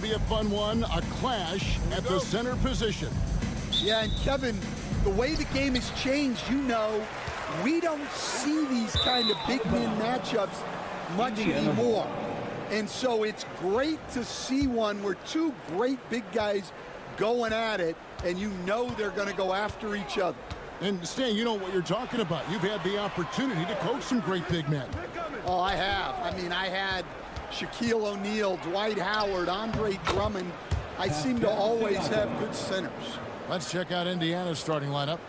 Be a fun one, a clash at the center position. Yeah, and Kevin, the way the game has changed, we don't see these kind of big men matchups much anymore. And so it's great to see one where two great big guys going at it, and they're going to go after each other. And Stan, you know what you're talking about. You've had the opportunity to coach some great big men. Oh, I have. I had Shaquille O'Neal, Dwight Howard, Andre Drummond. I seem to always have good centers. Let's check out Indiana's starting lineup.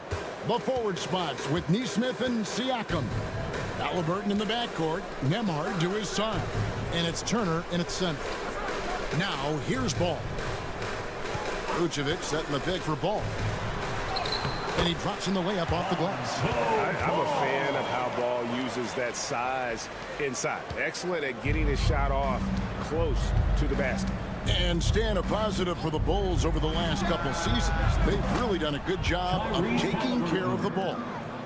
The forward spots with Nesmith and Siakam. Halliburton in the backcourt. Nembhard to his side. And it's Turner in its center. Now, here's Ball. Vucevic setting the pick for Ball. And he drops in the layup off the glass. I'm a fan of how Ball uses that size inside. Excellent at getting his shot off close to the basket. And Stan, a positive for the Bulls over the last couple seasons. They've really done a good job of taking care of the ball.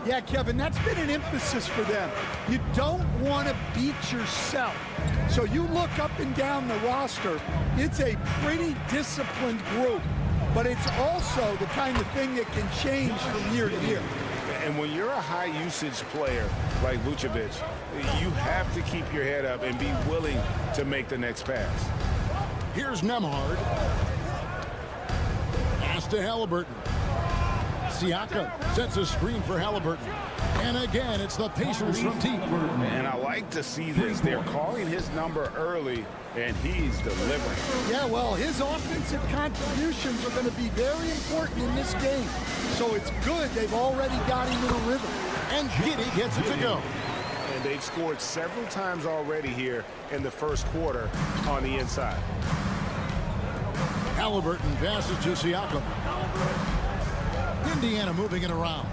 Yeah, Kevin, that's been an emphasis for them. You don't want to beat yourself. So you look up and down the roster, it's a pretty disciplined group. But it's also the kind of thing that can change from year to year. And when you're a high-usage player like Vucevic, you have to keep your head up and be willing to make the next pass. Here's Nembhard. Pass to Halliburton. Siakam sets a screen for Halliburton. And again, it's the Pacers from deep. And I like to see this. They're calling his number early, and he's delivering. Yeah, well, his offensive contributions are going to be very important in this game. So it's good they've already got him in a rhythm. And Giddey gets it to go. And they've scored several times already here in the first quarter on the inside. Halliburton passes to Siakam. Indiana moving it around.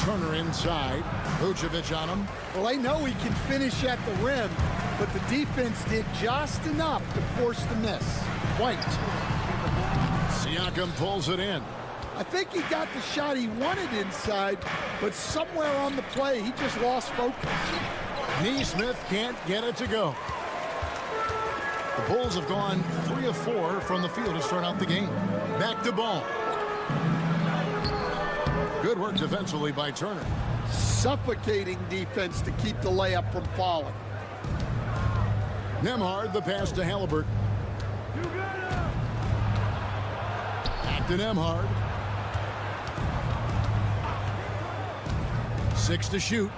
Turner inside. Vucevic on him. Well, they know he can finish at the rim, but the defense did just enough to force the miss. White. Siakam pulls it in. I think he got the shot he wanted inside, but somewhere on the play, he just lost focus. Nesmith can't get it to go. The Bulls have gone 3 of 4 from the field to start out the game. Back to Ball. Good work defensively by Turner. Suffocating defense to keep the layup from falling. Nembhard, the pass to Halliburton. Back to Nembhard. 6 to shoot.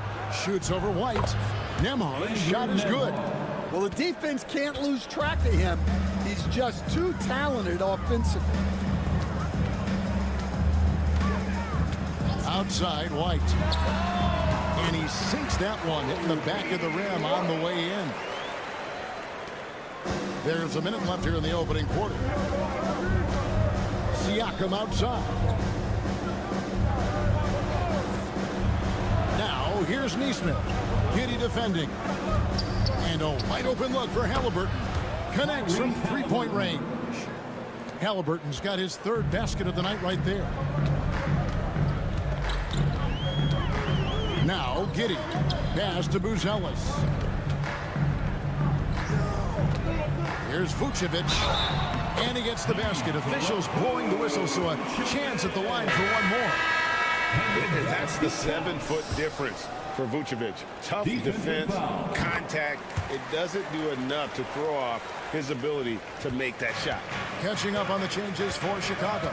Shoots over White. Nembhard's shot is good. Well, the defense can't lose track of him. He's just too talented offensively. Outside, White. And he sinks that one, hitting the back of the rim on the way in. There's a minute left here in the opening quarter. Siakam outside. Now, here's Nesmith. Giddey defending. And a wide open look for Halliburton. Connects from three-point range. Halliburton's got his third basket of the night right there. Now, Giddey. Pass to Buzelis. Here's Vucevic, and he gets the basket. Officials blowing the whistle, so a chance at the line for one more. And that's the 7-foot difference for Vucevic. Tough defense, contact. It doesn't do enough to throw off his ability to make that shot. Catching up on the changes for Chicago.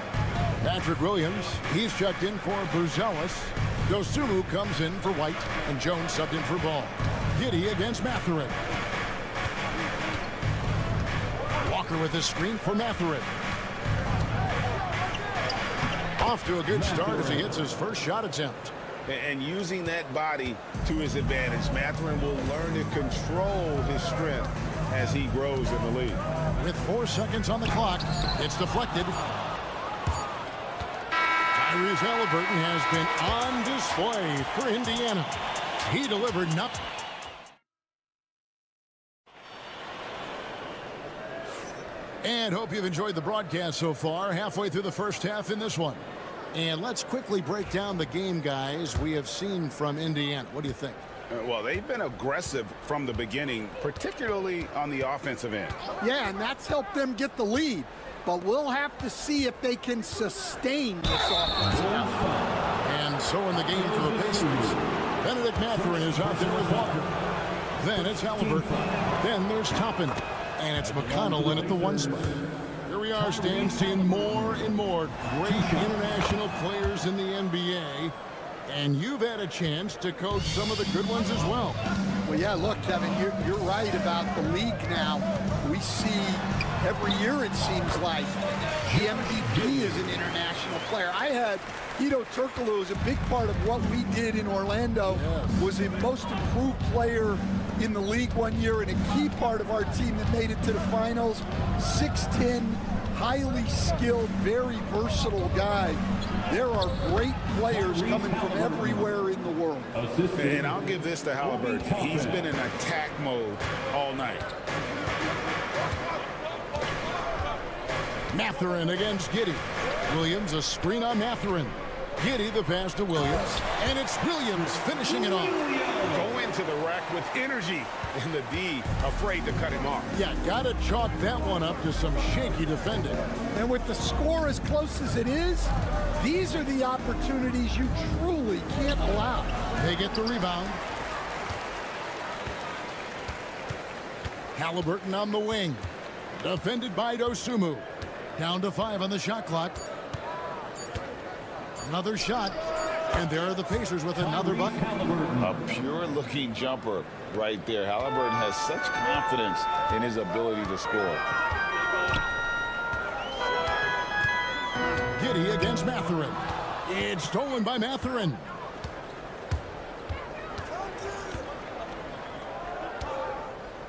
Patrick Williams, he's checked in for Buzelis. Dosunmu comes in for White, and Jones subbed in for Ball. Giddey against Mathurin. Walker with the screen for Mathurin. Off to a good start as he hits his first shot attempt. And using that body to his advantage, Mathurin will learn to control his strength as he grows in the league. With 4 seconds on the clock, it's deflected. Tyrese Halliburton has been on display for Indiana. He delivered nothing. And hope you've enjoyed the broadcast so far. Halfway through the first half in this one. And let's quickly break down the game, guys, we have seen from Indiana. What do you think? Well, they've been aggressive from the beginning, particularly on the offensive end. Yeah, and that's helped them get the lead. But we'll have to see if they can sustain this offensive effort. And so in the game for the Pacers, Benedict Mathurin is out there with Walker. Then it's Halliburton. Then there's Toppin. And it's McConnell in at the 1 spot. Here we are, Stan, seeing more and more great international players in the NBA. And you've had a chance to coach some of the good ones as well. Well, yeah, look, Kevin, you're right about the league now. We see every year, it seems like, the MVP is an international player. I had Hito Turkoglu as a big part of what we did in Orlando. Yes. Was a most improved player in the league one year and a key part of our team that made it to the finals. 6'10", highly skilled, very versatile guy. There are great players coming from everywhere in the world. And I'll give this to Halliburton. He's been in attack mode all night. Mathurin against Giddey. Williams, a screen on Mathurin. Giddey, the pass to Williams. And it's Williams finishing it off. Go into the rack with energy, and the D afraid to cut him off. Yeah, gotta chalk that one up to some shaky defending. And with the score as close as it is, these are the opportunities you truly can't allow. They get the rebound. Halliburton on the wing. Defended by Dosunmu. Down to 5 on the shot clock. Another shot. And there are the Pacers with another bucket. A pure-looking jumper right there. Halliburton has such confidence in his ability to score. Giddey against Mathurin. It's stolen by Mathurin.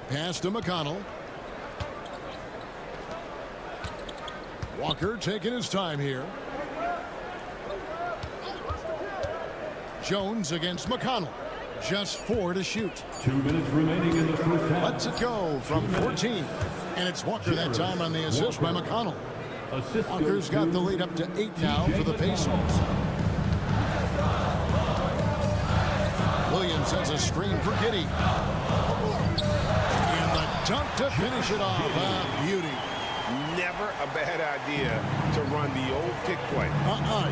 Pass to McConnell. Walker taking his time here. Jones against McConnell. Just 4 to shoot. 2 minutes remaining in the first half. Lets it go from 14. And it's Walker that time on the assist by McConnell. Walker's got the lead up to 8 now for the Pacers. Williams has a screen for Giddey. And the dunk to finish it off. Ah, beauty. Never a bad idea to run the old kick play.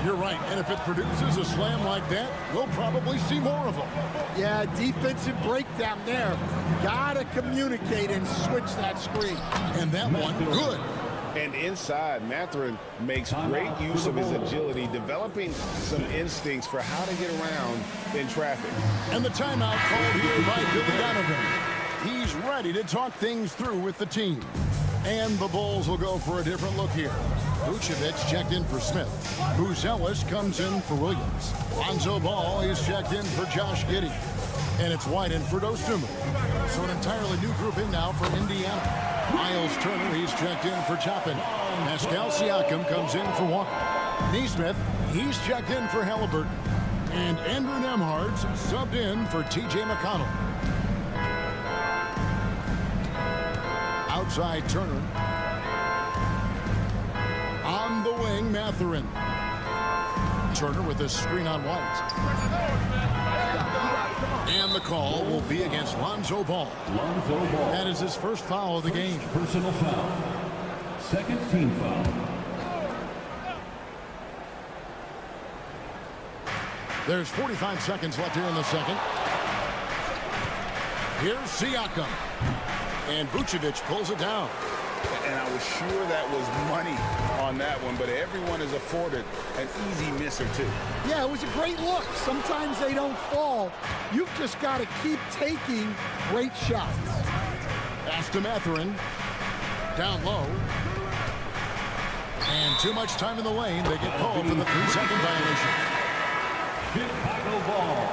You're right. And if it produces a slam like that, we'll probably see more of them. Yeah, defensive breakdown there. Gotta communicate and switch that screen. And that one, good. And inside, Mathurin makes great use of his agility, developing some instincts for how to get around in traffic. And the timeout called here by Billy Donovan. He's ready to talk things through with the team. And the Bulls will go for a different look here. Vucevic checked in for Smith. Buzelis comes in for Williams. Lonzo Ball is checked in for Josh Giddey. And it's White in for Dosunmu. So an entirely new group in now for Indiana. Miles Turner, he's checked in for Toppin. Pascal Siakam comes in for Walker. Nesmith, he's checked in for Halliburton. And Andrew Nembhard's subbed in for T.J. McConnell. Outside Turner. On the wing, Mathurin. Turner with a screen on White. And the call will be against Lonzo Ball. Lonzo Ball. That is his first foul of the game. Personal foul. Second team foul. There's 45 seconds left here in the second. Here's Siakam. And Vucevic pulls it down. And I was sure that was money on that one, but everyone is afforded an easy miss or two. Yeah, it was a great look. Sometimes they don't fall. You've just got to keep taking great shots. Pass to Mathurin. Down low. And too much time in the lane. They get called for the 3-second violation. Chicago ball.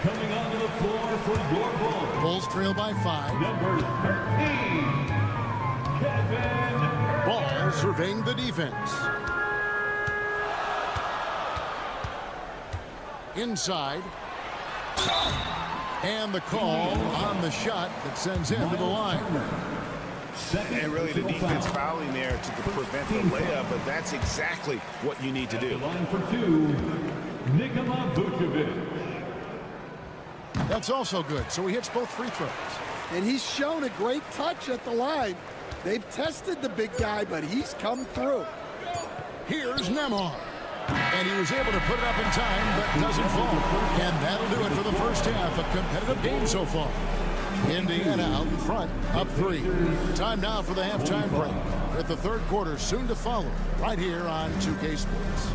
Coming onto the floor for your Bulls. Bulls trail by 5. Number 13. Kevin. Ball surveying the defense. Inside. And the call on the shot that sends him to the line. And really the defense fouling there to prevent the layup, but that's exactly what you need to do. Line for 2, Nikola Vucevic. That's also good. So he hits both free throws. And he's shown a great touch at the line. They've tested the big guy, but he's come through. Here's Nembhard. And he was able to put it up in time, but doesn't fall. And that'll do it for the first half. A competitive game so far. Indiana out in front, up 3. Time now for the halftime break. With the third quarter soon to follow, right here on 2K Sports.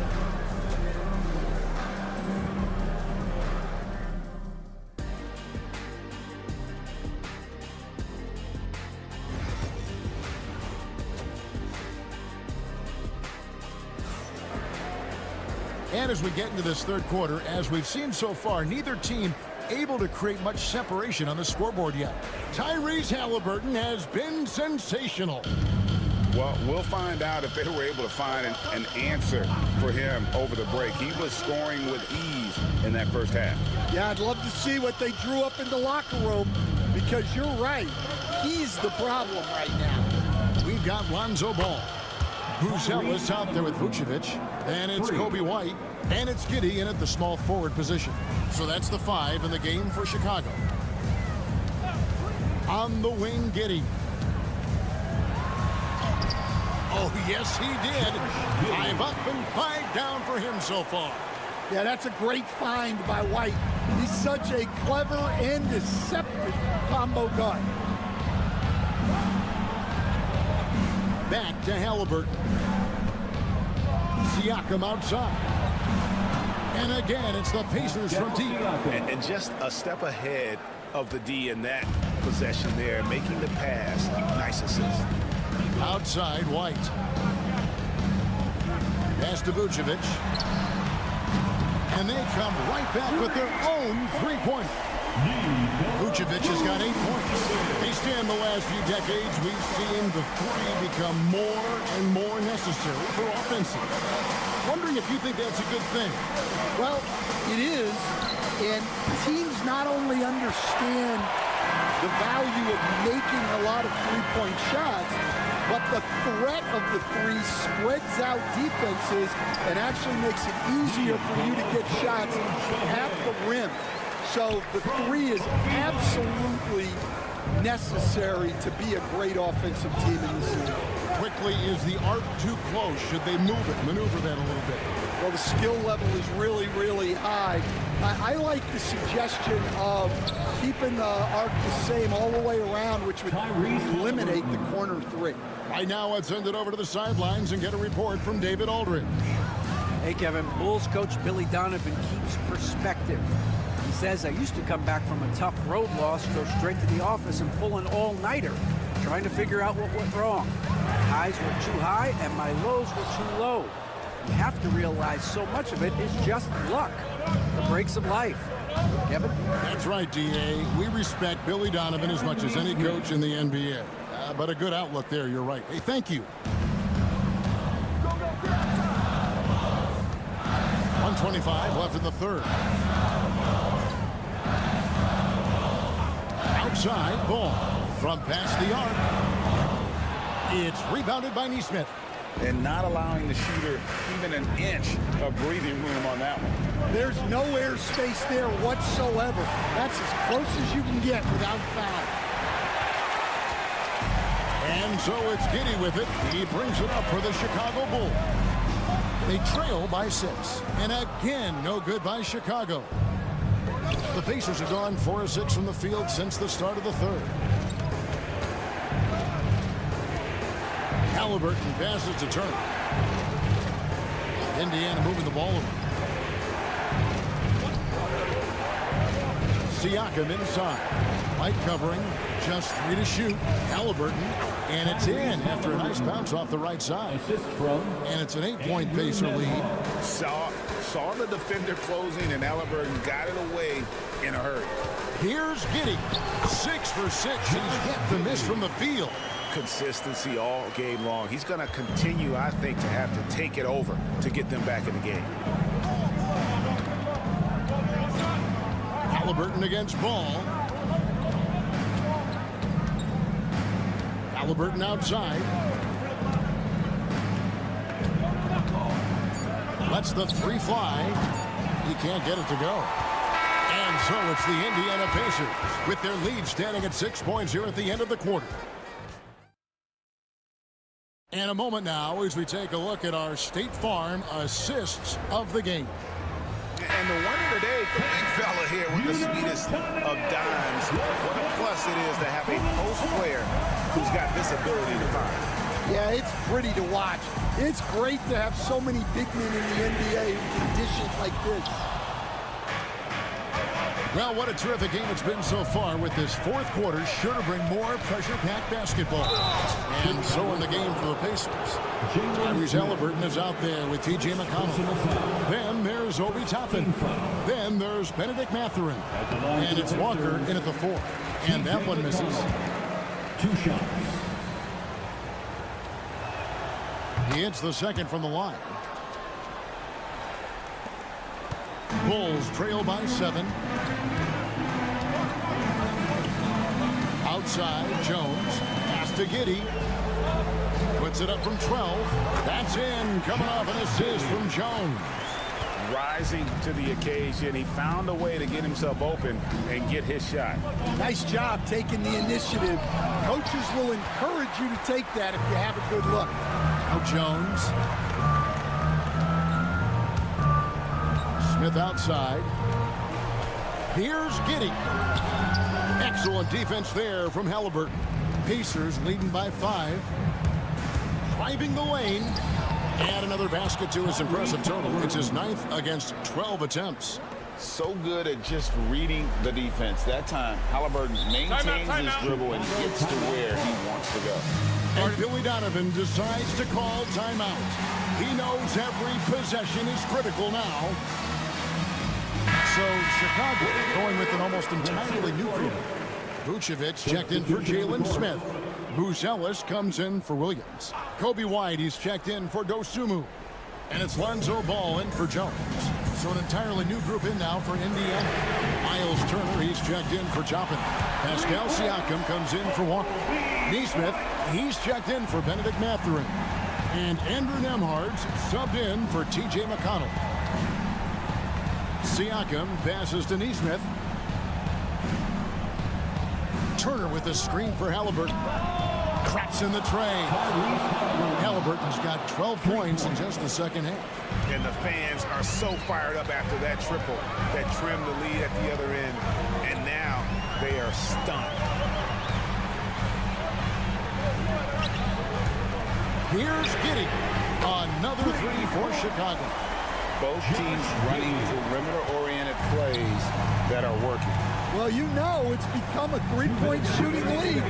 And as we get into this third quarter, as we've seen so far, neither team able to create much separation on the scoreboard yet. Tyrese Halliburton has been sensational. Well, we'll find out if they were able to find an answer for him over the break. He was scoring with ease in that first half. Yeah, I'd love to see what they drew up in the locker room, because you're right. He's the problem right now. We've got Lonzo Ball. Bruce Ellis out there with Vucevic. And it's Kobe White. And it's Giddey in at the small forward position. So that's the 5 in the game for Chicago. On the wing, Giddey. Oh, yes, he did. 5 up and 5 down for him so far. Yeah, that's a great find by White. He's such a clever and deceptive combo guard. Back to Halliburton. Siakam outside. And again, it's the Pacers from deep. And just a step ahead of the D in that possession there, making the pass. Nice assist. Outside, White. Pass to Vucevic. And they come right back with their own three-pointer. Vucevic has got 8 points. They stand the last few decades. We've seen the 3 become more and more necessary for offenses. Wondering if you think that's a good thing. Well, it is. And teams not only understand the value of making a lot of three-point shots, but the threat of the 3 spreads out defenses and actually makes it easier for you to get shots at the rim. So the 3 is absolutely necessary to be a great offensive team in this league. Quickly, is the arc too close? Should they move it, maneuver that a little bit? Well, the skill level is really, really high. I like the suggestion of keeping the arc the same all the way around, which would eliminate the corner 3. Right now, let's send it over to the sidelines and get a report from David Aldridge. Hey, Kevin, Bulls coach Billy Donovan keeps perspective. He says, I used to come back from a tough road loss, go straight to the office and pull an all-nighter, trying to figure out what went wrong. My highs were too high and my lows were too low. You have to realize so much of it is just luck, the breaks of life. Kevin? That's right, D.A. We respect Billy Donovan as much as any coach in the NBA. But a good outlook there, you're right. Hey, thank you. 1:25 left in the third. Outside, ball from past the arc. It's rebounded by Nesmith. and not allowing the shooter even an inch of breathing room on that one. There's no air space there whatsoever. That's as close as you can get without foul. And so it's Giddey with it. He brings it up for the Chicago Bulls. They trail by 6. And again, no good by Chicago. The Pacers have gone 4 of 6 from the field since the start of the third. Halliburton passes to Turner. Indiana moving the ball over. Siakam inside. Light covering. Just 3 to shoot. Halliburton. And it's in after a nice bounce off the right side. And it's an 8-point Pacer lead. Saw the defender closing, and Halliburton got it away in a hurry. Here's Giddey. 6 for 6. He's hit the miss from the field. Consistency all game long. He's going to continue, I think, to have to take it over to get them back in the game. Halliburton against Ball. Halliburton outside. Lets the 3 fly. He can't get it to go. And so it's the Indiana Pacers with their lead standing at 6 points here at the end of the quarter. And a moment now as we take a look at our State Farm assists of the game. And the one of the day, the big fella here with the sweetest of dimes. What a plus it is to have a post player who's got this ability to find. Yeah, it's pretty to watch. It's great to have so many big men in the NBA who can dish it like this. Well, what a terrific game it's been so far with this fourth quarter. Sure to bring more pressure-packed basketball. And so in the game for the Pacers. Tyrese Halliburton is out there with T.J. McConnell. Then there's Obi Toppin. Then there's Benedict Mathurin. And it's Walker in at the 4. And that one misses. 2 shots. He hits the second from the line. Bulls trail by 7. Outside, Jones. Pass to Giddey. Puts it up from 12. That's in. Coming off an assist from Jones. Rising to the occasion. He found a way to get himself open and get his shot. Nice job taking the initiative. Coaches will encourage you to take that if you have a good look. Now Jones. Smith outside. Here's Giddey. Excellent defense there from Halliburton. Pacers leading by 5. Driving the lane. And another basket to his impressive total. It's his 9th against 12 attempts. So good at just reading the defense. That time, Halliburton maintains his dribble and gets to where he wants to go. And Billy Donovan decides to call timeout. He knows every possession is critical now. So Chicago going with an almost entirely new group. Vucevic checked in for Jalen Smith. Buzelis comes in for Williams. Kobe White, he's checked in for Dosunmu. And it's Lonzo Ball in for Jones. So an entirely new group in now for Indiana. Miles Turner, he's checked in for Toppin. Pascal Siakam comes in for Walker. Nesmith, he's checked in for Benedict Mathurin. And Andrew Nembhard's subbed in for T.J. McConnell. Siakam passes to Nesmith. Turner with a screen for Halliburton. Traps in the tray. Halliburton's got 12 points in just the second half. And the fans are so fired up after that triple that trimmed the lead at the other end. And now they are stunned. Here's Giddey. Another 3 for Chicago. Both teams running perimeter-oriented plays that are working. Well, you know it's become a 3-point shooting league.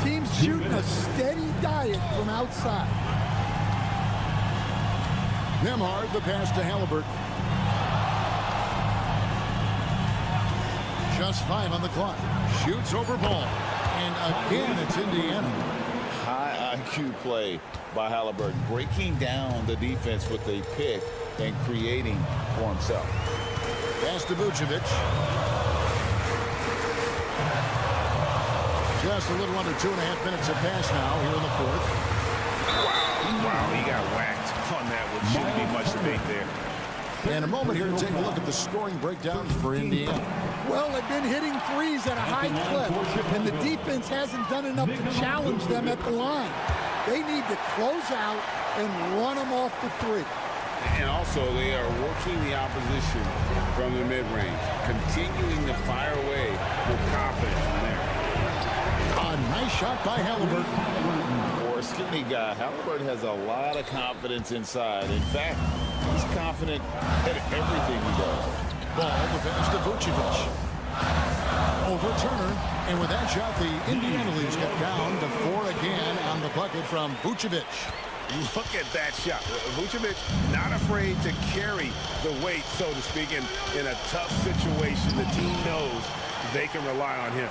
Teams shooting a steady diet from outside. Nembhard, the pass to Halliburton. Just 5 on the clock. Shoots over Ball. And again, it's Indiana. High IQ play by Halliburton, breaking down the defense with a pick and creating for himself. Pass to Vucevic. Just a little under 2.5 minutes of pass now here in the fourth. Wow, he got shouldn't be much debate there. And a moment here to take a look at the scoring breakdowns for Indiana. Well, they've been hitting threes at a high clip, and the defense hasn't done enough to challenge them at the line. They need to close out and run them off the three. And also, they are working the opposition from the mid-range, continuing to fire away with confidence from there. A nice shot by Halliburton. For a skinny guy, Halliburton has a lot of confidence inside. In fact, he's confident at everything he does. Ball, the pass to Vucevic. Over Turner, and with that shot, the Indiana Leafs get down to 4 again on the bucket from Vucevic. Look at that shot. Vucevic not afraid to carry the weight, so to speak, in a tough situation. The team knows they can rely on him.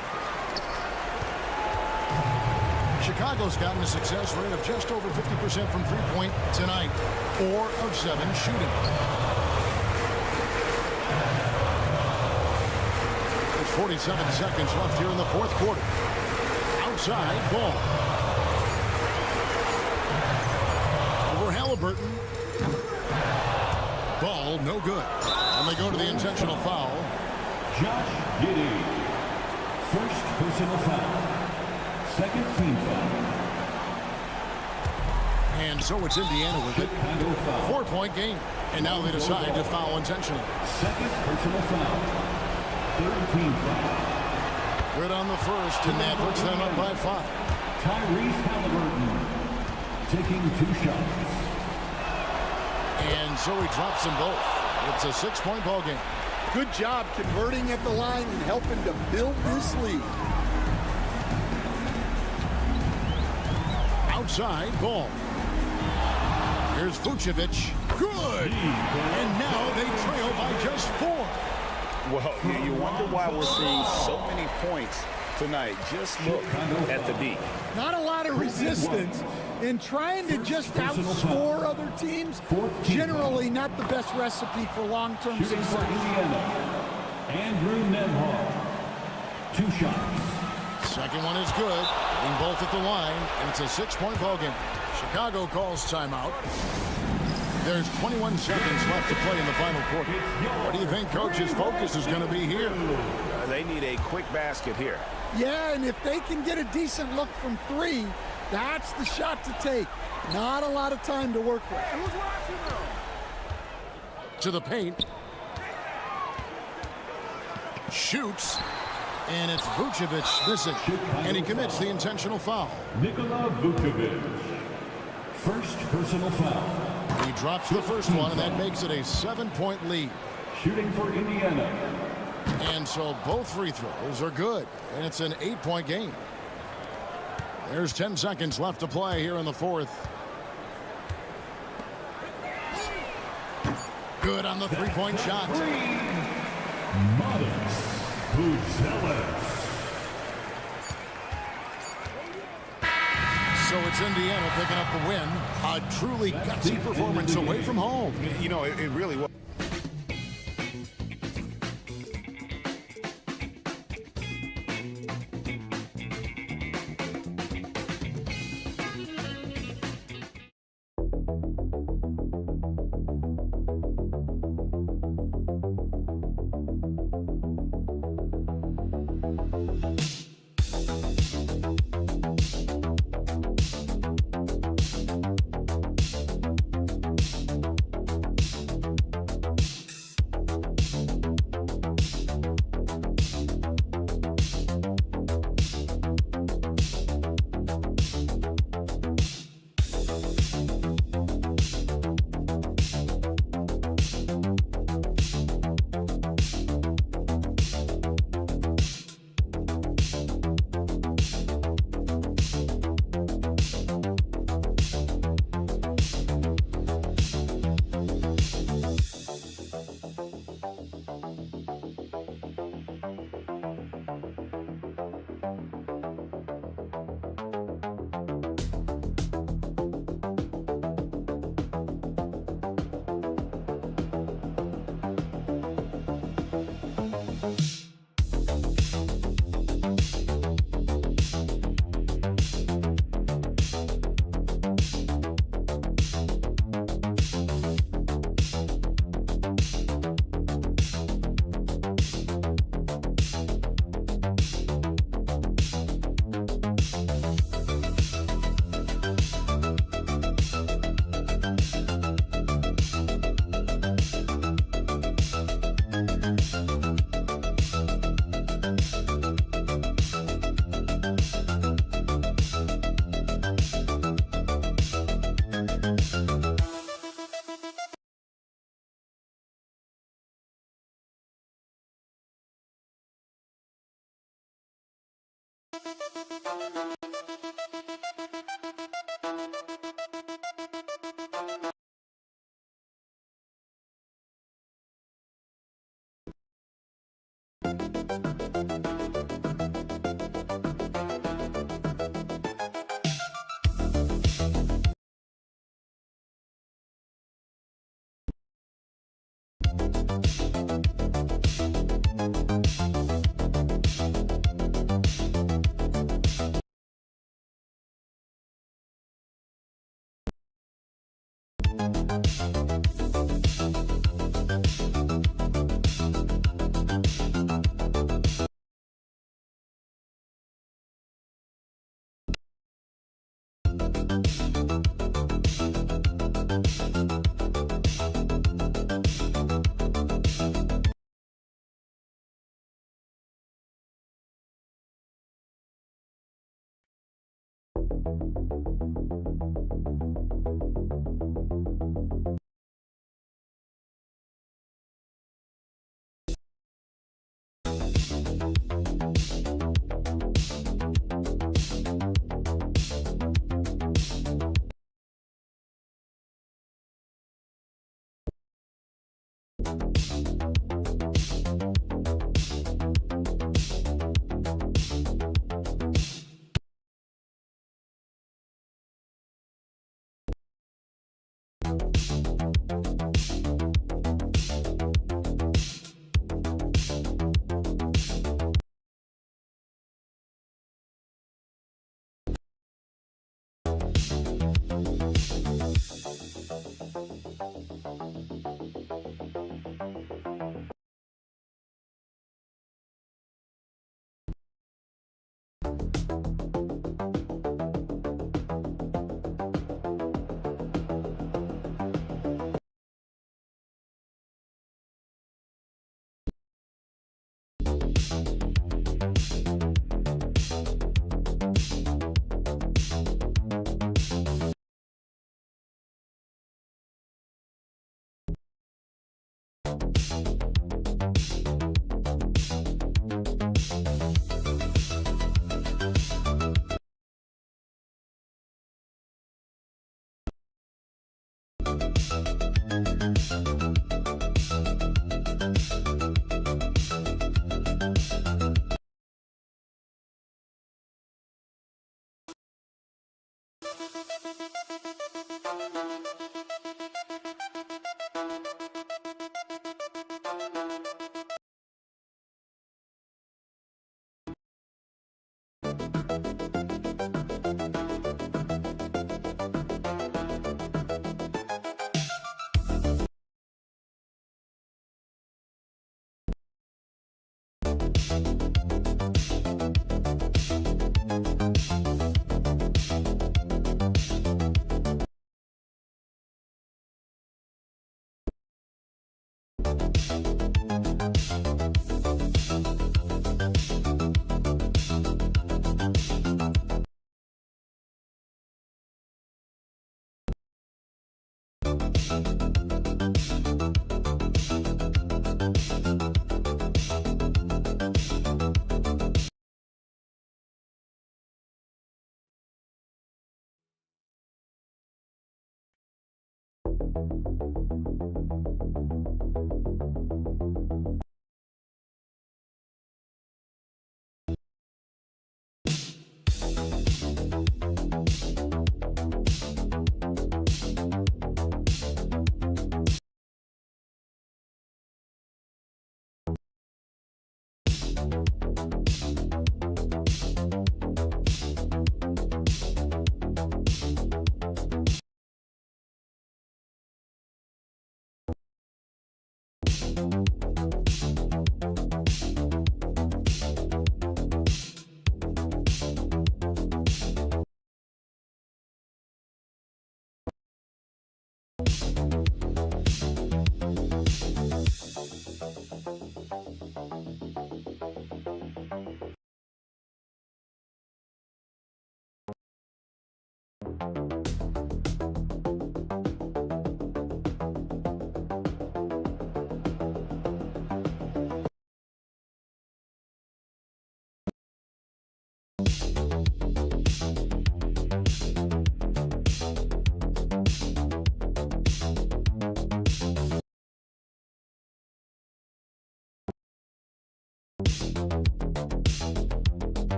Chicago's gotten a success rate of just over 50% from three-point tonight. 4 of 7 shooting. With 47 seconds left here in the fourth quarter. Outside, Ball. Over Halliburton. Ball, no good. And they go to the intentional foul. Josh Giddey. First personal foul. Second team foul. And so it's Indiana with it. 4-point game. And now they decide to foul intentionally. Second personal foul. Third team foul. Good on the first, and that puts them up by 5. Tyrese Halliburton taking 2 shots. And so he drops them both. It's a 6-point ball game. Good job converting at the line and helping to build this lead. Outside, Ball. Here's Vucevic. Good! And now they trail by just 4. Well, you wonder why we're seeing so many points tonight. Just look at the D. Not a lot of resistance in trying to just outscore other teams. Generally not the best recipe for long-term Shooting for success. Indiana, Andrew Nemhard. 2 shots. Second one is good. Hitting both at the line, and it's a 6-point ball game. Chicago calls timeout. There's 21 seconds left to play in the final quarter. What do you think coach's focus is going to be here? They need a quick basket here. Yeah, and if they can get a decent look from 3, that's the shot to take. Not a lot of time to work with. To the paint. Shoots. And it's Vucevic missing. And he commits the intentional foul. Nikola Vucevic. First personal foul. He drops the first one, and that makes it a 7-point lead. Shooting for Indiana. And so both free throws are good, and it's an 8-point game. There's 10 seconds left to play here in the fourth. Good on the 3-point shot. Modest Buzelis. So it's Indiana picking up the win. A truly gutsy performance away from home. You know, it really was.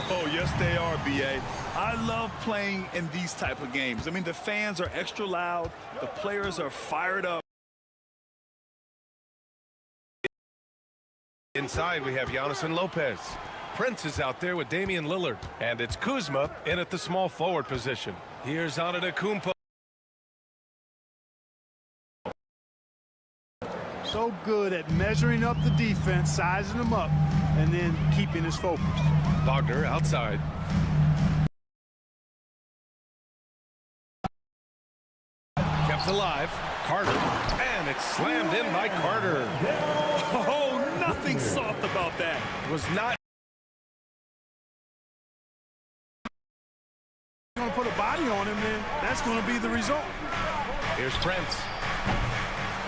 Oh, yes, they are, B.A. I love playing in these type of games. I mean, the fans are extra loud. The players are fired up. Inside, we have Giannis and Lopez. Prince is out there with Damian Lillard. And it's Kuzma in at the small forward position. Here's Antetokounmpo. So good at measuring up the defense, sizing them up, and then keeping his focus. Wagner outside. Kept alive. Carter. And it's slammed in by Carter. Oh, nothing soft about that. Was not. Going to put a body on him, then that's going to be the result. Here's Prince.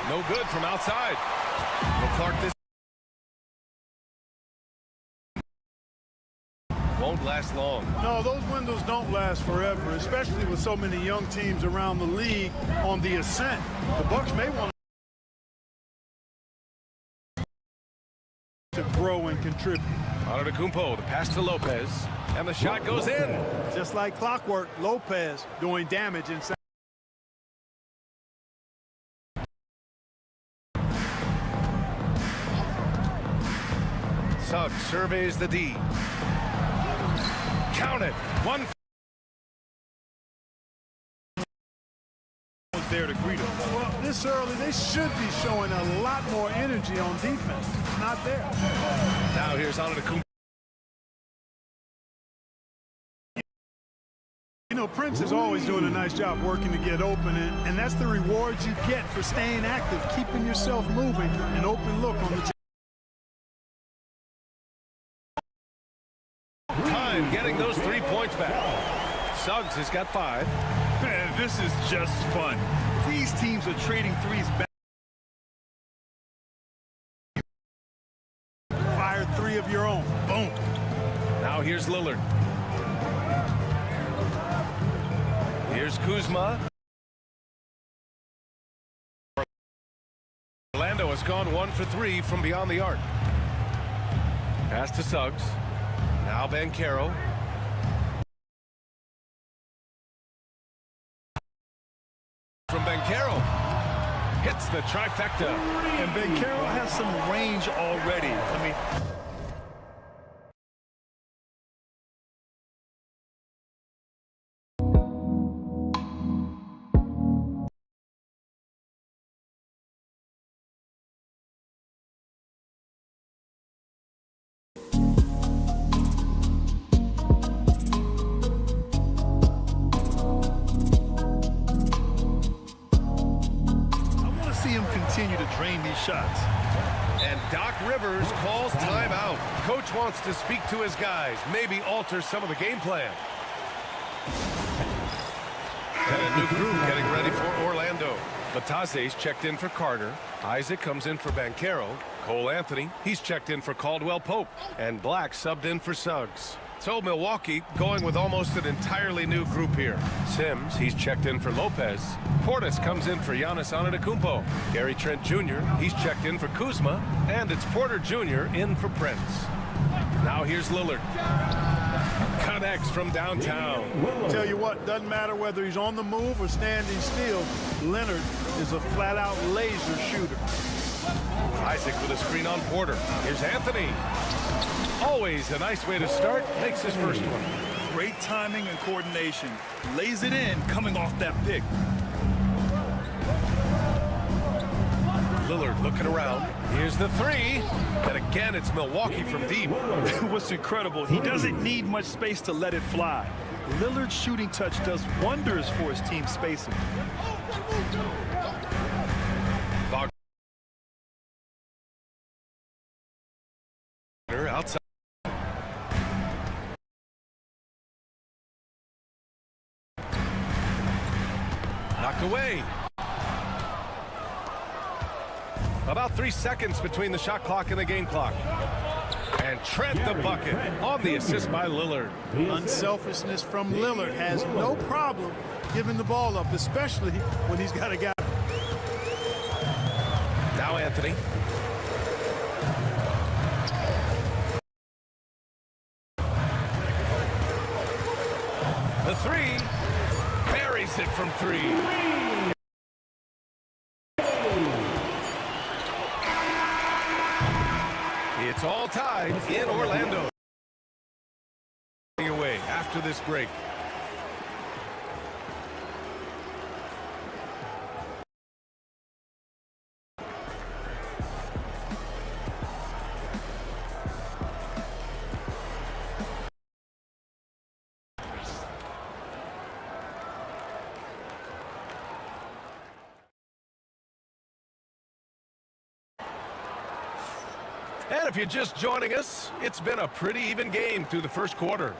No good from outside. Will Clark this won't last long. No, those windows don't last forever, especially with so many young teams around the league on the ascent. The Bucks may want to grow and contribute. Antetokounmpo, the pass to Lopez, and the shot goes in. Just like clockwork, Lopez doing damage inside. Suggs surveys the D. Count it. One. There to greet him. Well, this early, they should be showing a lot more energy on defense. It's not there. Now here's Antetokounmpo. You know, Prince is always doing a nice job working to get open, and that's the reward you get for staying active, keeping yourself moving, an open look on the Time getting those 3 points back. Suggs has got 5. Man, this is just fun. These teams are trading threes back. Fired 3 of your own. Boom. Now here's Lillard. Here's Kuzma. Orlando has gone 1 for 3 from beyond the arc. Pass to Suggs. Now Banchero. From Banchero. Hits the trifecta. And Banchero has some range already. I mean, continue to drain these shots. And Doc Rivers calls timeout. Coach wants to speak to his guys, maybe alter some of the game plan. And a new group getting ready for Orlando. Batase's checked in for Carter. Isaac comes in for Banchero. Cole Anthony, he's checked in for Caldwell Pope. And Black subbed in for Suggs. So Milwaukee going with almost an entirely new group here. Sims, he's checked in for Lopez. Portis comes in for Giannis Antetokounmpo. Gary Trent Jr., he's checked in for Kuzma. And it's Porter Jr. in for Prince. Now here's Lillard. Connects from downtown. Tell you what, doesn't matter whether he's on the move or standing still, Leonard is a flat-out laser shooter. Isaac with a screen on Porter. Here's Anthony. Always a nice way to start. Makes his first one. Great timing and coordination. Lays it in coming off that pick. Lillard looking around. Here's the three. And again, it's Milwaukee from deep. What's incredible, he doesn't need much space to let it fly. Lillard's shooting touch does wonders for his team spacing. Outside. Knocked away. About 3 seconds between the shot clock and the game clock. And Trent the bucket on the assist by Lillard. Unselfishness from Lillard has no problem giving the ball up, especially when he's got a guy. Now Anthony. The three. Buries it from three. It's all tied in Orlando. Away after this break. And if you're just joining us, it's been a pretty even game through the first quarter.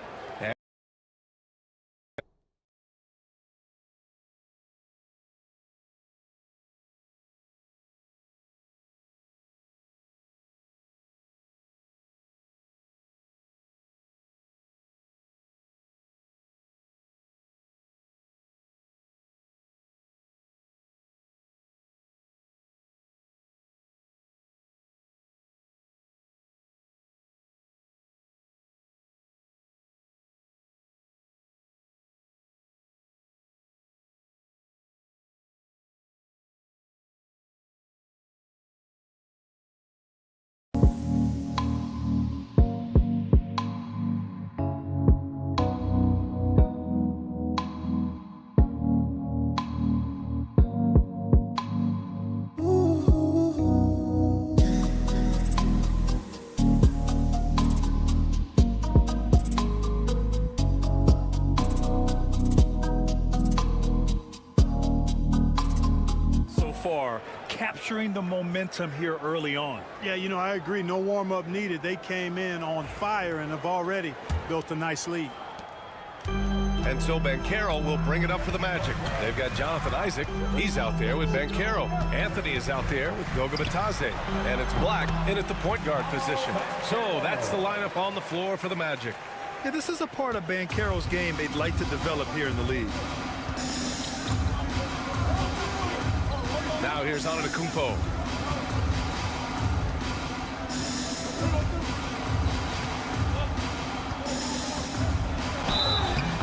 Capturing the momentum here early on. Yeah, you know, I agree. No warm-up needed. They came in on fire and have already built a nice lead. And so Banchero will bring it up for the Magic. They've got Jonathan Isaac. He's out there with Banchero. Anthony is out there with Goga Bitadze. And it's Black in at the point guard position. So that's the lineup on the floor for the Magic. Yeah, this is a part of Banchero's game they'd like to develop here in the league. Now here's Antetokounmpo.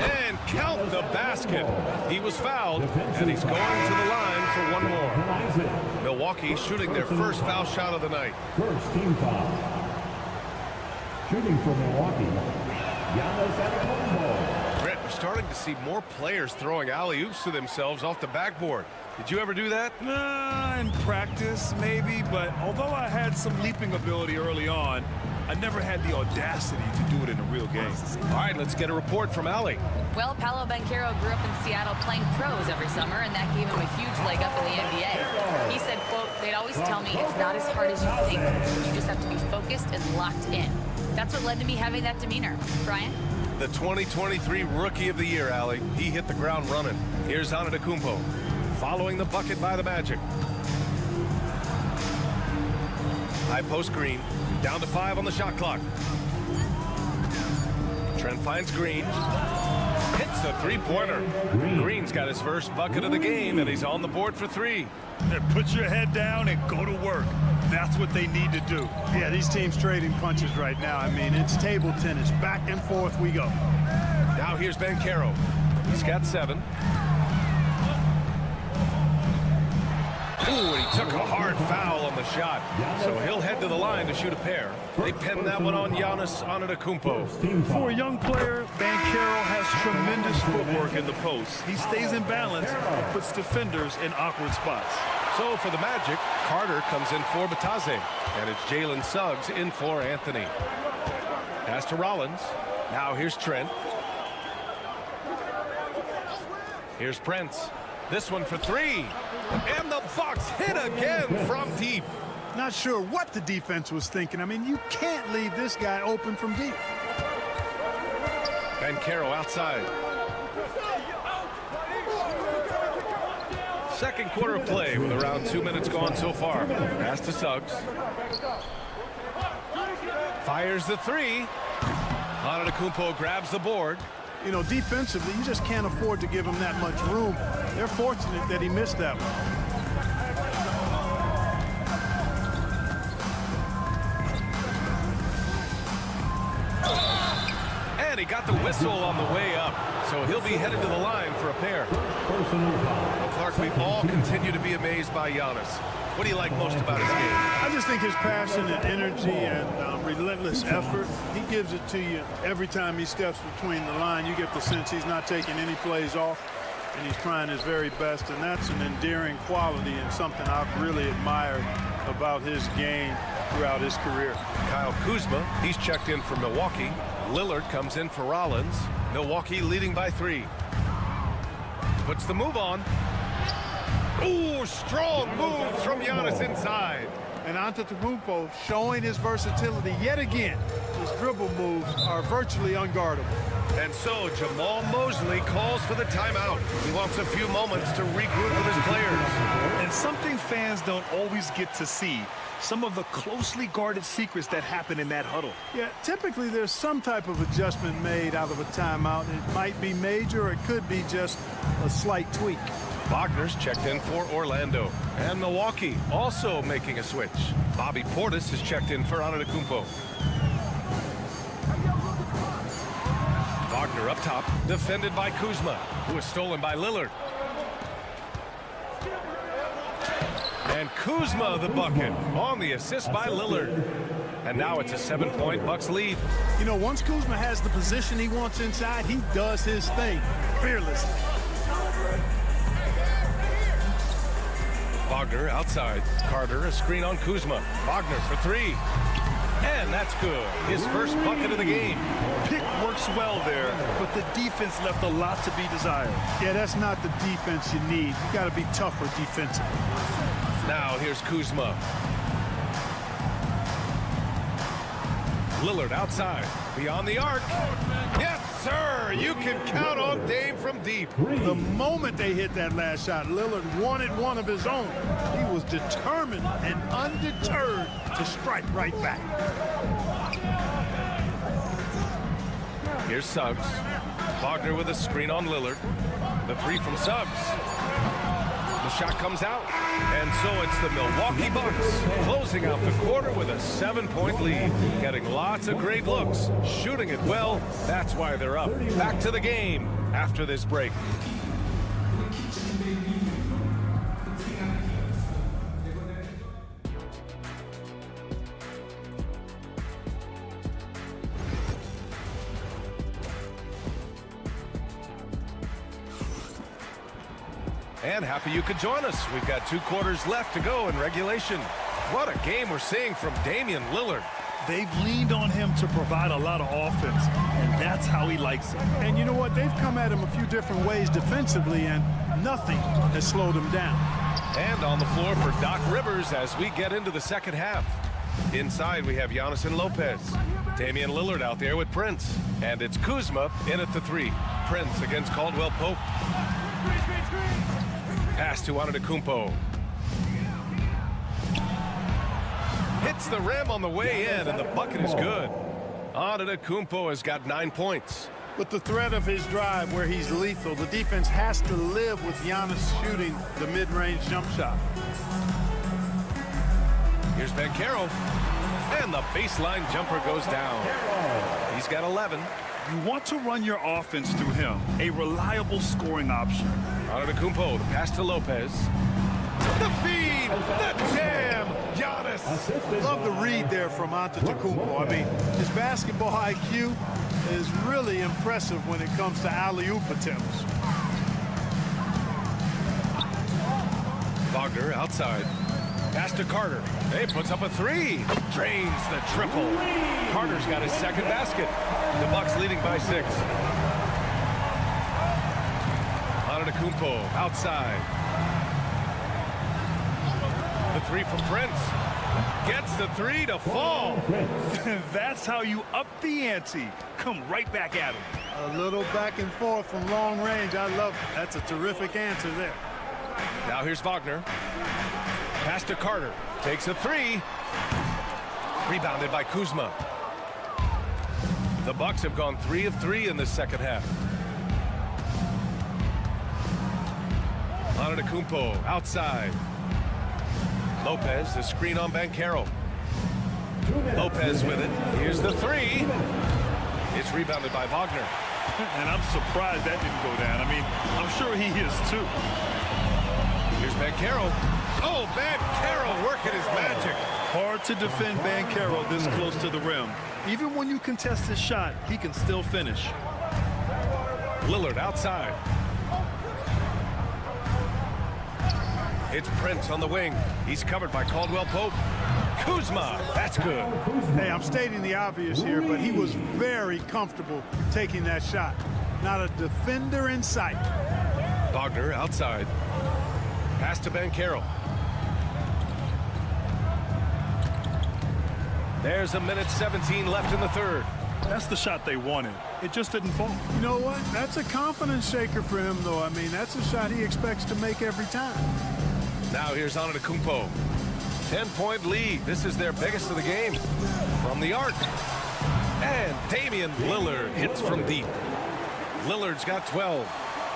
And count the basket. He was fouled, and he's going to the line for one more. Milwaukee shooting their first foul shot of the night. First team foul. Shooting for Milwaukee, Brett, we're starting to see more players throwing alley-oops to themselves off the backboard. Did you ever do that? In practice, maybe, but although I had some leaping ability early on, I never had the audacity to do it in a real game. All right, let's get a report from Allie. Well, Paolo Banchero grew up in Seattle playing pros every summer, and that gave him a huge leg up in the NBA. He said, quote, they'd always tell me it's not as hard as you think. You just have to be focused and locked in. That's what led to me having that demeanor. Brian? The 2023 Rookie of the Year, Allie. He hit the ground running. Here's Antetokounmpo, following the bucket by the Magic. High post Green, down to 5 on the shot clock. Trent finds Green, hits a three-pointer. Green's got his first bucket of the game, and he's on the board for 3. Put your head down and go to work. That's what they need to do. Yeah, these teams trading punches right now. I mean, it's table tennis. Back and forth we go. Now here's Banchero. He's got 7. Ooh, and he took a hard foul on the shot. So he'll head to the line to shoot a pair. They pin that one on Giannis Antetokounmpo. For a young player, Banchero has tremendous footwork in the post. He stays in balance and puts defenders in awkward spots. So for the Magic, Carter comes in for Batase. And it's Jalen Suggs in for Anthony. Pass to Rollins. Now here's Trent. Here's Prince. This one for three. And the Bucks hit again from deep. Not sure what the defense was thinking. I mean, you can't leave this guy open from deep. Banchero outside. Second quarter of play with around 2 minutes gone so far. Pass to Suggs. Fires the three. Antetokounmpo grabs the board. You know, defensively, you just can't afford to give him that much room. They're fortunate that he missed that one. And he got the whistle on the way up. So he'll be headed to the line for a pair. Well, Clark, we all continue to be amazed by Giannis. What do you like most about his game? I just think his passion and energy and relentless effort, he gives it to you every time he steps between the line. You get the sense he's not taking any plays off, and he's trying his very best, and that's an endearing quality and something I've really admired about his game throughout his career. Kyle Kuzma, he's checked in for Milwaukee. Lillard comes in for Rollins. Milwaukee leading by 3. Puts the move on. Ooh, strong move from Giannis inside. And Antetokounmpo showing his versatility yet again. His dribble moves are virtually unguardable. And so Jamal Mosley calls for the timeout. He wants a few moments to regroup with his players. And something fans don't always get to see. Some of the closely guarded secrets that happen in that huddle. Yeah, typically there's some type of adjustment made out of a timeout. It might be major, or it could be just a slight tweak. Wagner's checked in for Orlando. And Milwaukee also making a switch. Bobby Portis is checked in for Antetokounmpo. Wagner up top, defended by Kuzma, who is stolen by Lillard. And Kuzma the bucket on the assist by Lillard. And now it's a 7-point Bucks lead. You know, once Kuzma has the position he wants inside, he does his thing fearlessly. Wagner outside. Carter a screen on Kuzma. Wagner for 3. And that's good. His first bucket of the game. Pick works well there, but the defense left a lot to be desired. Yeah, that's not the defense you need. You got to be tougher defensively. Now here's Kuzma. Lillard outside. Beyond the arc. Yes, sir. You can count on Dame from deep. The moment they hit that last shot, Lillard wanted one of his own. He was determined and undeterred to strike right back. Here's Suggs. Wagner with a screen on Lillard. The 3 from Suggs. The shot comes out. And so it's the Milwaukee Bucks closing out the quarter with a 7-point lead. Getting lots of great looks. Shooting it well. That's why they're up. Back to the game after this break. And happy you could join us. We've got 2 quarters left to go in regulation. What a game we're seeing from Damian Lillard. They've leaned on him to provide a lot of offense, and that's how he likes it. And you know what? They've come at him a few different ways defensively, and nothing has slowed him down. And on the floor for Doc Rivers as we get into the second half. Inside, we have Giannis and Lopez. Damian Lillard out there with Prince. And it's Kuzma in at the 3. Prince against Caldwell Pope. Pass to Antetokounmpo. Hits the rim on the way in, and the bucket is good. Antetokounmpo has got 9 points. With the threat of his drive where he's lethal, the defense has to live with Giannis shooting the mid-range jump shot. Here's Banchero. And the baseline jumper goes down. He's got 11. You want to run your offense through him, a reliable scoring option. Antetokounmpo, the pass to Lopez. The feed, the jam, Giannis. Love the read there from Antetokounmpo. I mean, his basketball IQ is really impressive when it comes to alley-oop attempts. Wagner outside. Pass to Carter. He puts up a three. Drains the triple. Carter's got his second basket. The Bucks leading by 6. Antetokounmpo outside. The three from Prince. Gets the three to fall. That's how you up the ante. Come right back at him. A little back and forth from long range. I love it. That's a terrific answer there. Now here's Wagner. Pass to Carter. Takes a three. Rebounded by Kuzma. The Bucks have gone 3 of 3 in this second half. Antetokounmpo outside. Lopez, the screen on Banchero. Lopez with it. Here's the three. It's rebounded by Wagner. And I'm surprised that didn't go down. I mean, I'm sure he is too. Here's Banchero. Oh, Banchero working his magic. Hard to defend Banchero this close to the rim. Even when you contest his shot, he can still finish. Lillard outside. It's Prince on the wing. He's covered by Caldwell Pope. Kuzma, that's good. Hey, I'm stating the obvious here, but he was very comfortable taking that shot. Not a defender in sight. Wagner outside. Pass to Banchero. There's 1:17 left in the third. That's the shot they wanted. It just didn't fall. You know what? That's a confidence shaker for him, though. I mean, that's a shot he expects to make every time. Now here's Antetokounmpo. 10-point lead. This is their biggest of the game. From the arc. And Damian Lillard hits from deep. Lillard's got 12.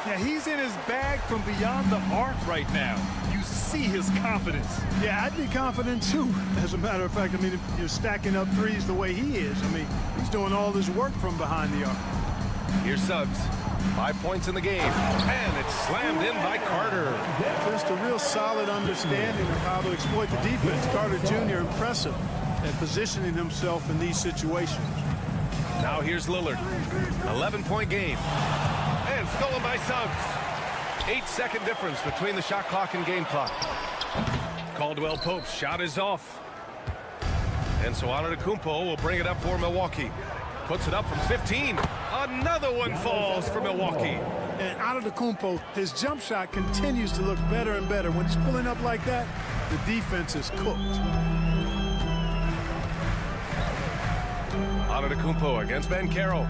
Yeah, he's in his bag from beyond the arc right now. You see his confidence. Yeah, I'd be confident too. As a matter of fact, I mean, if you're stacking up threes the way he is, I mean, he's doing all this work from behind the arc. Here's Suggs. 5 points in the game. And it's slammed in by Carter. Just a real solid understanding of how to exploit the defense. Carter Jr. impressive at positioning himself in these situations. Now here's Lillard. 11-point game. And stolen by Suggs. 8-second difference between the shot clock and game clock. Caldwell Pope's shot is off. And so Antetokounmpo will bring it up for Milwaukee. Puts it up from 15. Another one falls for Milwaukee. And Antetokounmpo, his jump shot continues to look better and better. When he's pulling up like that, the defense is cooked. Antetokounmpo against Banchero.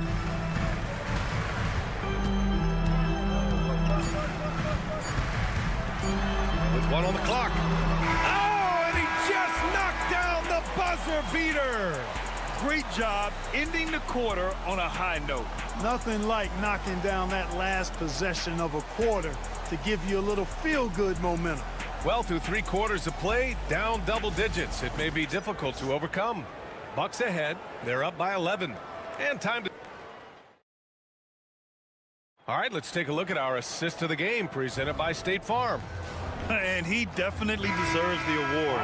With 1 on the clock. Oh, and he just knocked down the buzzer beater. Great job ending the quarter on a high note. Nothing like knocking down that last possession of a quarter to give you a little feel-good momentum. Well, through 3 quarters of play, down double digits. It may be difficult to overcome. Bucks ahead. They're up by 11. And time to... All right, let's take a look at our assist of the game presented by State Farm. And he definitely deserves the award.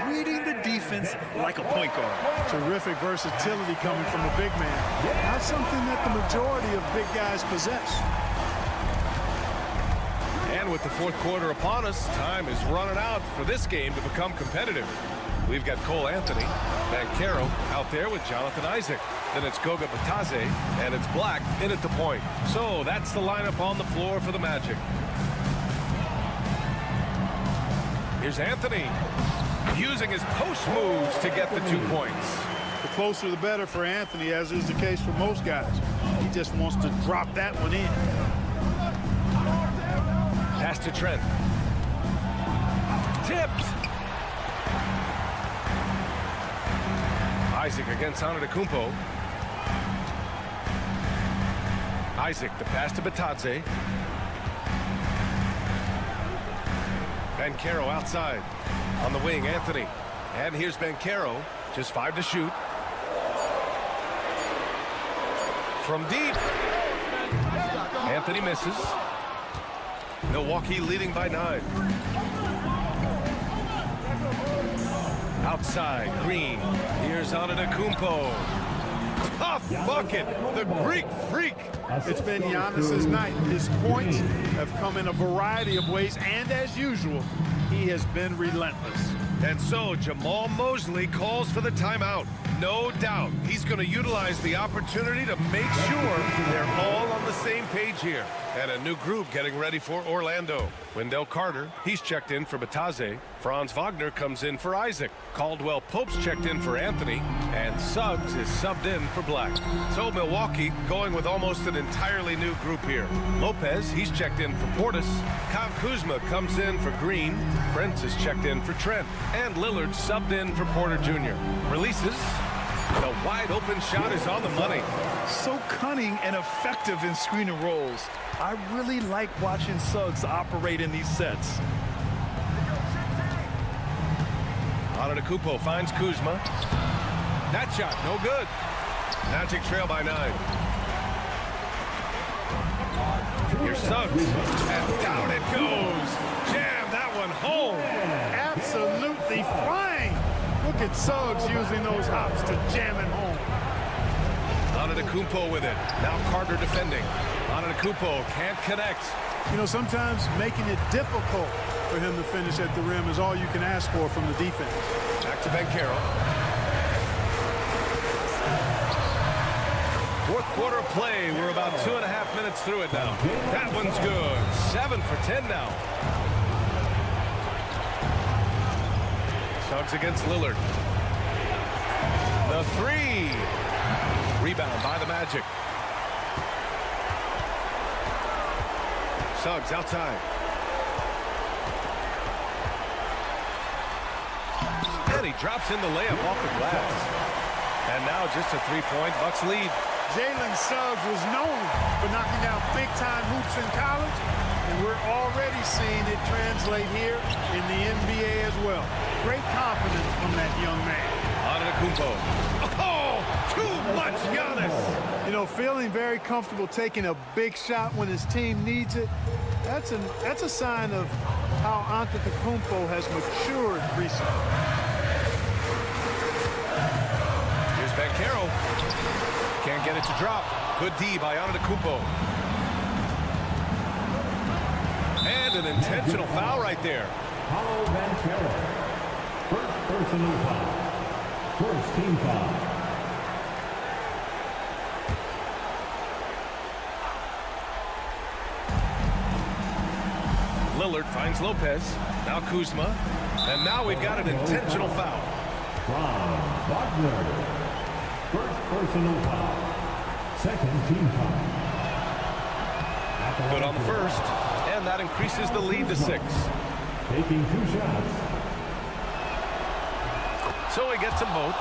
Reading the defense like a point guard. Terrific versatility coming from a big man. Not something that the majority of big guys possess. And with the 4th quarter upon us, time is running out for this game to become competitive. We've got Cole Anthony, Banchero out there with Jonathan Isaac. Then it's Goga Batadze, and it's Black in at the point. So that's the lineup on the floor for the Magic. Here's Anthony, using his post moves to get the 2 points. The closer the better for Anthony, as is the case for most guys. He just wants to drop that one in. Pass to Trent. Tipped. Isaac against Antetokounmpo. Isaac, the pass to Batadze. Banchero outside. On the wing, Anthony. And here's Banchero. Just 5 to shoot. From deep. Anthony misses. Milwaukee leading by 9. Outside, Green. Here's Antetokounmpo. Tough bucket. The Greek Freak. It's been Giannis's night. His points have come in a variety of ways, and as usual, He has been relentless. And so Jamal Mosley calls for the timeout. No doubt he's going to utilize the opportunity to make sure they're all on the same page here. And a new group getting ready for Orlando. Wendell Carter, he's checked in for Bataze. Franz Wagner comes in for Isaac. Caldwell Pope's checked in for Anthony. And Suggs is subbed in for Black. So Milwaukee going with almost an entirely new group here. Lopez, he's checked in for Portis. Kyle Kuzma comes in for Green. Prince is checked in for Trent. And Lillard subbed in for Porter Jr. Releases. The wide open shot is on the money. So cunning and effective in screen and rolls. I really like watching Suggs operate in these sets. Antetokounmpo finds Kuzma. That shot, no good. Magic trail by 9. Here's Suggs. And down it goes. Jam that one home. Absolutely flying. Look at Suggs using those hops to jam it home. Antetokounmpo with it. Now Carter defending. Antetokounmpo can't connect. You know, sometimes making it difficult for him to finish at the rim is all you can ask for from the defense. Back to Banchero. Fourth quarter play. We're about 2.5 minutes through it now. That one's good. 7 for 10 now. Suggs against Lillard. The 3. Rebound by the Magic. Suggs outside. And he drops in the layup off the glass. And now just a 3-point Bucks lead. Jalen Suggs was known for knocking down big-time hoops in college, and we're already seeing it translate here in the NBA as well. Great confidence from that young man. Antetokounmpo. Oh, too much Giannis. You know, feeling very comfortable taking a big shot when his team needs it. That's a sign of how Antetokounmpo has matured recently. Here's Banchero. Can't get it to drop. Good D by Antetokounmpo. And an intentional foul right there. Paulo Banchero. First personal foul. First team foul. Lillard finds Lopez. Now Kuzma. And now we've got an intentional foul. Franz Wagner. First personal foul. Second team foul. Good on the first. And that increases the lead to 6. Taking 2 shots. So he gets them both.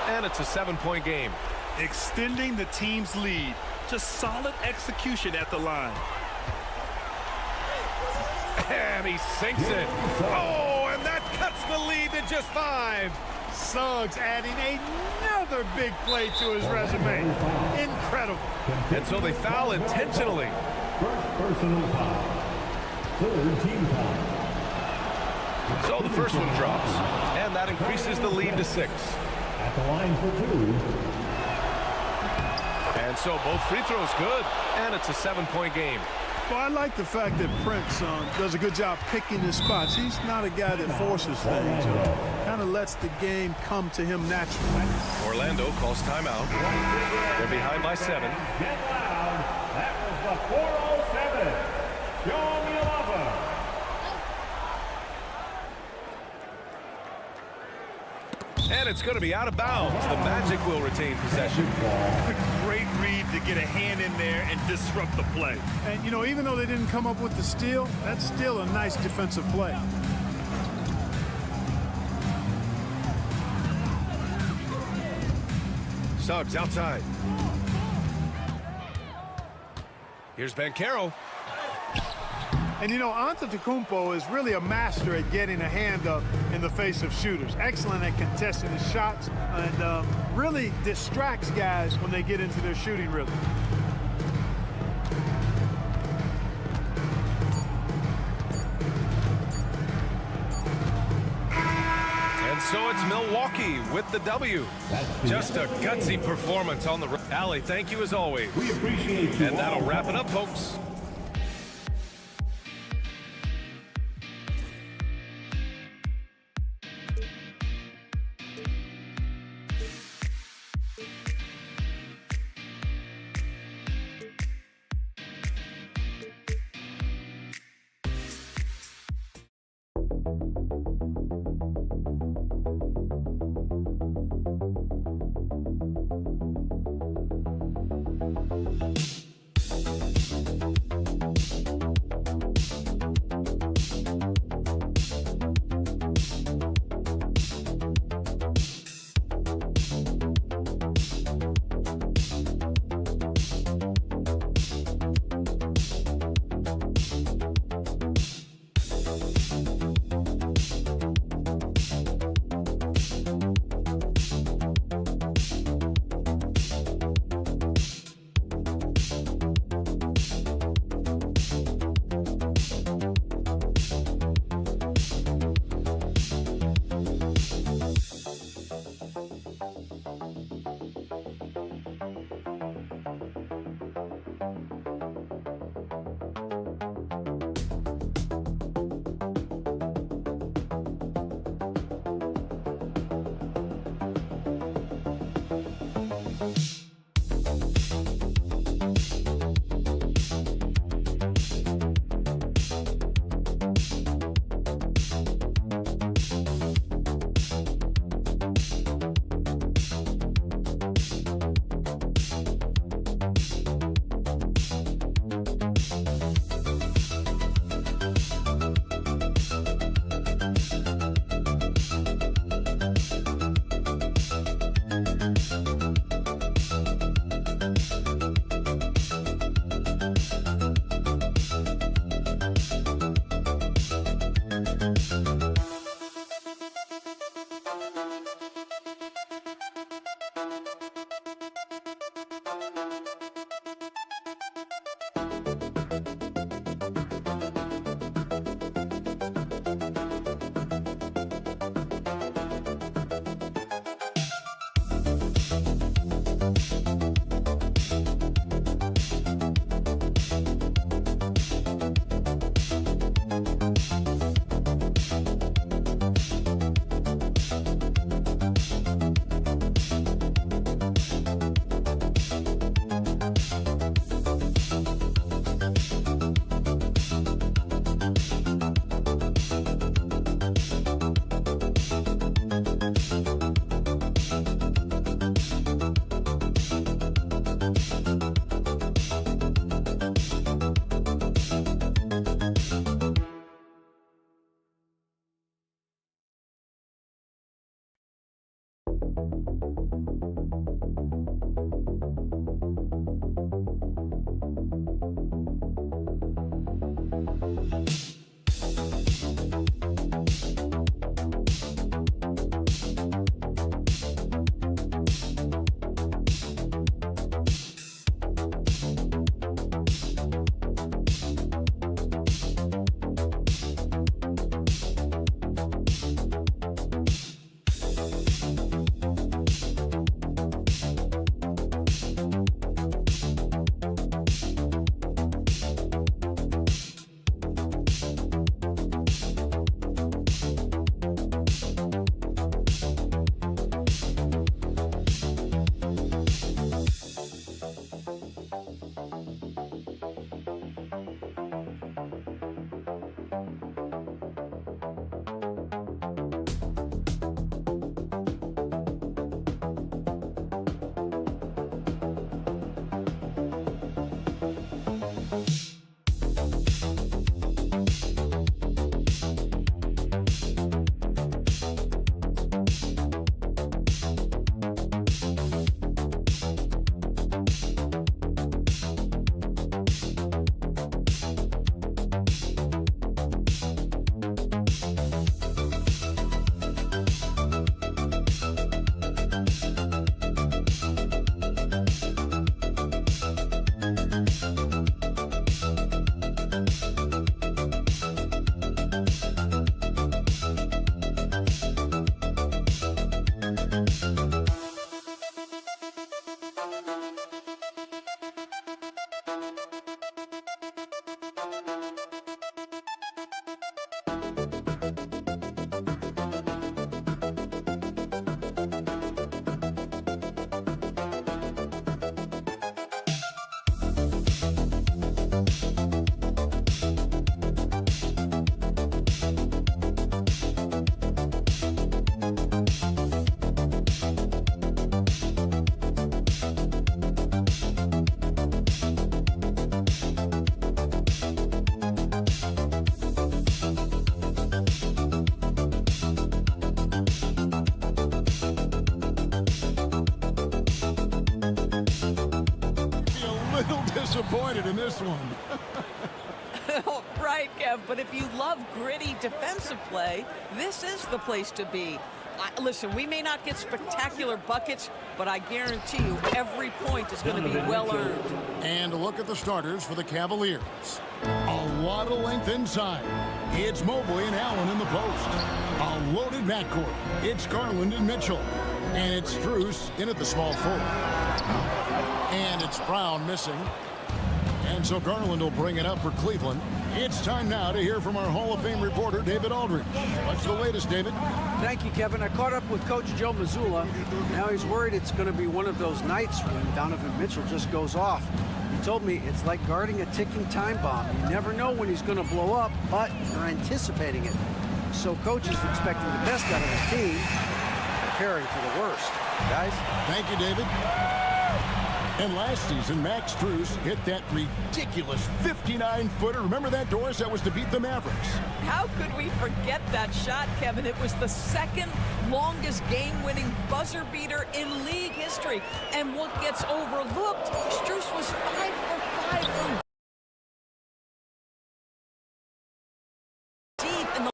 And it's a 7-point game. Extending the team's lead. Just solid execution at the line. And he sinks it. Oh, and that cuts the lead to just 5. Suggs adding another big play to his resume. Incredible. And so they foul intentionally. First personal foul. Third team foul. So the first one drops. And that increases the lead to 6. At the line for 2. And so both free throws good. And it's a 7-point game. Well, I like the fact that Prince does a good job picking his spots. He's not a guy that forces things. Kind of lets the game come to him naturally. Orlando calls timeout. They're behind by 7. Get loud. That was the 407. Show me a lover. And it's going to be out of bounds. The Magic will retain possession. Great read to get a hand in there and disrupt the play. And, you know, even though they didn't come up with the steal, that's still a nice defensive play. Suggs outside. Here's Banchero. And, you know, Antetokounmpo is really a master at getting a hand up in the face of shooters. Excellent at contesting his shots and really distracts guys when they get into their shooting rhythm. And so it's Milwaukee with the W. Just a gutsy performance on the alley. Thank you as always. We appreciate you. And that'll wrap it up, folks. disappointed in this one. Oh, right, Kev, but if you love gritty defensive play, this is the place to be. Listen, we may not get spectacular buckets, but I guarantee you every point is going to be well earned. And a look at the starters for the Cavaliers. A lot of length inside. It's Mobley and Allen in the post. A loaded backcourt. It's Garland and Mitchell. And it's Strus in at the small forward. And it's Brown missing. And so Garland will bring it up for Cleveland. It's time now to hear from our Hall of Fame reporter, David Aldridge. What's the latest, David? Thank you, Kevin. I caught up with Coach Joe Mazzulla. Now he's worried it's going to be one of those nights when Donovan Mitchell just goes off. He told me it's like guarding a ticking time bomb. You never know when he's going to blow up, but you're anticipating it. So Coach is expecting the best out of his team, preparing for the worst. Guys? Thank you, David. And last season, Max Strus hit that ridiculous 59-footer. Remember that, Doris? That was to beat the Mavericks. How could we forget that shot, Kevin? It was the second longest game-winning buzzer beater in league history. And what gets overlooked, Strus was 5 for 5 from deep in the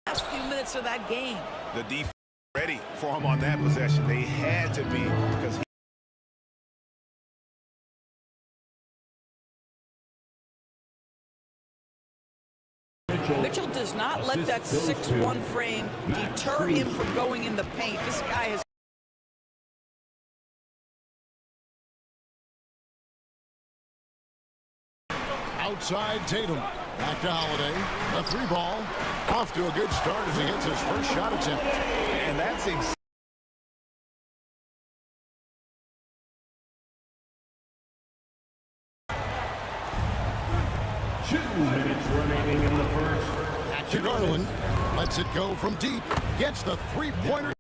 last few minutes of that game. The defense ready for him on that possession. They had to be, because Mitchell does not let that 6'1" frame deter him from going in the paint. This guy has outside Tatum. Back to Holiday. A three ball. Off to a good start as he hits his first shot attempt. and that's exactly. Remaining in the first. Back to Garland. Lets it go from deep. Gets the three-pointer.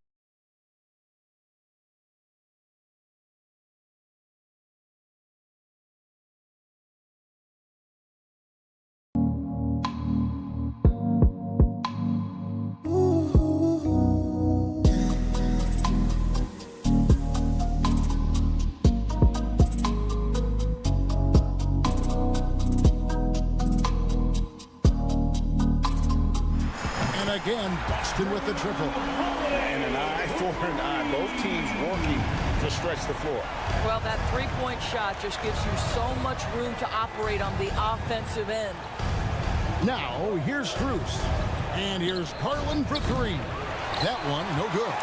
Again, Boston with the triple. And an eye for an eye. Both teams working to stretch the floor. Well, that three-point shot just gives you so much room to operate on the offensive end. Now, here's Strus. And here's Garland for three. That one, no good.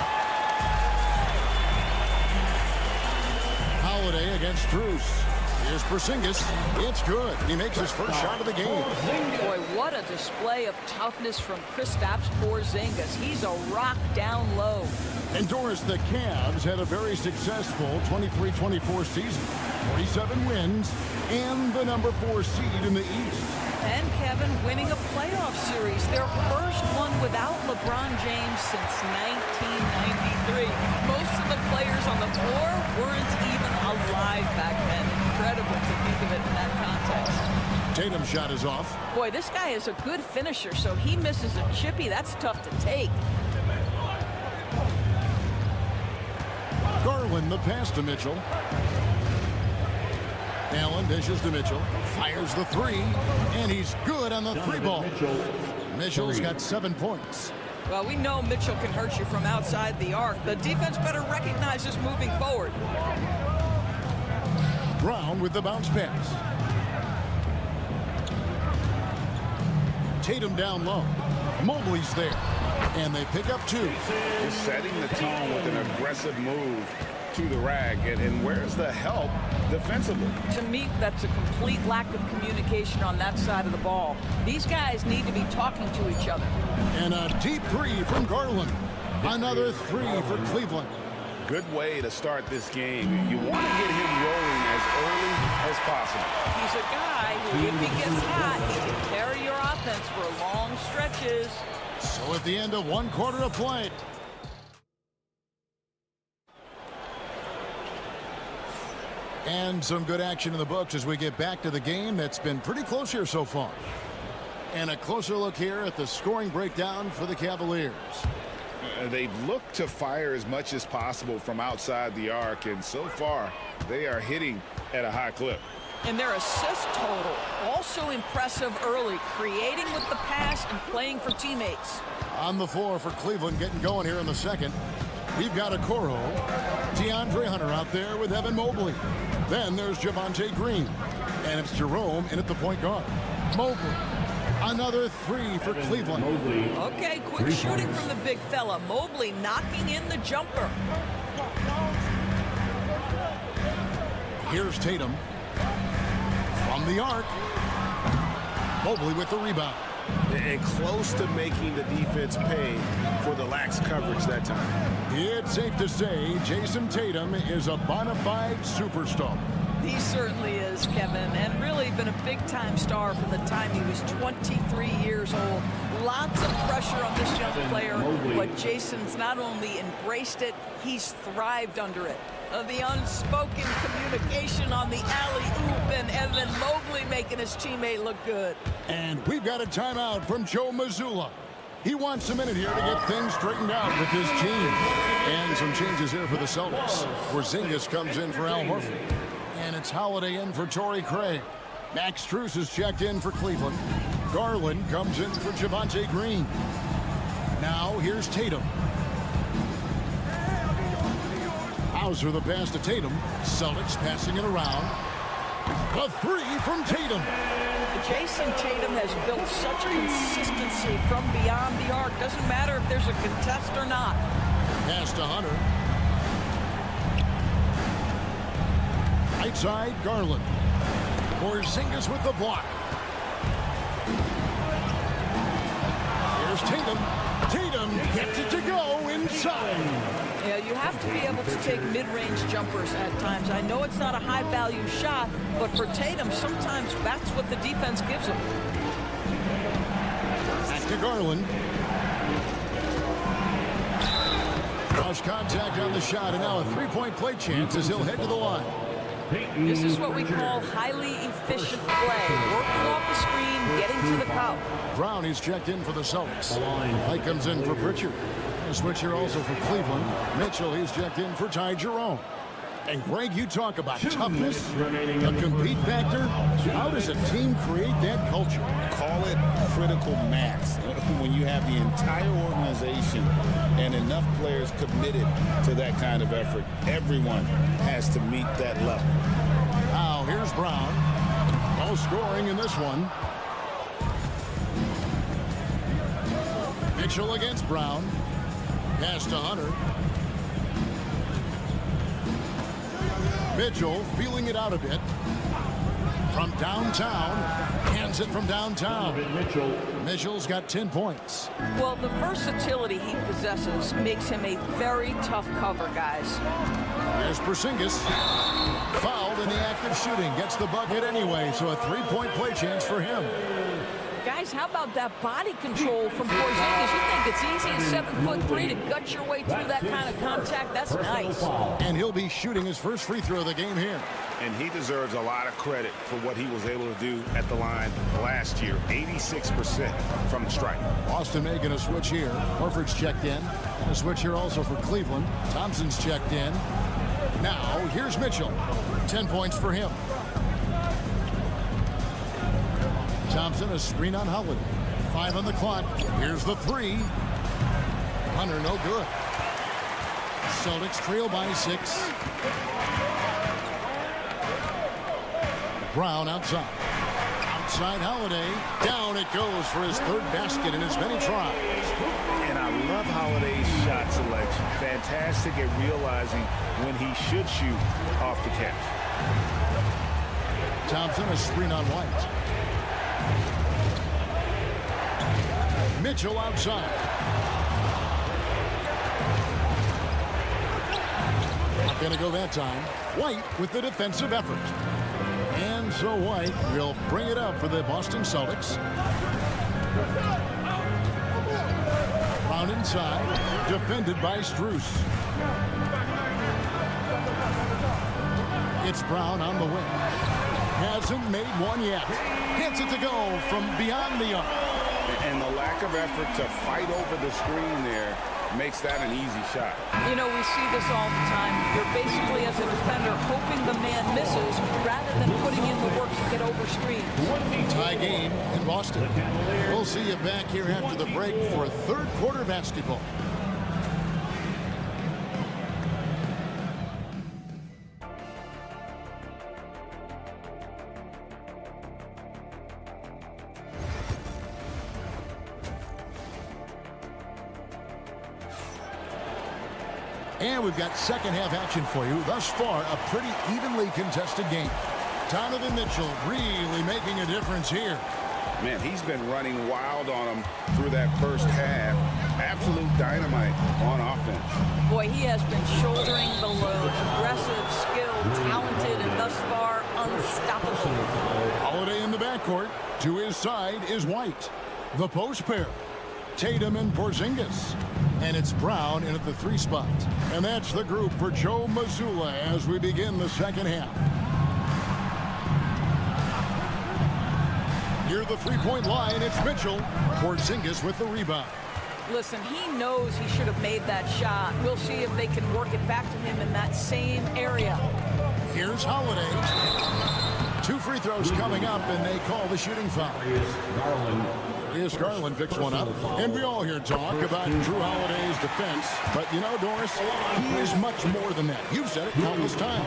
Holiday against Strus. Here's Porzingis. It's good. He makes his first shot of the game. Boy, what a display of toughness from Kristaps Porzingis. He's a rock down low. And Doris, the Cavs had a very successful 23-24 season. 47 wins and the number 4 seed in the East. And Kevin winning a playoff series, their first one without LeBron James since 1993. Most of the players on the floor weren't even alive back then. Incredible to think of it in that context. Tatum's shot is off. Boy, this guy is a good finisher, so he misses a chippy. That's tough to take. Garland the pass to Mitchell. Allen dishes to Mitchell. Fires the three. And he's good on the three ball. Mitchell's got 7 points. Well, we know Mitchell can hurt you from outside the arc. The defense better recognize this moving forward. Brown with the bounce pass. Tatum down low. Mobley's there. And they pick up 2. Just setting the tone with an aggressive move to the rag. And where's the help defensively? To me, that's a complete lack of communication on that side of the ball. These guys need to be talking to each other. And a deep three from Garland. Another 3 for Cleveland. Good way to start this game. You want to get him rolling as early as possible. He's a guy who, if he gets hot, he can carry your offense for long stretches. So at the end of 1 quarter of play. And some good action in the books as we get back to the game that's been pretty close here so far. And a closer look here at the scoring breakdown for the Cavaliers. They've looked to fire as much as possible from outside the arc, and so far they are hitting at a high clip. And their assist total also impressive early, creating with the pass and playing for teammates. On the floor for Cleveland, getting going here in the second. We've got Okoro, DeAndre Hunter out there with Evan Mobley. Then there's Javonte Green, and it's Jerome in at the point guard. Mobley, another three for Cleveland. Okay, quick shooting from the big fella. Mobley knocking in the jumper. Here's Tatum from the arc. Mobley with the rebound. And close to making the defense pay for the lax coverage that time. It's safe to say Jason Tatum is a bona fide superstar. He certainly is, Kevin, and really been a big-time star from the time he was 23 years old. Lots of pressure on this young player, but Jason's not only embraced it, he's thrived under it. The unspoken communication on the alley-oop, and Evan Mobley making his teammate look good. And we've got a timeout from Joe Mazzulla. He wants a minute here to get things straightened out with his team. And some changes here for the Celtics. Porzingis comes in for Al Horford. And it's Holiday in for Torrey Craig. Max Strus is checked in for Cleveland. Garland comes in for Javonte Green. Now here's Tatum. Hauser the pass to Tatum. Celtics passing it around. A three from Tatum. Jason Tatum has built such consistency from beyond the arc. Doesn't matter if there's a contest or not. Pass to Hunter. Right side, Garland. Porzingis with the block. Here's Tatum. Tatum gets it to go inside. Yeah, you have to be able to take mid-range jumpers at times. I know it's not a high-value shot, but for Tatum, sometimes that's what the defense gives him. Back to Garland. Cross contact on the shot, and now a three-point play chance as he'll head to the line. This is what we call highly efficient play. Working off the screen, getting to the cup. Brown is checked in for the Celtics. White comes in for Pritchard. A switch here also for Cleveland. Mitchell, he's checked in for Ty Jerome. And Greg, you talk about toughness, a compete factor. How does a team create that culture? Call it critical mass. When you have the entire organization and enough players committed to that kind of effort, everyone has to meet that level. Now here's Brown. No scoring in this one. Mitchell against Brown. Pass to Hunter. Mitchell feeling it out a bit. From downtown. Hands it from downtown. Mitchell's got 10 points. Well, the versatility he possesses makes him a very tough cover, guys. Here's Porzingis. Fouled in the act of shooting. Gets the bucket anyway, so a three-point play chance for him. Guys, how about that body control from Porzingis? You think it's easy at 7'3" to gut your way through that kind of contact? That's nice. And he'll be shooting his first free throw of the game here. And he deserves a lot of credit for what he was able to do at the line last year. 86% from the stripe. Boston making a switch here. Horford's checked in. A switch here also for Cleveland. Thompson's checked in. Now, here's Mitchell. 10 points for him. Thompson, a screen on Holiday. 5 on the clock. Here's the three. Hunter, no good. Celtics trail by 6. Brown outside. Outside Holiday. Down it goes for his third basket in as many tries. And I love Holiday's shot selection. Fantastic at realizing when he should shoot off the catch. Thompson, a screen on White. Mitchell outside. Not going to go that time. White with the defensive effort. And so White will bring it up for the Boston Celtics. Brown inside. Defended by Strus. It's Brown on the wing. Hasn't made one yet. Gets it to go from beyond the arc. And the lack of effort to fight over the screen there makes that an easy shot. You know, we see this all the time. You're basically, as a defender, hoping the man misses rather than putting in the work to get over screen. Tie game in Boston. We'll see you back here after the break for third quarter basketball. And we've got second half action for you. Thus far, a pretty evenly contested game. Donovan Mitchell really making a difference here. Man, he's been running wild on him through that first half. Absolute dynamite on offense. Boy, he has been shouldering the load. Aggressive, skilled, talented, and thus far unstoppable. Holiday in the backcourt. To his side is White. The post pair. Tatum and Porzingis. And it's Brown in at the 3 spot. And that's the group for Joe Mazzulla as we begin the second half. Near the 3-point line, it's Mitchell. Porzingis with the rebound. Listen, he knows he should have made that shot. We'll see if they can work it back to him in that same area. Here's Holiday. 2 free throws coming up, and they call the shooting foul. Darius Garland picks one up. And we all hear talk about Drew Holiday's defense. But, you know, Doris, he is much more than that. You've said it countless times.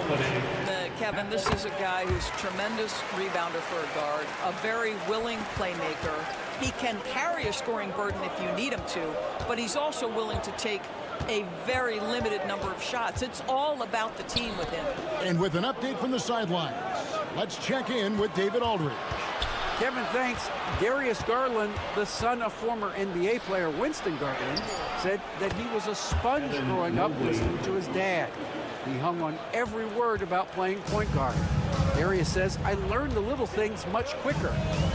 Kevin, this is a guy who's tremendous rebounder for a guard, a very willing playmaker. He can carry a scoring burden if you need him to, but he's also willing to take a very limited number of shots. It's all about the team with him. And with an update from the sidelines, let's check in with David Aldridge. Kevin, thanks. Darius Garland, the son of former NBA player Winston Garland, said that he was a sponge growing up listening to his dad. He hung on every word about playing point guard. Darius says, I learned the little things much quicker.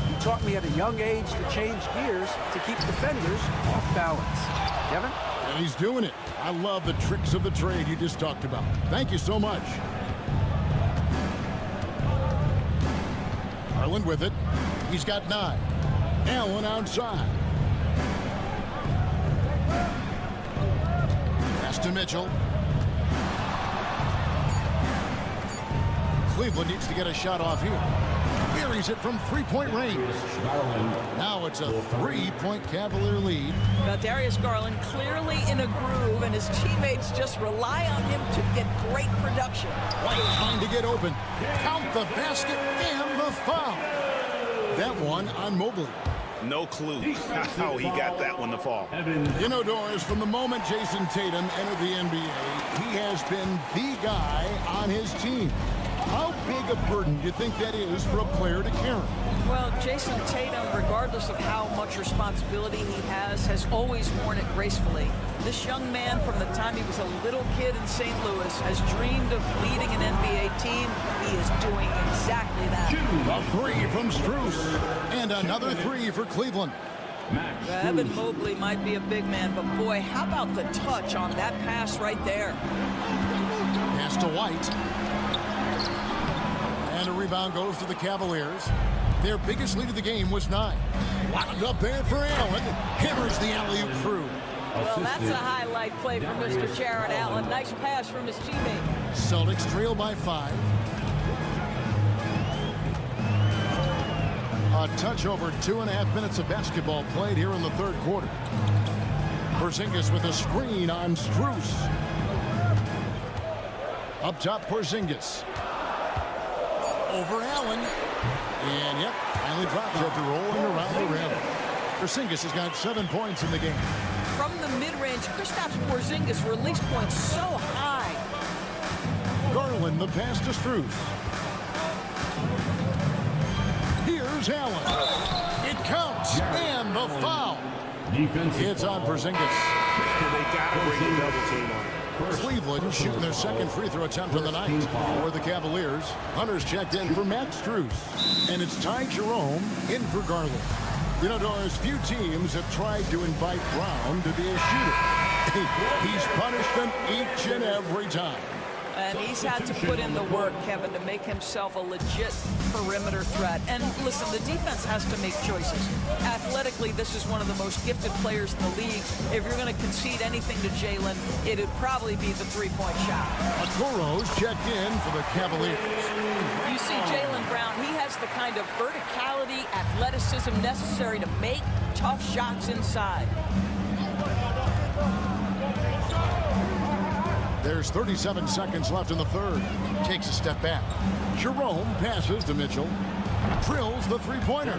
He taught me at a young age to change gears to keep defenders off balance. Kevin? And he's doing it. I love the tricks of the trade you just talked about. Thank you so much. Garland with it. He's got 9. Allen outside. Pass to Mitchell. Cleveland needs to get a shot off here. Buries it from 3-point range. Now it's a 3-point Cavalier lead. Now Darius Garland clearly in a groove, and his teammates just rely on him to get great production. White trying to get open. Count the basket and the foul. That one on Mobley. No clue how he got that one to fall. You know, Doris, from the moment Jason Tatum entered the NBA, he has been the guy on his team. How big a burden do you think that is for a player to carry? Well, Jason Tatum, regardless of how much responsibility he has always worn it gracefully. This young man, from the time he was a little kid in St. Louis, has dreamed of leading an NBA team. He is doing exactly that. A 3 from Strus. And another 3 for Cleveland. Evan Mobley might be a big man, but boy, how about the touch on that pass right there? Pass to White. And a rebound goes to the Cavaliers. Their biggest lead of the game was 9. Wound up there for Allen. Hammers the alley-oop through. Well, that's a highlight play from Mr. Jarrett Allen. Nice pass from his teammate. Celtics trail by 5. A touch over 2.5 minutes of basketball played here in the third quarter. Porzingis with a screen on Strus. Up top, Porzingis. Over Allen. And, yep, finally drops after rolling around the rim. Porzingis has got 7 points in the game. From the mid-range, Kristaps Porzingis release points so high. Garland, the pass to Strus. Here's Allen. It counts. And the foul. It's on Porzingis. They got to bring the double team on. Cleveland shooting their second free throw attempt of the night. For the Cavaliers, Hunter's checked in for Matt Strus. And it's Ty Jerome in for Garland. You know, Doris, few teams have tried to invite Brown to be a shooter. He's punished them each and every time. And he's had to put in the work, Kevin, to make himself a legit perimeter threat. And listen, the defense has to make choices. Athletically, this is one of the most gifted players in the league. If you're going to concede anything to Jalen, it'd probably be the three-point shot. Okoro's checked in for the Cavaliers. You see Jalen Brown, he has the kind of verticality, athleticism necessary to make tough shots inside. There's 37 seconds left in the third. Takes a step back. Jerome passes to Mitchell. Drills the three-pointer.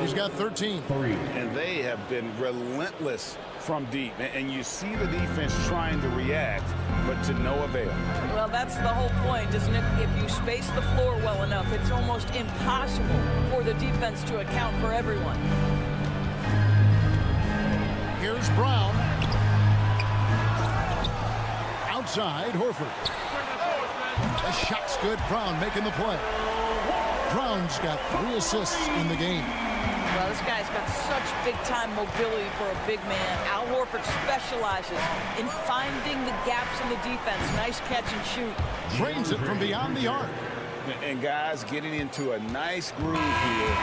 He's got 13. And they have been relentless from deep. And you see the defense trying to react, but to no avail. Well, that's the whole point, isn't it? If you space the floor well enough, it's almost impossible for the defense to account for everyone. Here's Brown. Outside, Horford. The shot's good. Brown making the play. Brown's got 3 assists in the game. Well, this guy's got such big-time mobility for a big man. Al Horford specializes in finding the gaps in the defense. Nice catch and shoot. Drains it from beyond the arc. And guys getting into a nice groove here,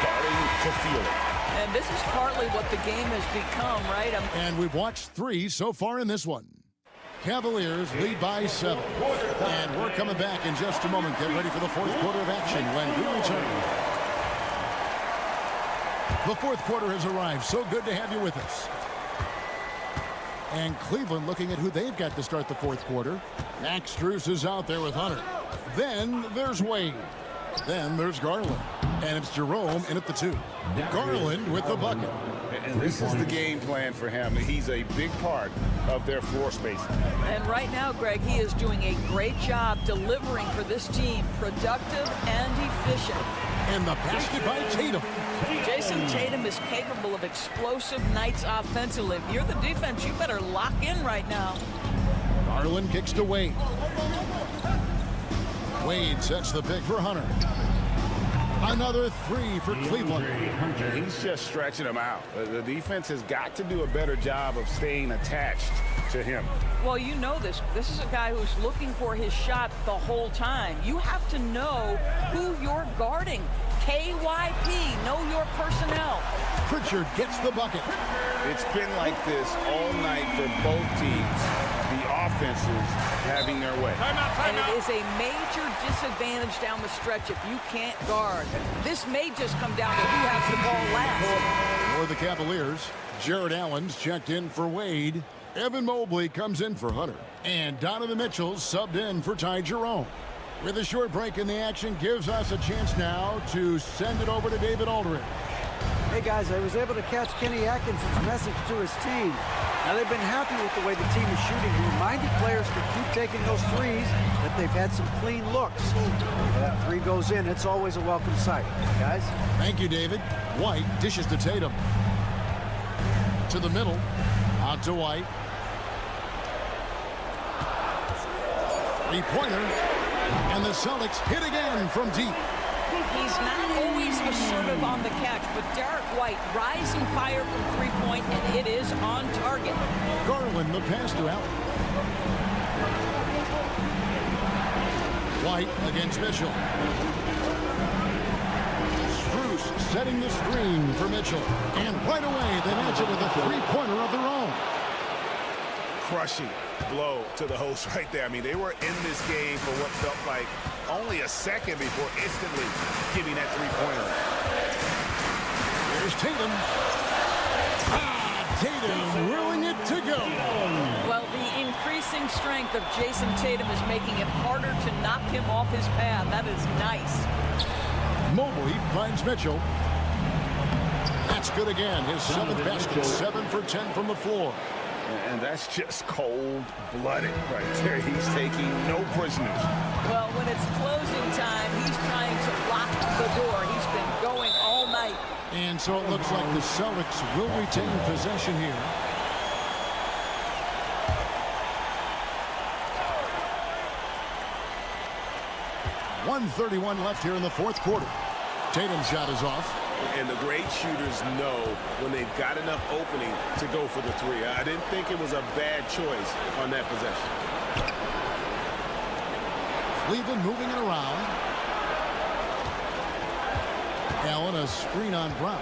starting to feel it. And this is partly what the game has become, right? And we've watched 3 so far in this one. Cavaliers lead by 7. And we're coming back in just a moment. Get ready for the fourth quarter of action when we return. The fourth quarter has arrived. So good to have you with us. And Cleveland looking at who they've got to start the fourth quarter. Max Strus is out there with Hunter. Then there's Wade. Then there's Garland. And it's Jerome in at the 2. Garland with the bucket. And this is the game plan for him. He's a big part of their floor space. And right now, Greg, he is doing a great job delivering for this team. Productive and efficient. And the basket by Tatum. Jason Tatum is capable of explosive nights offensively. If you're the defense, you better lock in right now. Garland kicks to Wade. Wade sets the pick for Hunter. Another 3 for Cleveland. He's just stretching him out. The defense has got to do a better job of staying attached to him. Well, you know this. This is a guy who's looking for his shot the whole time. You have to know who you're guarding. KYP, know your personnel. Pritchard gets the bucket. It's been like this all night for both teams. The offenses having their way. And it is a major disadvantage down the stretch if you can't guard. This may just come down to who has the ball last. For the Cavaliers, Jared Allen's checked in for Wade. Evan Mobley comes in for Hunter. And Donovan Mitchell subbed in for Ty Jerome. With a short break in the action, gives us a chance now to send it over to David Aldridge. Hey guys, I was able to catch Kenny Atkinson's message to his team. Now they've been happy with the way the team is shooting. He reminded players to keep taking those threes, that they've had some clean looks. If that 3 goes in, it's always a welcome sight. Guys? Thank you, David. White dishes to Tatum. To the middle. Out to White. 3-pointer. And the Celtics hit again from deep. He's not always assertive on the catch, but Derek White rising fire from 3-point, and it is on target. Garland the pass to Allen. White against Mitchell. Strus setting the screen for Mitchell. And right away, they match it with a 3-pointer of their own. Crushing blow to the host right there. I mean, they were in this game for what felt like only a second before instantly giving that 3-pointer. Here's Tatum. Tatum willing it to go. Well, the increasing strength of Jason Tatum is making it harder to knock him off his path. That is nice. Mobley finds Mitchell. That's good again. His 7th basket, 7 for 10 from the floor. And that's just cold-blooded right there. He's taking no prisoners. Well, when it's closing time, he's trying to lock the door. He's been going all night. And so it looks like the Celtics will retain possession here. .131 left here in the fourth quarter. Tatum's shot is off. And the great shooters know when they've got enough opening to go for the 3. I didn't think it was a bad choice on that possession. Cleveland moving it around. Allen, a screen on Brown.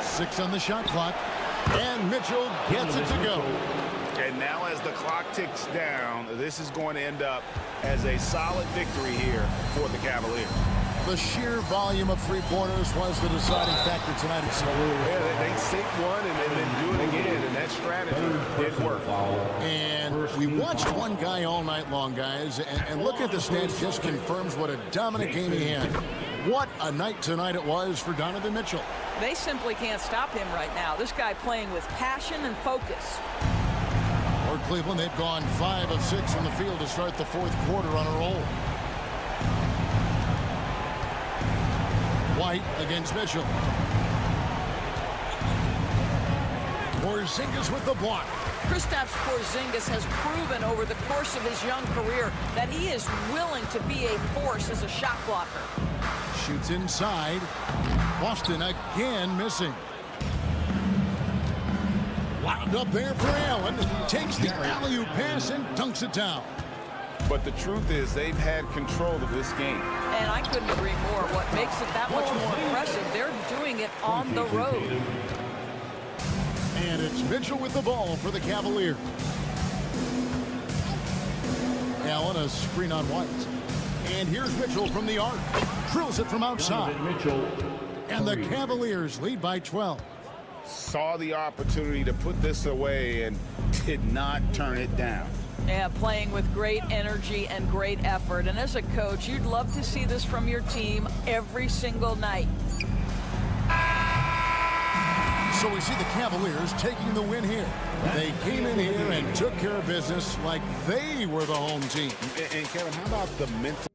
6 on the shot clock. And Mitchell gets it to go. And now as the clock ticks down, this is going to end up as a solid victory here for the Cavaliers. The sheer volume of three-pointers was the deciding factor tonight at Celtics. Yeah, they sink one and then do it again, and that strategy did work. And we watched one guy all night long, guys, and looking at the stats just confirms what a dominant game he had. What a night tonight it was for Donovan Mitchell. They simply can't stop him right now. This guy playing with passion and focus. For Cleveland, they've gone 5 of 6 from the field to start the fourth quarter on a roll. White against Mitchell. Porzingis with the block. Kristaps Porzingis has proven over the course of his young career that he is willing to be a force as a shot blocker. Shoots inside. Boston again missing. Wound up there for Allen. Takes the alley-oop pass and dunks it down. But the truth is they've had control of this game. And I couldn't agree more. What makes it that much more impressive, they're doing it on the road. And it's Mitchell with the ball for the Cavaliers. Allen, a screen on White. And here's Mitchell from the arc. Drills it from outside. And the Cavaliers lead by 12. Saw the opportunity to put this away and did not turn it down. Yeah, playing with great energy and great effort. And as a coach, you'd love to see this from your team every single night. So we see the Cavaliers taking the win here. They came in here and took care of business like they were the home team. And Kevin, how about the mental?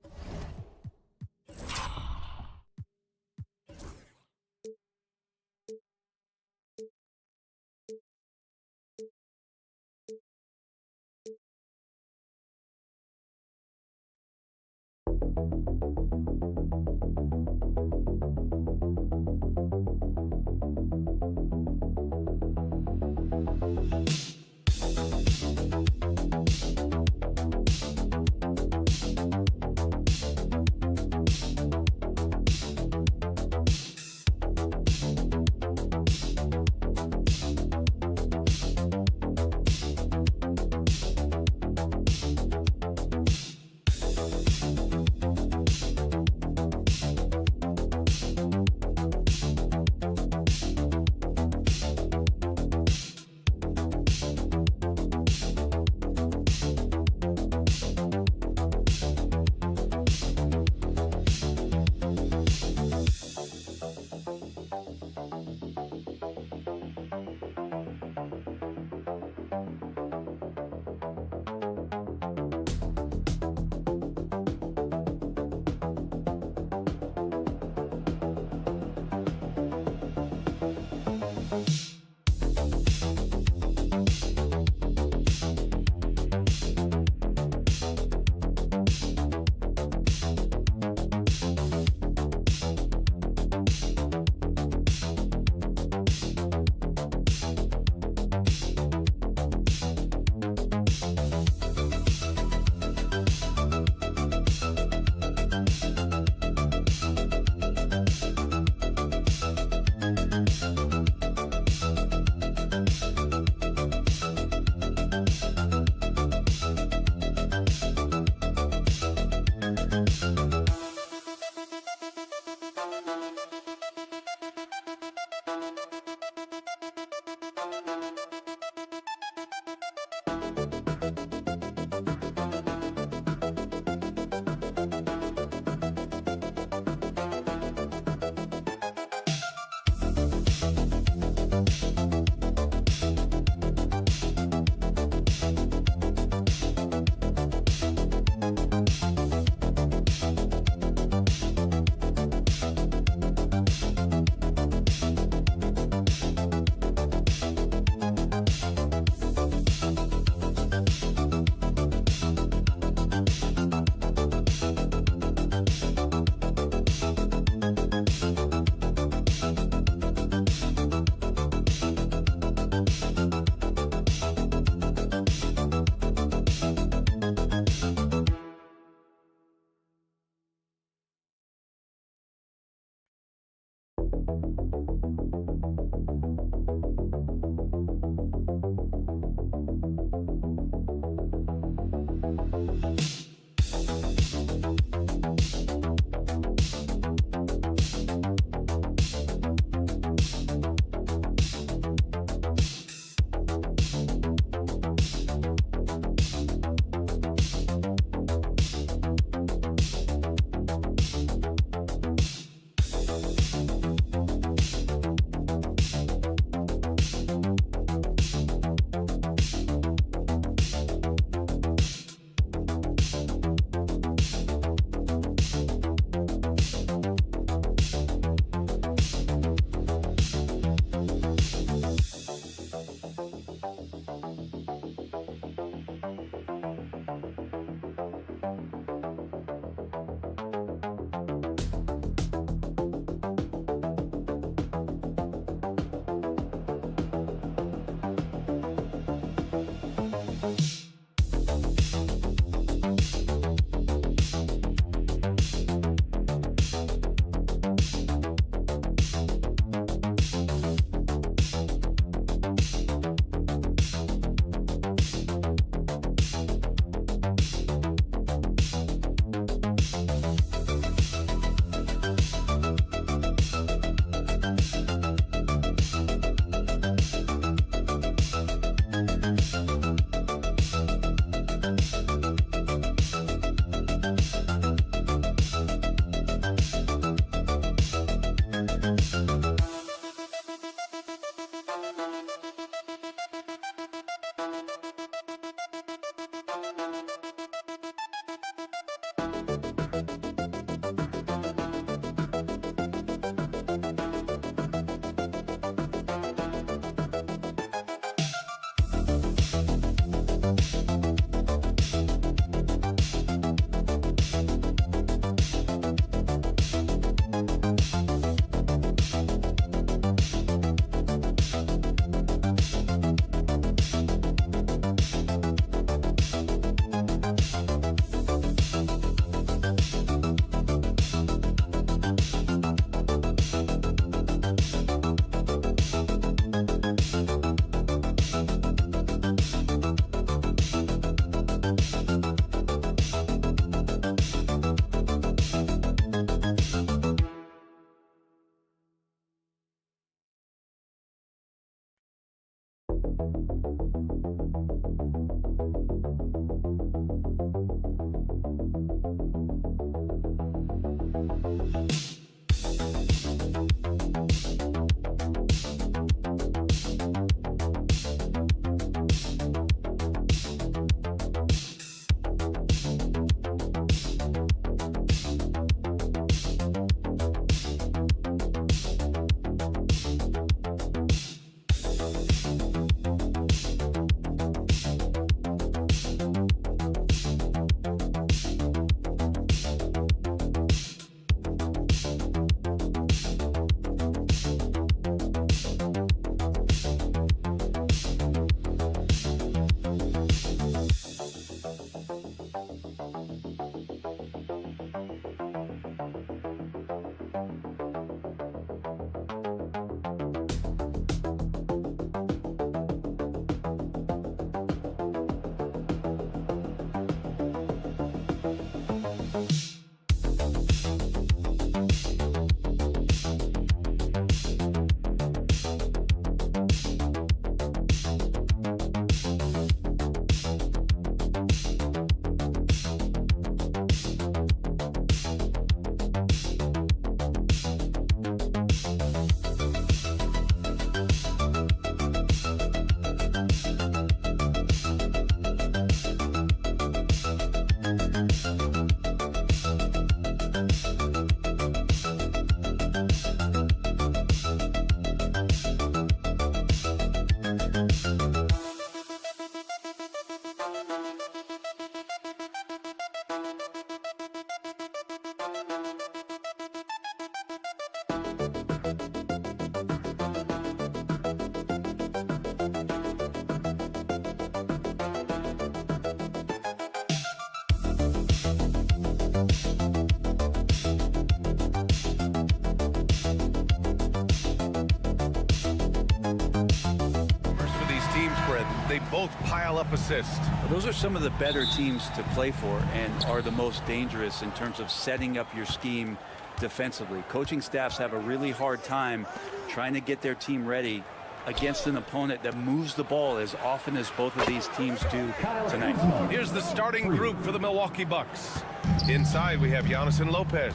both pile up assists. Well, those are some of the better teams to play for and are the most dangerous in terms of setting up your scheme defensively. Coaching staffs have a really hard time trying to get their team ready against an opponent that moves the ball as often as both of these teams do tonight. Here's the starting group for the Milwaukee Bucks. Inside, we have Giannis and Lopez.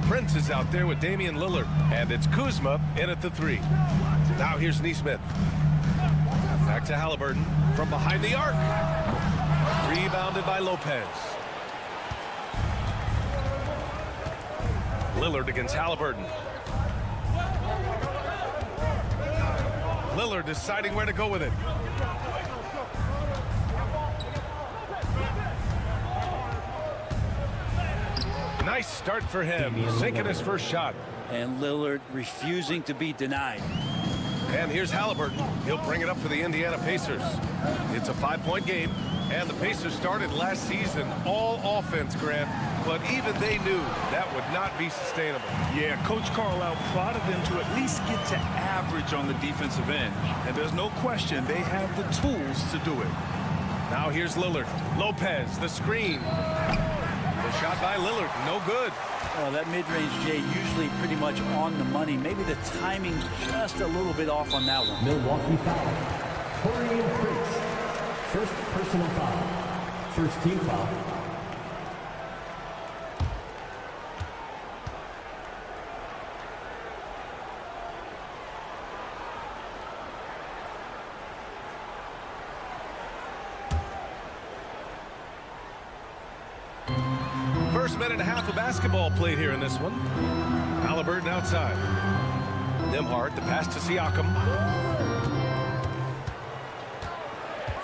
Prince is out there with Damian Lillard. And it's Kuzma in at the 3. Now here's Nesmith. Back to Halliburton from behind the arc. Rebounded by Lopez. Lillard against Halliburton. Lillard deciding where to go with it. Nice start for him, sinking his first shot. And Lillard refusing to be denied. And here's Halliburton. He'll bring it up for the Indiana Pacers. It's a 5-point game, and the Pacers started last season all offense, Grant, but even they knew that would not be sustainable. Yeah, Coach Carlisle prodded them to at least get to average on the defensive end. And there's no question they have the tools to do it. Now here's Lillard. Lopez, the screen. The shot by Lillard, no good. Oh, that mid-range, Jay, usually pretty much on the money. Maybe the timing just a little bit off on that one. Milwaukee foul. Torian Prince. First personal foul. First team foul. First minute and a half of basketball played here in this one. Halliburton outside. Nembhard, the pass to Siakam.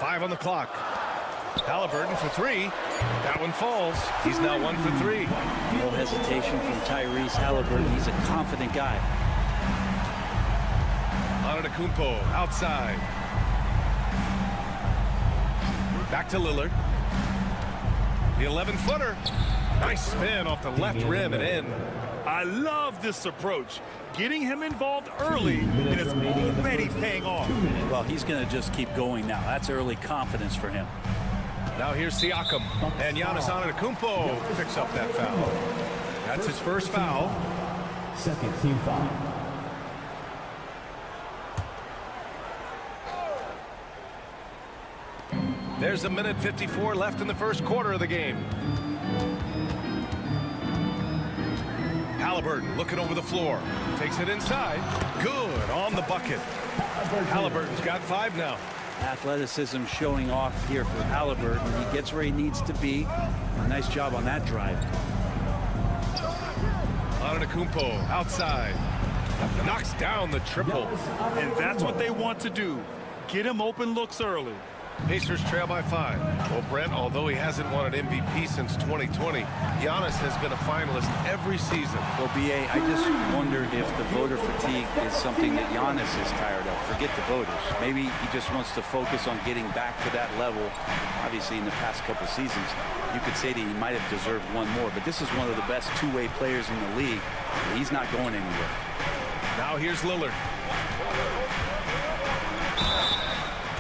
5 on the clock. Halliburton for 3. That one falls. He's now 1 for 3. No hesitation from Tyrese Halliburton. He's a confident guy. Antetokounmpo outside. Back to Lillard. The 11-footer. Nice spin off the left rim and in. I love this approach. Getting him involved early, and it's already paying off. Well, he's going to just keep going now. That's early confidence for him. Now here's Siakam. And Giannis Antetokounmpo picks up that foul. That's his first foul. Second team foul. There's a minute 54 left in the first quarter of the game. Halliburton looking over the floor. Takes it inside. Good on the bucket. Halliburton's got 5 now. Athleticism showing off here for Halliburton. He gets where he needs to be. A nice job on that drive. Antetokounmpo outside. Knocks down the triple. And that's what they want to do. Get him open looks early. Pacers trail by 5. Well, Brent, although he hasn't won an MVP since 2020, Giannis has been a finalist every season. Well, B.A., I just wonder if the voter fatigue is something that Giannis is tired of. Forget the voters. Maybe he just wants to focus on getting back to that level. Obviously, in the past couple seasons, you could say that he might have deserved one more, but this is one of the best two-way players in the league. He's not going anywhere. Now here's Lillard.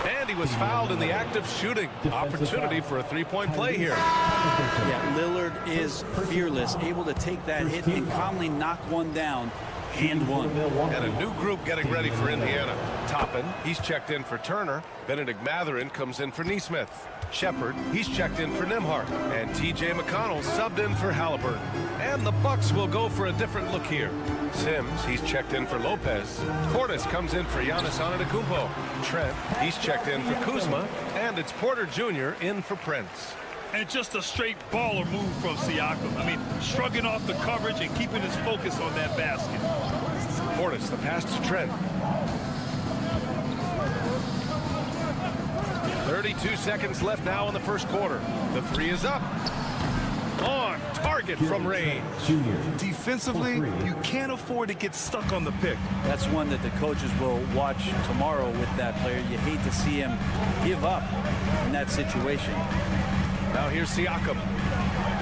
And he was fouled in the act of shooting. Opportunity for a 3-point play here. Yeah, Lillard is fearless, able to take that hit and calmly knock one down. And one. And a new group getting ready for Indiana. Toppin, he's checked in for Turner. Benedict Mathurin comes in for Nesmith. Shepard, he's checked in for Nembhard. And T.J. McConnell subbed in for Halliburton. And the Bucks will go for a different look here. Sims, he's checked in for Lopez. Portis comes in for Giannis Antetokounmpo. Trent, he's checked in for Kuzma. And it's Porter Jr. in for Prince. And just a straight baller move from Siakam. I mean, shrugging off the coverage and keeping his focus on that basket. Portis, the pass to Trent. 32 seconds left now in the first quarter. The 3 is up. On target from range. Defensively, you can't afford to get stuck on the pick. That's one that the coaches will watch tomorrow with that player. You hate to see him give up in that situation. Now here's Siakam.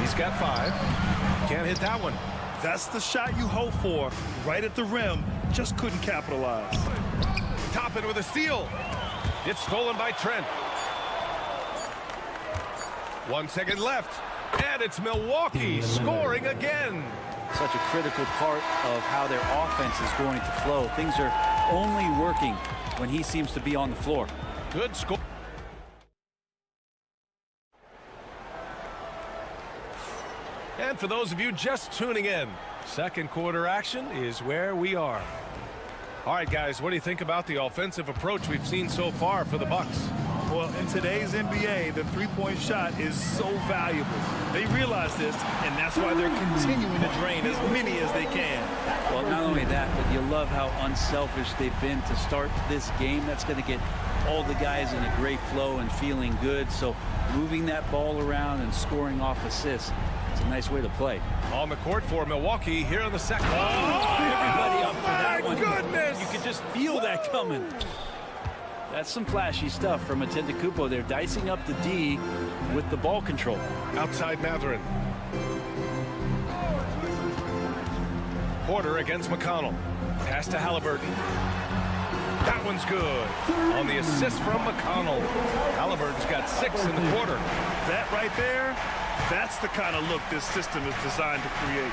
He's got 5. Can't hit that one. That's the shot you hope for. Right at the rim. Just couldn't capitalize. Toppin with a steal. It's stolen by Trent. 1 second left. And it's Milwaukee scoring again. Such a critical part of how their offense is going to flow. Things are only working when he seems to be on the floor. Good score. And for those of you just tuning in, second quarter action is where we are. All right, guys, what do you think about the offensive approach we've seen so far for the Bucks? Well, in today's NBA, the three-point shot is so valuable. They realize this, and that's why they're continuing to drain as many as they can. Well, not only that, but you love how unselfish they've been to start this game. That's going to get all the guys in a great flow and feeling good. So moving that ball around and scoring off assists, it's a nice way to play. On the court for Milwaukee here in the second. Everybody up for that one. Goodness! You could just feel that coming. That's some flashy stuff from Antetokounmpo. They're dicing up the D with the ball control. Outside Mathurin. Porter against McConnell. Pass to Halliburton. That one's good. On the assist from McConnell. Halliburton's got 6 in the quarter. That right there, that's the kind of look this system is designed to create.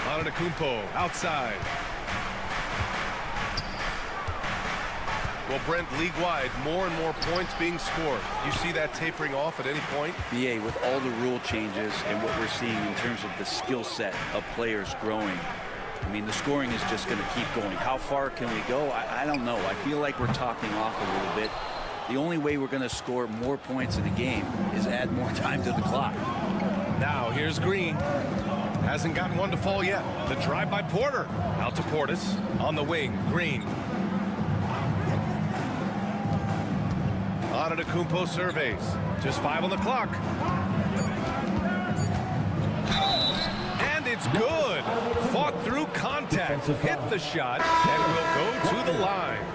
Antetokounmpo outside. Well, Brent, league-wide, more and more points being scored. You see that tapering off at any point? BA, with all the rule changes and what we're seeing in terms of the skill set of players growing, I mean, the scoring is just going to keep going. How far can we go? I don't know. I feel like we're topping off a little bit. The only way we're going to score more points in a game is add more time to the clock. Now, here's Green. Hasn't gotten one to fall yet. The drive by Porter. Out to Portis. On the wing, Green. Antetokounmpo surveys. Just 5 on the clock. And it's good. Fought through contact. Hit the shot. And will go to the line.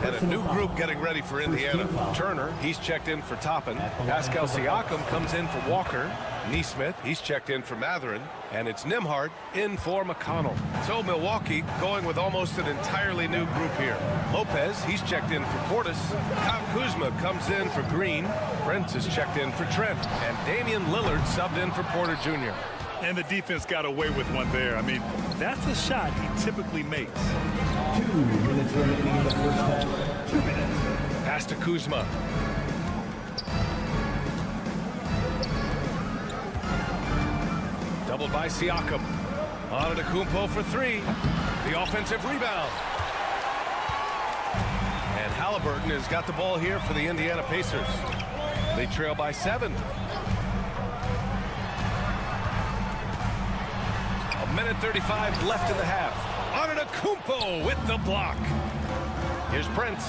And a new group getting ready for Indiana. Turner, he's checked in for Toppin. Pascal Siakam comes in for Walker. Nesmith, he's checked in for Mathurin. And it's Nembhard in for McConnell. So Milwaukee going with almost an entirely new group here. Lopez, he's checked in for Portis. Kyle Kuzma comes in for Green. Prince is checked in for Trent. And Damian Lillard subbed in for Porter Jr. And the defense got away with one there. I mean, that's a shot he typically makes. 2 minutes remaining in the first half. 2 minutes. Pass to Kuzma. Doubled by Siakam. Antetokounmpo for 3. The offensive rebound. And Halliburton has got the ball here for the Indiana Pacers. They trail by 7. A minute 35 left in the half. Antetokounmpo with the block. Here's Prince.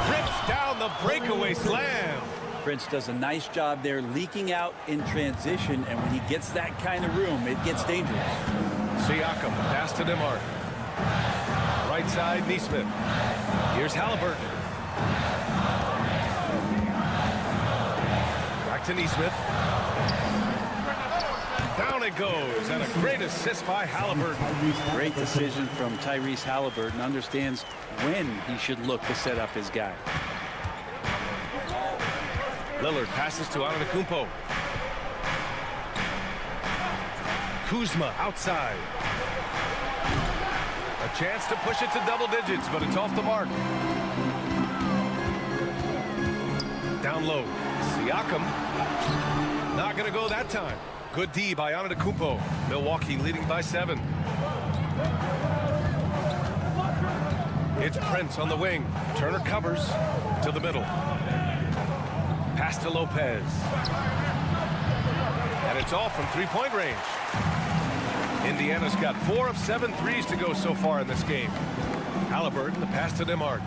Rips down the breakaway slam. Prince does a nice job there leaking out in transition, and when he gets that kind of room, it gets dangerous. Siakam, pass to Nembhard. Right side, Nesmith. Here's Halliburton. Back to Nesmith. Down it goes, and a great assist by Halliburton. Great decision from Tyrese Halliburton. Understands when he should look to set up his guy. Lillard passes to Antetokounmpo. Kuzma outside. A chance to push it to double digits, but it's off the mark. Down low. Siakam. Not going to go that time. Good D by Antetokounmpo. Milwaukee leading by 7. It's Prince on the wing. Turner covers to the middle. Pass to Lopez. And it's all from three-point range. Indiana's got 4 of 7 threes to go so far in this game. Halliburton, the pass to Nembhard.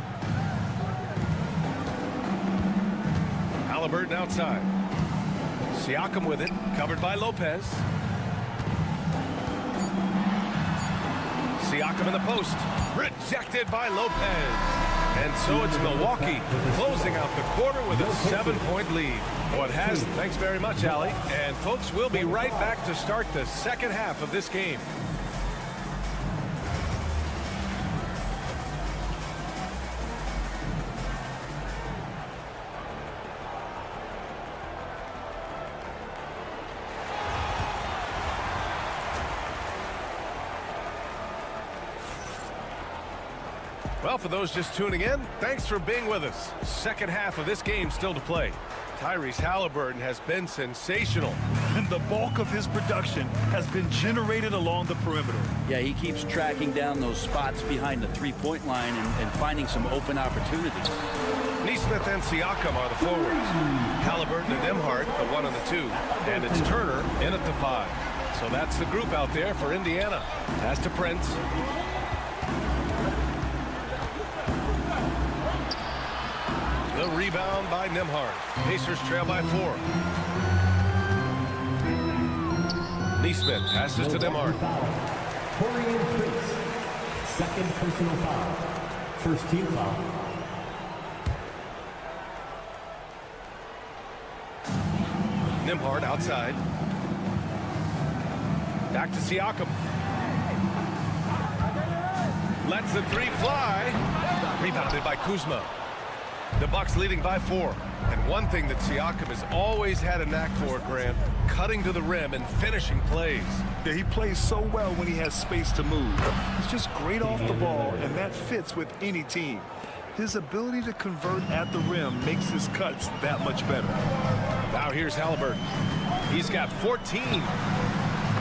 Halliburton outside. Siakam with it, covered by Lopez. Siakam in the post. Rejected by Lopez. And so it's Milwaukee closing out the quarter with a 7-point lead. What has? Thanks very much, Allie. And folks, we'll be right back to start the second half of this game. Well, for those just tuning in, thanks for being with us. Second half of this game still to play. Tyrese Halliburton has been sensational. And the bulk of his production has been generated along the perimeter. Yeah, he keeps tracking down those spots behind the three-point line and finding some open opportunities. Nesmith and Siakam are the forwards. Halliburton and Nembhard, the 1 and the 2. And it's Turner in at the 5. So that's the group out there for Indiana. Pass to Prince. The rebound by Nembhard. Pacers trail by 4. Nesmith passes to Nembhard. Torian Prince, second personal foul. First team foul. Nembhard outside. Back to Siakam. Lets the 3 fly. Rebounded by Kuzma. The Bucks leading by 4. And one thing that Siakam has always had a knack for, Grant, cutting to the rim and finishing plays. Yeah, he plays so well when he has space to move. He's just great off the ball, and that fits with any team. His ability to convert at the rim makes his cuts that much better. Now here's Halliburton. He's got 14.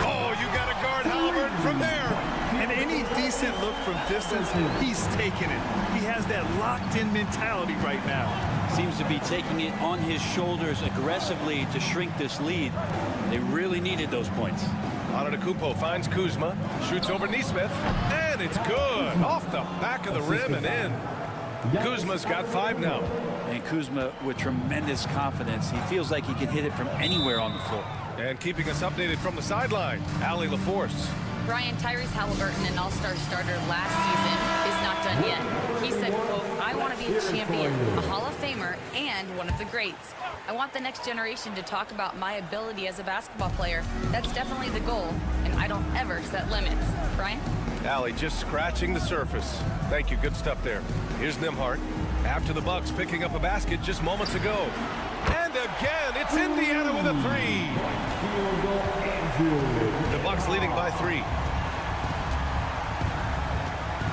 Oh, you got to guard Halliburton from there. And any decent look from distance, he's taking it. He has that locked-in mentality right now. Seems to be taking it on his shoulders aggressively to shrink this lead. They really needed those points. Antetokounmpo finds Kuzma, shoots over Nesmith, and it's good. Off the back of the rim and in. Kuzma's got 5 now. And Kuzma with tremendous confidence. He feels like he can hit it from anywhere on the floor. And keeping us updated from the sideline, Allie LaForce. Brian, Tyrese Halliburton, an all-star starter last season, is not done yet. He said, quote, I want to be a champion, a Hall of Famer, and one of the greats. I want the next generation to talk about my ability as a basketball player. That's definitely the goal, and I don't ever set limits. Brian? Allie just scratching the surface. Thank you. Good stuff there. Here's Nembhard. After the Bucks picking up a basket just moments ago. And again, it's Indiana with a 3. The Bucks leading by 3.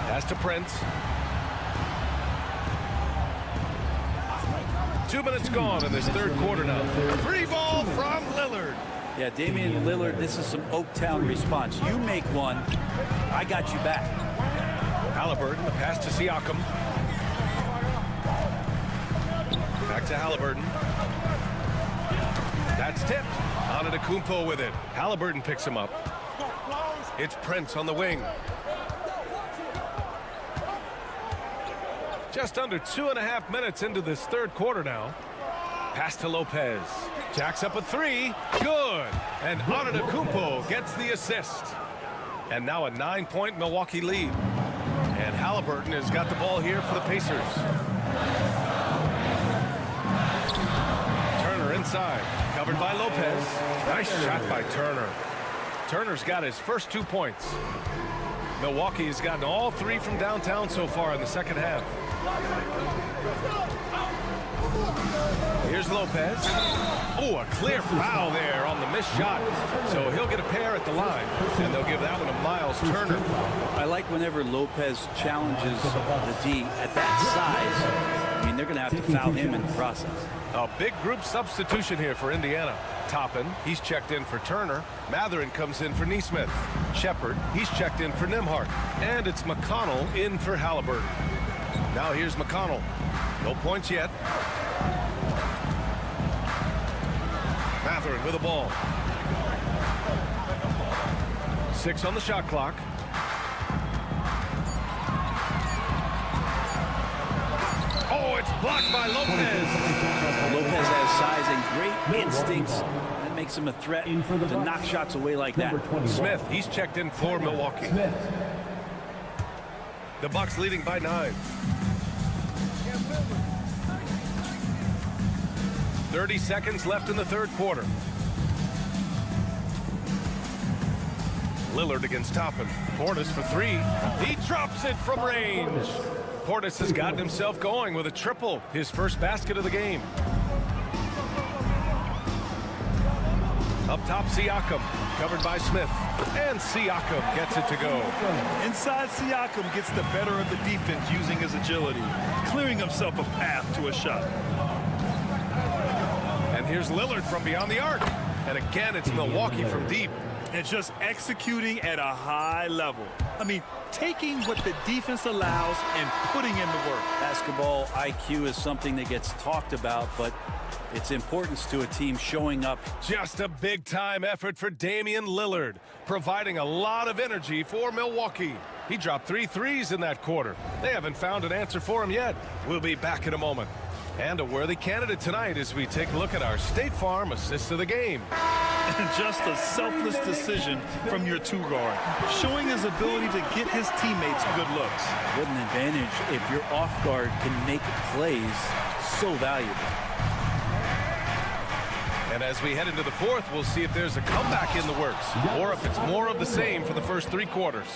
Pass to Prince. 2 minutes gone in this third quarter now. 3 ball from Lillard. Yeah, Damian Lillard, this is some Oaktown response. You make one, I got you back. Halliburton, the pass to Siakam. Back to Halliburton. That's tipped. Antetokounmpo with it. Halliburton picks him up. It's Prince on the wing. Just under 2.5 minutes into this third quarter now. Pass to Lopez. Jacks up a 3. Good. And Antetokounmpo gets the assist. And now a 9-point Milwaukee lead. And Halliburton has got the ball here for the Pacers. Turner inside. Covered by Lopez. Nice shot by Turner. Turner's got his first 2 points. Milwaukee has gotten all 3 from downtown so far in the second half. Here's Lopez. Oh, a clear foul there on the missed shot. So he'll get a pair at the line, and they'll give that one to Miles Turner. I like whenever Lopez challenges the D at that size. I mean, they're going to have to foul him in the process. A big group substitution here for Indiana. Toppin, he's checked in for Turner. Mathurin comes in for Nesmith. Shepard, he's checked in for Nembhard. And it's McConnell in for Halliburton. Now here's McConnell. No points yet. Mathurin with the ball. 6 on the shot clock. Oh, it's blocked by Lopez. Lopez has size and great instincts. That makes him a threat to knock shots away like that. Smith, he's checked in for Milwaukee. The Bucks leading by 9. 30 seconds left in the third quarter. Lillard against Toppin. Portis for 3. He drops it from range. Portis has gotten himself going with a triple, his first basket of the game. Up top, Siakam, covered by Smith. And Siakam gets it to go. Inside, Siakam gets the better of the defense using his agility, clearing himself a path to a shot. And here's Lillard from beyond the arc. And again, it's Milwaukee from deep. And just executing at a high level. I mean, taking what the defense allows and putting in the work. Basketball IQ is something that gets talked about, but its importance to a team showing up. Just a big-time effort for Damian Lillard, providing a lot of energy for Milwaukee. He dropped 3 threes in that quarter. They haven't found an answer for him yet. We'll be back in a moment. And a worthy candidate tonight as we take a look at our State Farm assist of the game. And just a selfless decision from your 2-guard, showing his ability to get his teammates good looks. What an advantage if your off guard can make plays so valuable. And as we head into the fourth, we'll see if there's a comeback in the works or if it's more of the same for the first 3 quarters.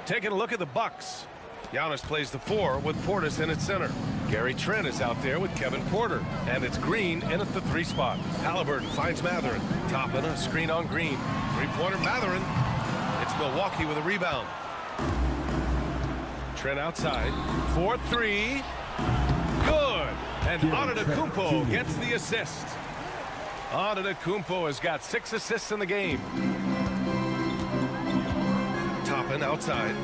Taking a look at the Bucks. Giannis plays the 4 with Portis in its center. Gary Trent is out there with Kevin Porter. And it's Green in at the 3 spot. Halliburton finds Mathurin. Toppin a screen on Green. 3-pointer Mathurin. It's Milwaukee with a rebound. Trent outside. 4-3. Good. And Antetokounmpo gets the assist. Antetokounmpo has got 6 assists in the game. Toppin outside.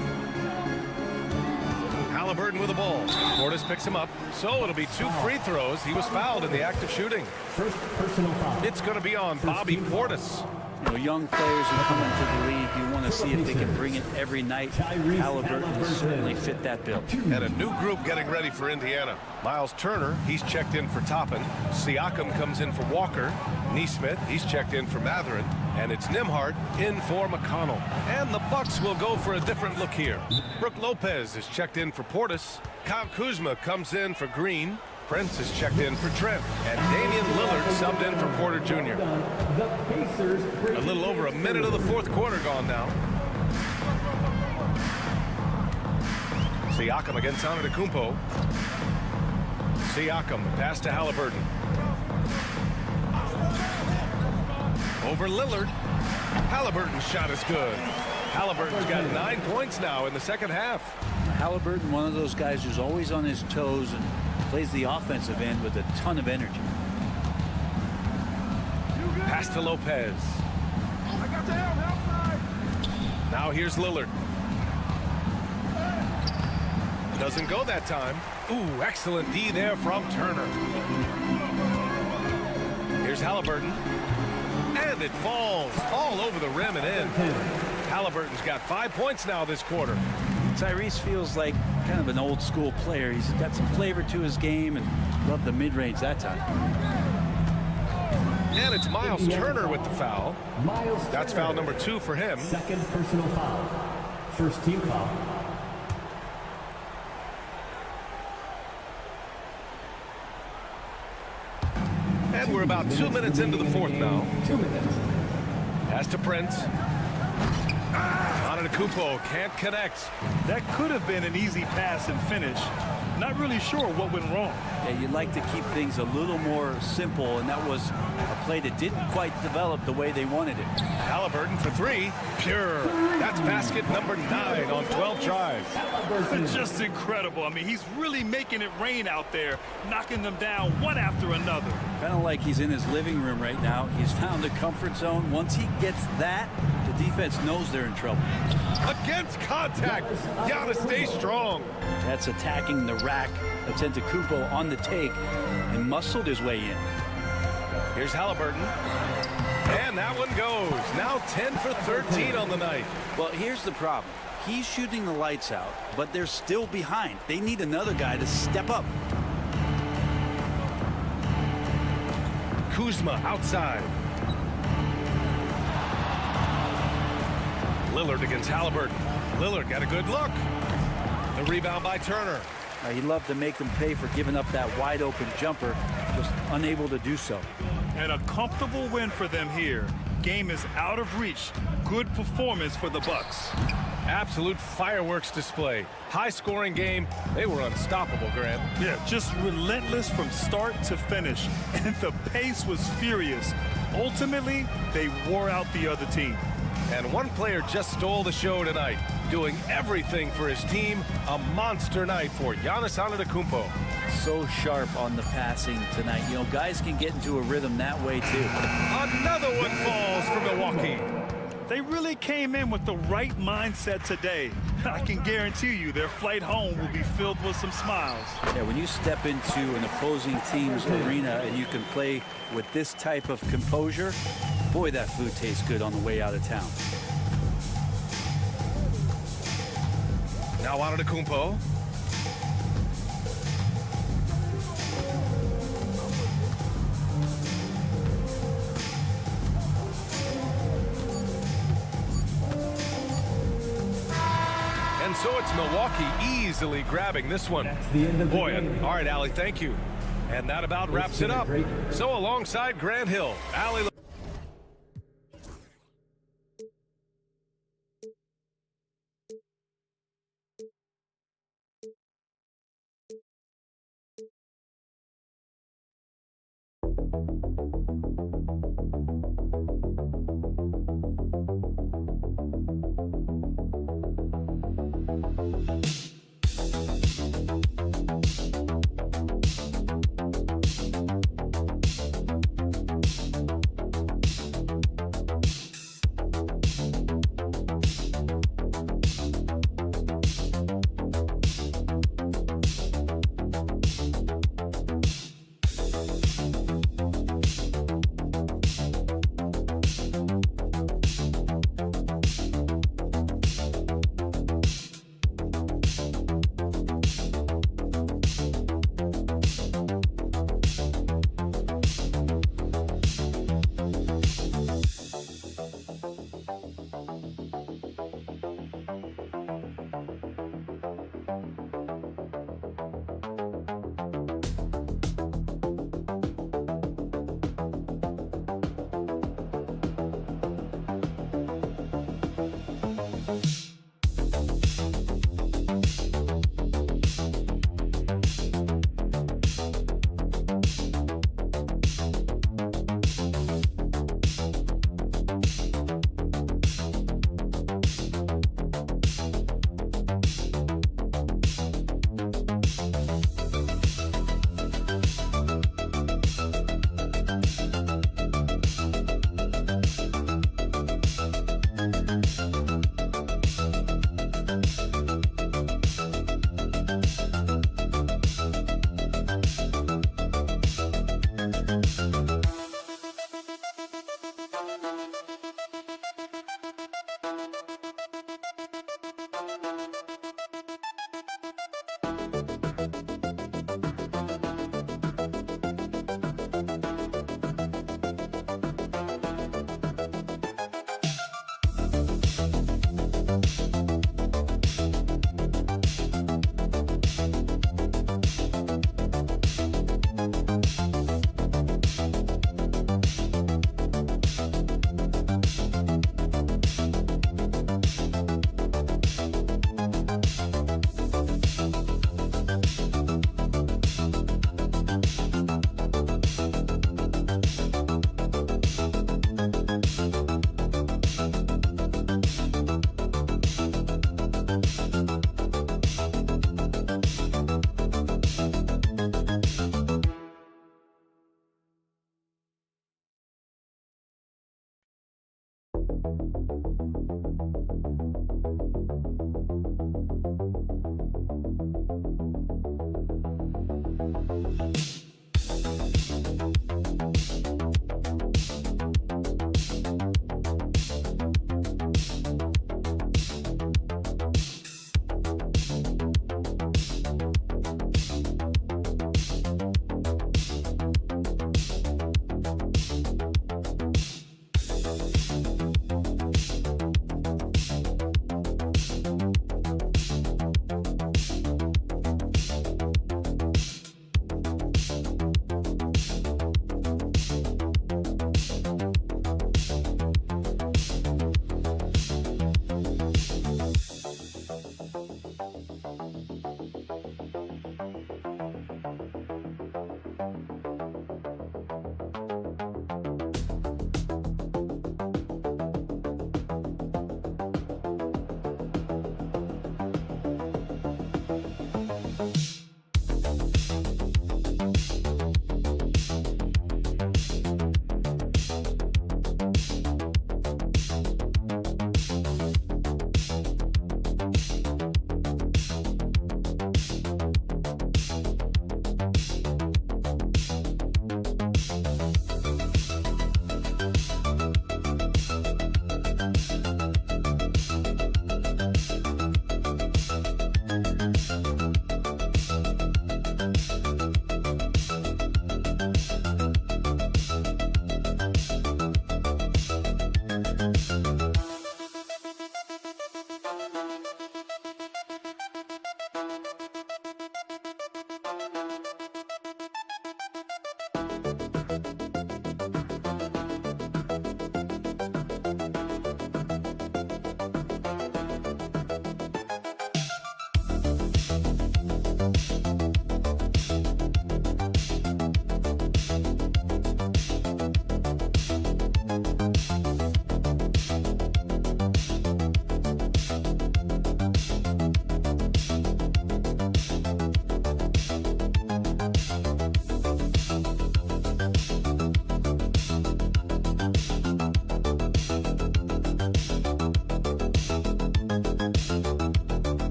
Halliburton with the ball. Portis picks him up. So it'll be 2 free throws. He was fouled in the act of shooting. First personal foul. It's going to be on Bobby Portis. You know, young players who come into the league, you want to see if they can bring it every night. Halliburton has certainly fit that bill. And a new group getting ready for Indiana. Miles Turner, he's checked in for Toppin. Siakam comes in for Walker. Nesmith, he's checked in for Mathurin. And it's Nembhard in for McConnell. And the Bucks will go for a different look here. Brook Lopez is checked in for Portis. Kyle Kuzma comes in for Green. Prince is checked in for Trent. And Damian Lillard subbed in for Porter Jr. A little over a minute of the fourth quarter gone now. Siakam against Antetokounmpo. Siakam, the pass to Halliburton. Over Lillard. Halliburton's shot is good. Halliburton's got 9 points now in the second half. Halliburton, one of those guys who's always on his toes and plays the offensive end with a ton of energy. Pass to Lopez. Now here's Lillard. Doesn't go that time. Ooh, excellent D there from Turner. Here's Halliburton. And it falls all over the rim and in. Halliburton's got 5 points now this quarter. Tyrese feels like kind of an old school player. He's got some flavor to his game and loved the mid-range that time. And it's Miles Turner with the foul. That's foul number 2 for him. Second personal foul. First team foul. And we're about 2 minutes into the fourth now. 2 minutes. Pass to Prince. Antetokounmpo can't connect. That could have been an easy pass and finish. Not really sure what went wrong. Yeah, you'd like to keep things a little more simple, and that was a play that didn't quite develop the way they wanted it. Halliburton for 3. Pure. That's basket number 9 on 12 tries. It's just incredible. I mean, he's really making it rain out there, knocking them down one after another. Kind of like he's in his living room right now. He's found a comfort zone. Once he gets that, the defense knows they're in trouble. Against contact. Giannis stays strong. That's attacking the rack. Antetokounmpo on the take and muscled his way in. Here's Halliburton. And that one goes. Now 10 for 13 on the night. Well, here's the problem. He's shooting the lights out, but they're still behind. They need another guy to step up. Kuzma outside. Lillard against Halliburton. Lillard got a good look. The rebound by Turner. He'd love to make them pay for giving up that wide open jumper, just unable to do so. And a comfortable win for them here. Game is out of reach. Good performance for the Bucks. Absolute fireworks display. High-scoring game. They were unstoppable, Grant. Yeah, just relentless from start to finish. And the pace was furious. Ultimately, they wore out the other team. And one player just stole the show tonight, doing everything for his team. A monster night for Giannis Antetokounmpo. So sharp on the passing tonight. You know, guys can get into a rhythm that way too. Another one falls for Milwaukee. They really came in with the right mindset today. I can guarantee you their flight home will be filled with some smiles. Yeah, when you step into an opposing team's arena and you can play with this type of composure, boy, that food tastes good on the way out of town. Now Antetokounmpo. And so it's Milwaukee easily grabbing this one. Boy, all right, Allie, thank you. And that about wraps it up. So alongside Grant Hill, Allie.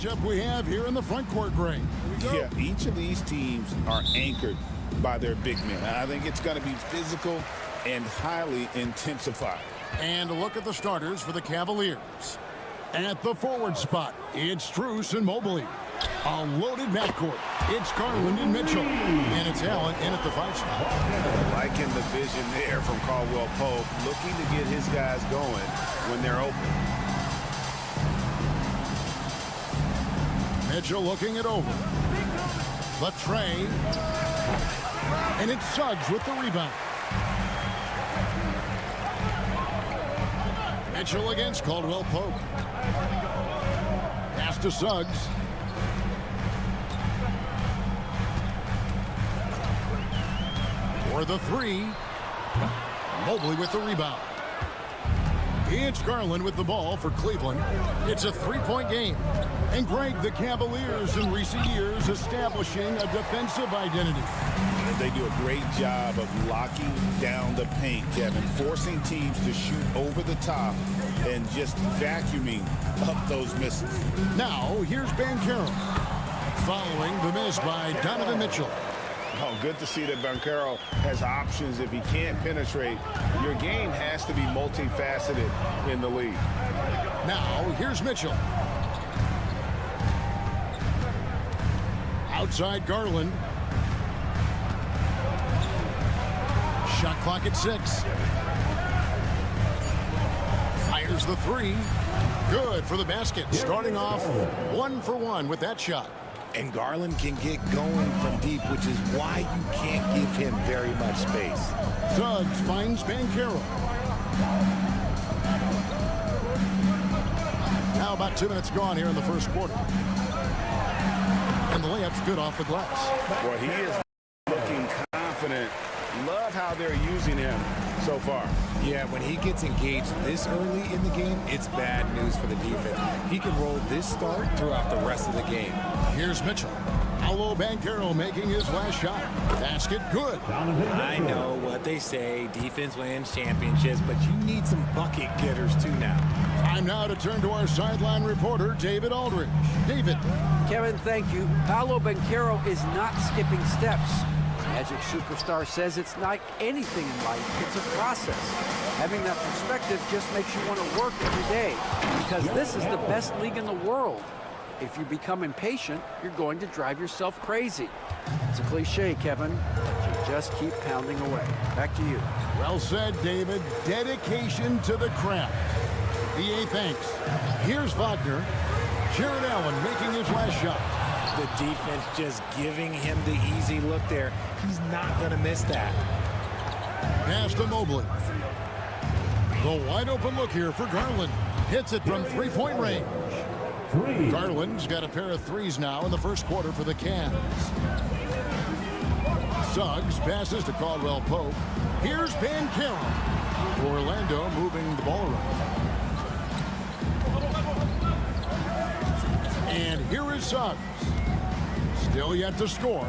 Matchup we have here in the front court, Greg. Yeah, each of these teams are anchored by their big men. I think it's going to be physical and highly intensified. And a look at the starters for the Cavaliers. At the forward spot, it's Strus and Mobley. A loaded backcourt. It's Garland and Mitchell. And it's Allen in at the 5 spot. Liking the vision there from Caldwell Pope, looking to get his guys going when they're open. Mitchell looking it over. The tray. And it's Suggs with the rebound. Mitchell against Caldwell Pope. Pass to Suggs. For the 3. Mobley with the rebound. It's Garland with the ball for Cleveland. It's a 3-point game. And Greg, the Cavaliers in recent years establishing a defensive identity. They do a great job of locking down the paint, Kevin, forcing teams to shoot over the top and just vacuuming up those misses. Now, here's Banchero. Following the miss by Donovan Mitchell. Oh, good to see that Banchero has options if he can't penetrate. Your game has to be multifaceted in the league. Now, here's Mitchell. Outside Garland. Shot clock at 6. Fires the 3. Good for the basket. Starting off 1 for 1 with that shot. And Garland can get going from deep, which is why you can't give him very much space. Suggs finds Banchero. Now about 2 minutes gone here in the first quarter. And the layup's good off the glass. Well, he is looking confident. Love how they're using him so far. Yeah, when he gets engaged this early in the game, it's bad news for the defense. He can roll this start throughout the rest of the game. Here's Mitchell. Paolo Banchero making his last shot. Basket good. I know what they say, defense wins championships, but you need some bucket getters too now. Time now to turn to our sideline reporter, David Aldridge. David. Kevin, thank you. Paolo Banchero is not skipping steps. Magic superstar says it's like anything in life. It's a process. Having that perspective just makes you want to work every day because this is the best league in the world. If you become impatient, you're going to drive yourself crazy. It's a cliche, Kevin, but you just keep pounding away. Back to you. Well said, David. Dedication to the craft. VA thanks. Here's Wagner. Jared Allen making his last shot. The defense just giving him the easy look there. He's not going to miss that. Pass to Mobley. The wide open look here for Garland. Hits it from three-point range. Garland's got a pair of threes now in the first quarter for the Cavs. Suggs passes to Caldwell Pope. Here's Banchero. Orlando moving the ball around. And here is Suggs. Still yet to score. To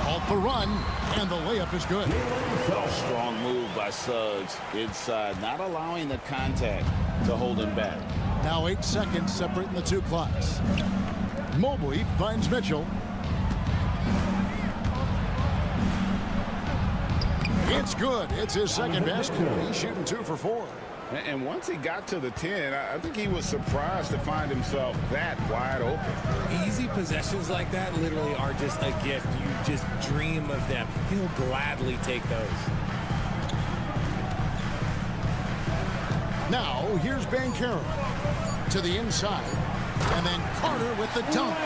halt the run, and the layup is good. Strong move by Suggs inside, not allowing the contact to hold him back. Now 8 seconds separating the two clocks. Mobley finds Mitchell. It's good. It's his second basket. He's shooting 2 for 4. And once he got to the 10, I think he was surprised to find himself that wide open. Easy possessions like that literally are just a gift. You just dream of them. He'll gladly take those. Now, here's Banchero to the inside. And then Carter with the dunk.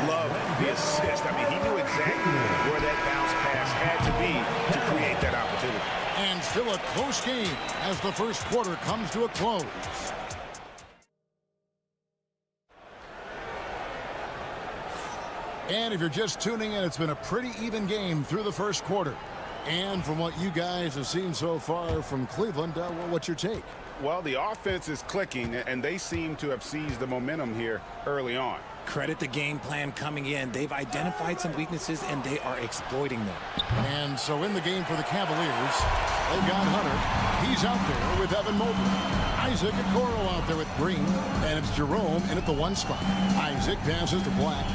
Love the assist. I mean, he knew exactly where that bounce pass had to be to create that opportunity. And still a close game as the first quarter comes to a close. And if you're just tuning in, it's been a pretty even game through the first quarter. And from what you guys have seen so far from Cleveland, what's your take? Well, the offense is clicking, and they seem to have seized the momentum here early on. Credit the game plan coming in. They've identified some weaknesses, and they are exploiting them. And so in the game for the Cavaliers, they've got Hunter. He's out there with Evan Mobley. Isaac Okoro out there with Green. And it's Jerome in at the 1 spot. Isaac passes to Black.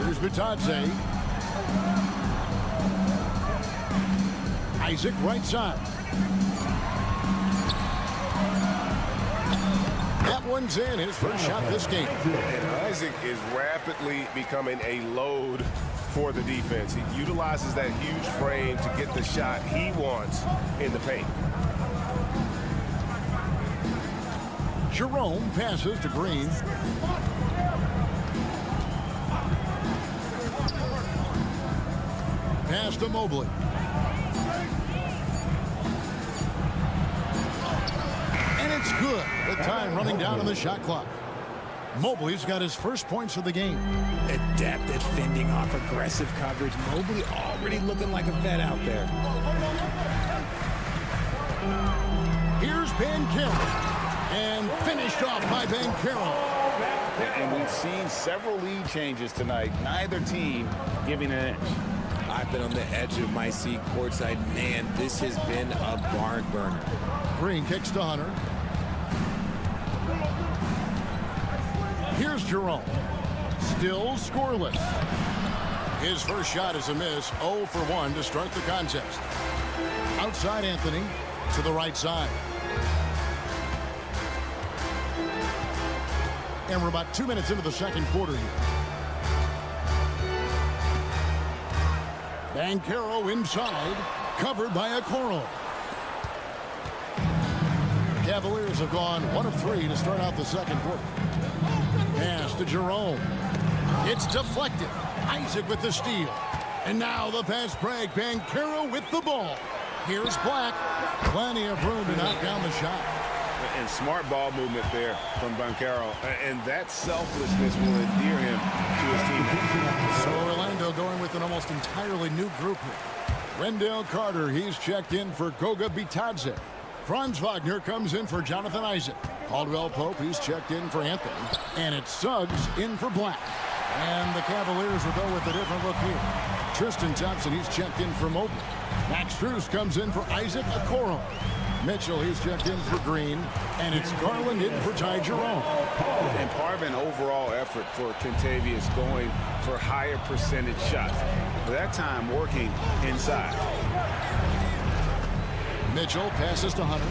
Here's Bitadze. Isaac right side. That one's in. His first shot this game. And Isaac is rapidly becoming a load for the defense. He utilizes that huge frame to get the shot he wants in the paint. Jerome passes to Green. Pass to Mobley. And it's good. The time running down on the shot clock. Mobley's got his first points of the game. Adept at fending off aggressive coverage. Mobley already looking like a vet out there. Here's Banchero. And finished off by Banchero. And we've seen several lead changes tonight. Neither team giving an inch. I've been on the edge of my seat courtside. Man, this has been a barn burner. Green kicks to Hunter. Here's Jerome. Still scoreless. His first shot is a miss. 0 for 1 to start the contest. Outside Anthony to the right side. And we're about 2 minutes into the second quarter here. Banchero inside, covered by Okoro. Cavaliers have gone 1 of 3 to start out the second quarter. Pass to Jerome. It's deflected. Isaac with the steal. And now the fast break. Banchero with the ball. Here's Black. Plenty of room to knock down the shot. And smart ball movement there from Banchero. And that selflessness will endear him to his teammates. So Orlando going with an almost entirely new group here. Wendell Carter, he's checked in for Goga Bitadze. Franz Wagner comes in for Jonathan Isaac. Caldwell Pope, he's checked in for Anthony. And it's Suggs in for Black. And the Cavaliers will go with a different look here. Tristan Thompson, he's checked in for Mobley. Max Strus comes in for Isaac Okoro. Mitchell, he's checked in for Green. And it's Garland in for Ty Jerome. And part of an overall effort for Kentavious going for higher percentage shots. That time working inside. Mitchell passes to Hunter.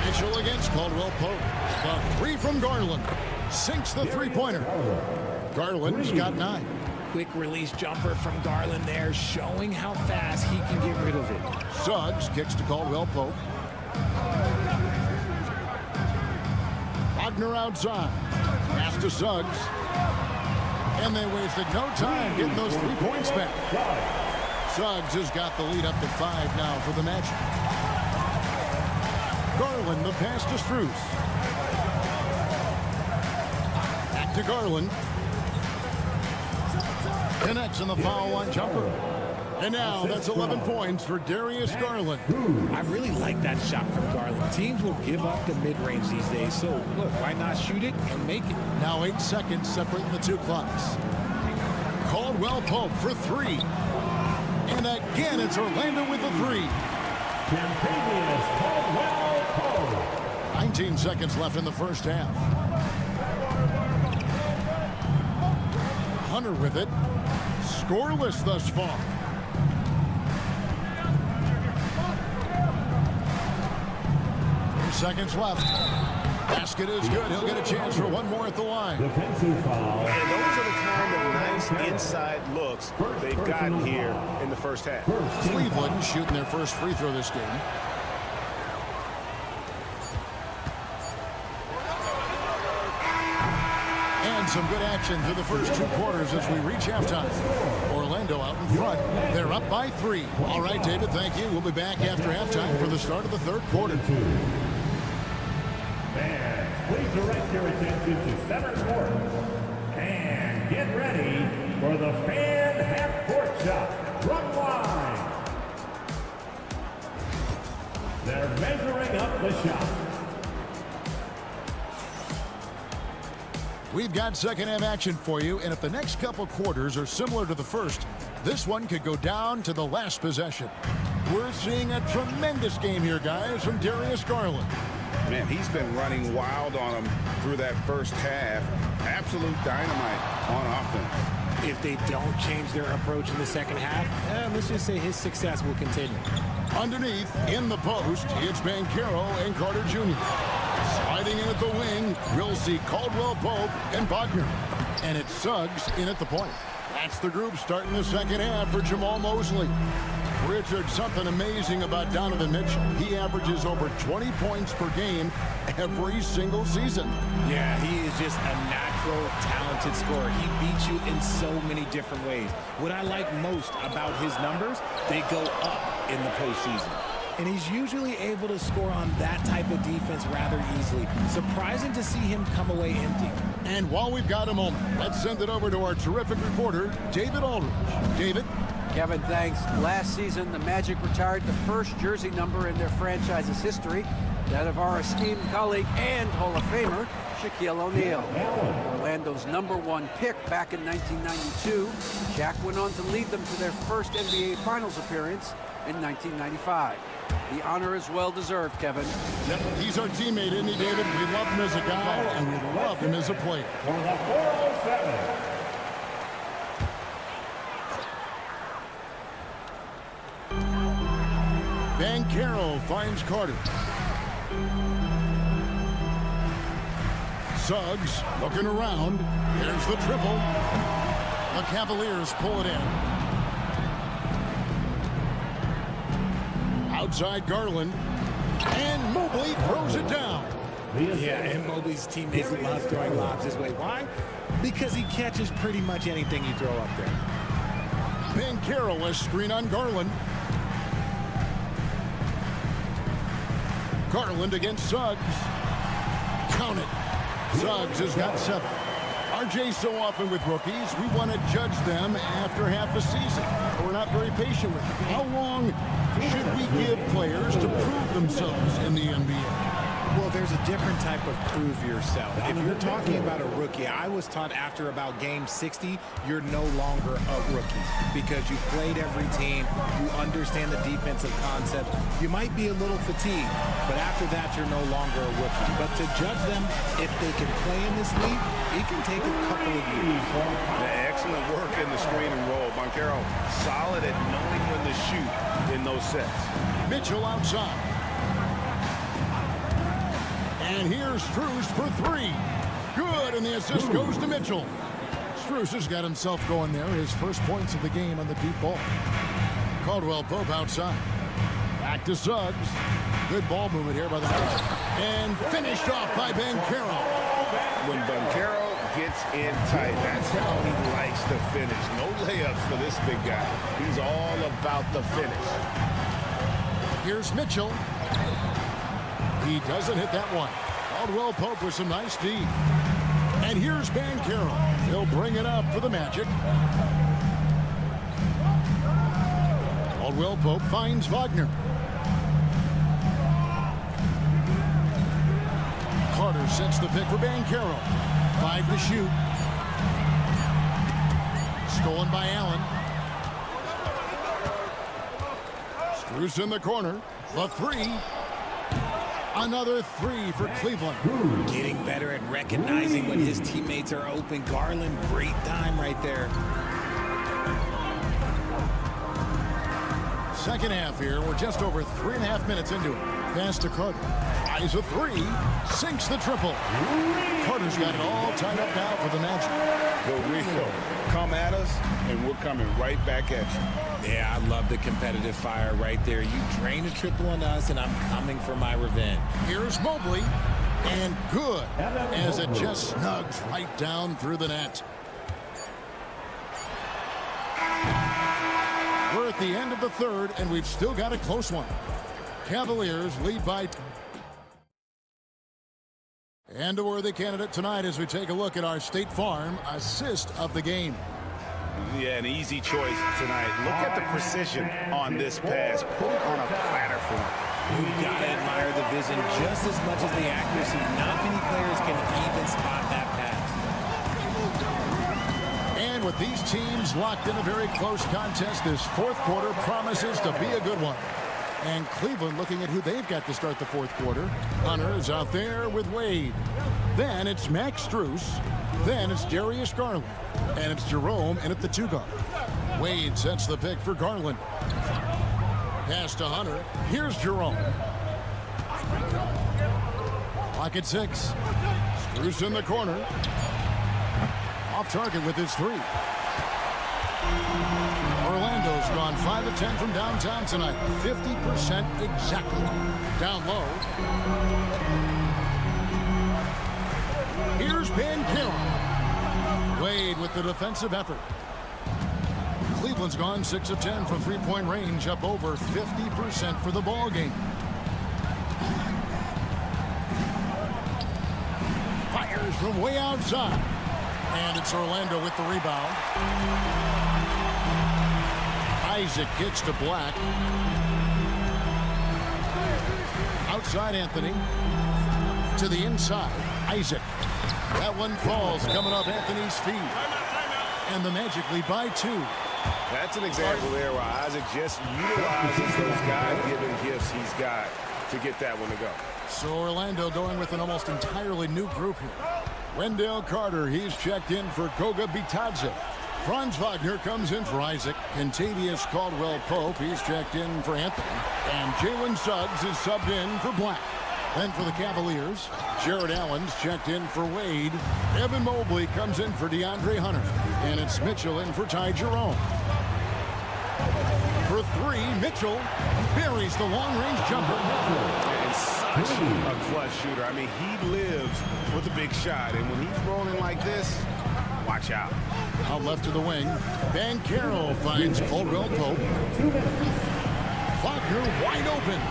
Mitchell against Caldwell Pope. The 3 from Garland. Sinks the three-pointer. Garland's got 9. Quick release jumper from Garland there, showing how fast he can get rid of it. Suggs kicks to Caldwell Pope. Wagner outside. Pass to Suggs. And they wasted no time getting those 3 points back. Suggs has got the lead up to 5 now for the Magic. Garland, the pass to Strus. Back to Garland. Connects in the foul line jumper. And now that's 11 points for Darius Garland. I really like that shot from Garland. Teams will give up the mid-range these days, so look, why not shoot it and make it? Now 8 seconds separating the two clocks. Caldwell Pope for 3. And again, it's Orlando with the 3. Caldwell Pope. 19 seconds left in the first half. Hunter with it. Scoreless thus far. Seconds left. Basket is good. He'll get a chance for one more at the line. Defensive foul. And those are the kind of nice inside looks they've gotten here in the first half. Cleveland shooting their first free throw this game. And some good action through the first 2 quarters as we reach halftime. Orlando out in front. They're up by 3. All right, David, thank you. We'll be back after halftime for the start of the third quarter. Fans, please direct your attention to center court. And get ready for the fan half-court shot from line. They're measuring up the shot. We've got second half action for you, and if the next couple quarters are similar to the first, this one could go down to the last possession. We're seeing a tremendous game here, guys, from Darius Garland. Man, he's been running wild on them through that first half. Absolute dynamite on offense. If they don't change their approach in the second half, let's just say his success will continue. Underneath, in the post, it's Banchero and Carter Jr. Sliding in at the wing, we'll see Caldwell Pope and Wagner. And it's Suggs in at the point. That's the group starting the second half for Jamal Mosley. Richard, something amazing about Donovan Mitchell. He averages over 20 points per game every single season. Yeah, he is just a natural, talented scorer. He beats you in so many different ways. What I like most about his numbers, they go up in the postseason. And he's usually able to score on that type of defense rather easily. Surprising to see him come away empty. And while we've got a moment, let's send it over to our terrific reporter, David Aldridge. David? Kevin, thanks. Last season, the Magic retired the first jersey number in their franchise's history, that of our esteemed colleague and Hall of Famer, Shaquille O'Neal. Orlando's #1 pick back in 1992, Shaq went on to lead them to their first NBA Finals appearance in 1995. The honor is well-deserved, Kevin. Yep, he's our teammate, isn't he, David? We love him as a guy, and we love him as a player. For the 407. Banchero finds Carter. Suggs looking around. There's the triple. The Cavaliers pull it in. Outside Garland. And Mobley throws it down. Yeah, and Mobley's teammates love throwing lobs his way. Why? Because he catches pretty much anything you throw up there. Banchero a screen on Garland. Garland against Suggs. Count it. Suggs has got 7. RJ, so often with rookies, we want to judge them after half a season. We're not very patient with them. How long should we give players to prove themselves in the NBA? Well, there's a different type of prove yourself. If you're talking about a rookie, I was taught after about game 60, you're no longer a rookie because you played every team, you understand the defensive concept. You might be a little fatigued, but after that, you're no longer a rookie. But to judge them, if they can play in this league, it can take a couple of years. Excellent work in the screen and roll. Banchero solid at knowing when to shoot in those sets. Mitchell outside. And here's Strus for 3. Good, and the assist goes to Mitchell. Strus has got himself going there. His first points of the game on the deep ball. Caldwell Pope outside. Back to Suggs. Good ball movement here by the Knicks. And finished off by Banchero. When Banchero gets in tight, that's how he likes to finish. No layups for this big guy. He's all about the finish. Here's Mitchell. He doesn't hit that one. Caldwell Pope with some nice D. And here's Banchero. He'll bring it up for the Magic. Caldwell Pope finds Wagner. Carter sets the pick for Banchero. 5 to shoot. Stolen by Allen. Strus in the corner. The 3. Another 3 for Cleveland. Getting better at recognizing when his teammates are open. Garland, great time right there. Second half here. We're just over 3.5 minutes into it. Pass to Carter. Tries a 3. Sinks the triple. Carter's got it all tied up now for the Magic. The Rico. Come at us, and we're coming right back at you. Yeah, I love the competitive fire right there. You drain a triple on us, and I'm coming for my revenge. Here's Mobley. And good. As it just snugs right down through the net. We're at the end of the third, and we've still got a close one. Cavaliers lead by... And a worthy candidate tonight as we take a look at our State Farm assist of the game. Yeah, an easy choice tonight. Look at the precision on this pass. Put it on a platter for him. You've got to admire the vision just as much as the accuracy. Not many players can even spot that pass. And with these teams locked in a very close contest, this fourth quarter promises to be a good one. And Cleveland looking at who they've got to start the fourth quarter. Hunter is out there with Wade. Then it's Max Strus. Then it's Darius Garland. And it's Jerome in at the 2 guard. Wade sets the pick for Garland. Pass to Hunter. Here's Jerome. Clock at 6. Strus in the corner. Off target with his 3. Orlando's gone 5 of 10 from downtown tonight. 50% exactly. Down low. Here's Banchero. Wade with the defensive effort. Cleveland's gone 6 of 10 from three-point range, up over 50% for the ball game. Fires from way outside. And it's Orlando with the rebound. Isaac gets to Black. Outside Anthony. To the inside. Isaac. That one falls coming off Anthony's feet. And the Magic lead by 2. That's an example there where Isaac just utilizes those God-given gifts he's got to get that one to go. So Orlando going with an almost entirely new group here. Wendell Carter, he's checked in for Goga Bitadze. Franz Wagner comes in for Isaac. Kentavious Caldwell-Pope, he's checked in for Anthony. And Jalen Suggs is subbed in for Black. Then for the Cavaliers, Jared Allen's checked in for Wade. Evan Mobley comes in for DeAndre Hunter. And it's Mitchell in for Ty Jerome. For three, Mitchell buries the long-range jumper. And such a clutch shooter. I mean, he lives for the big shot. And when he's rolling like this, watch out. Out left to the wing, Banchero finds Caldwell-Pope. Wagner wide open.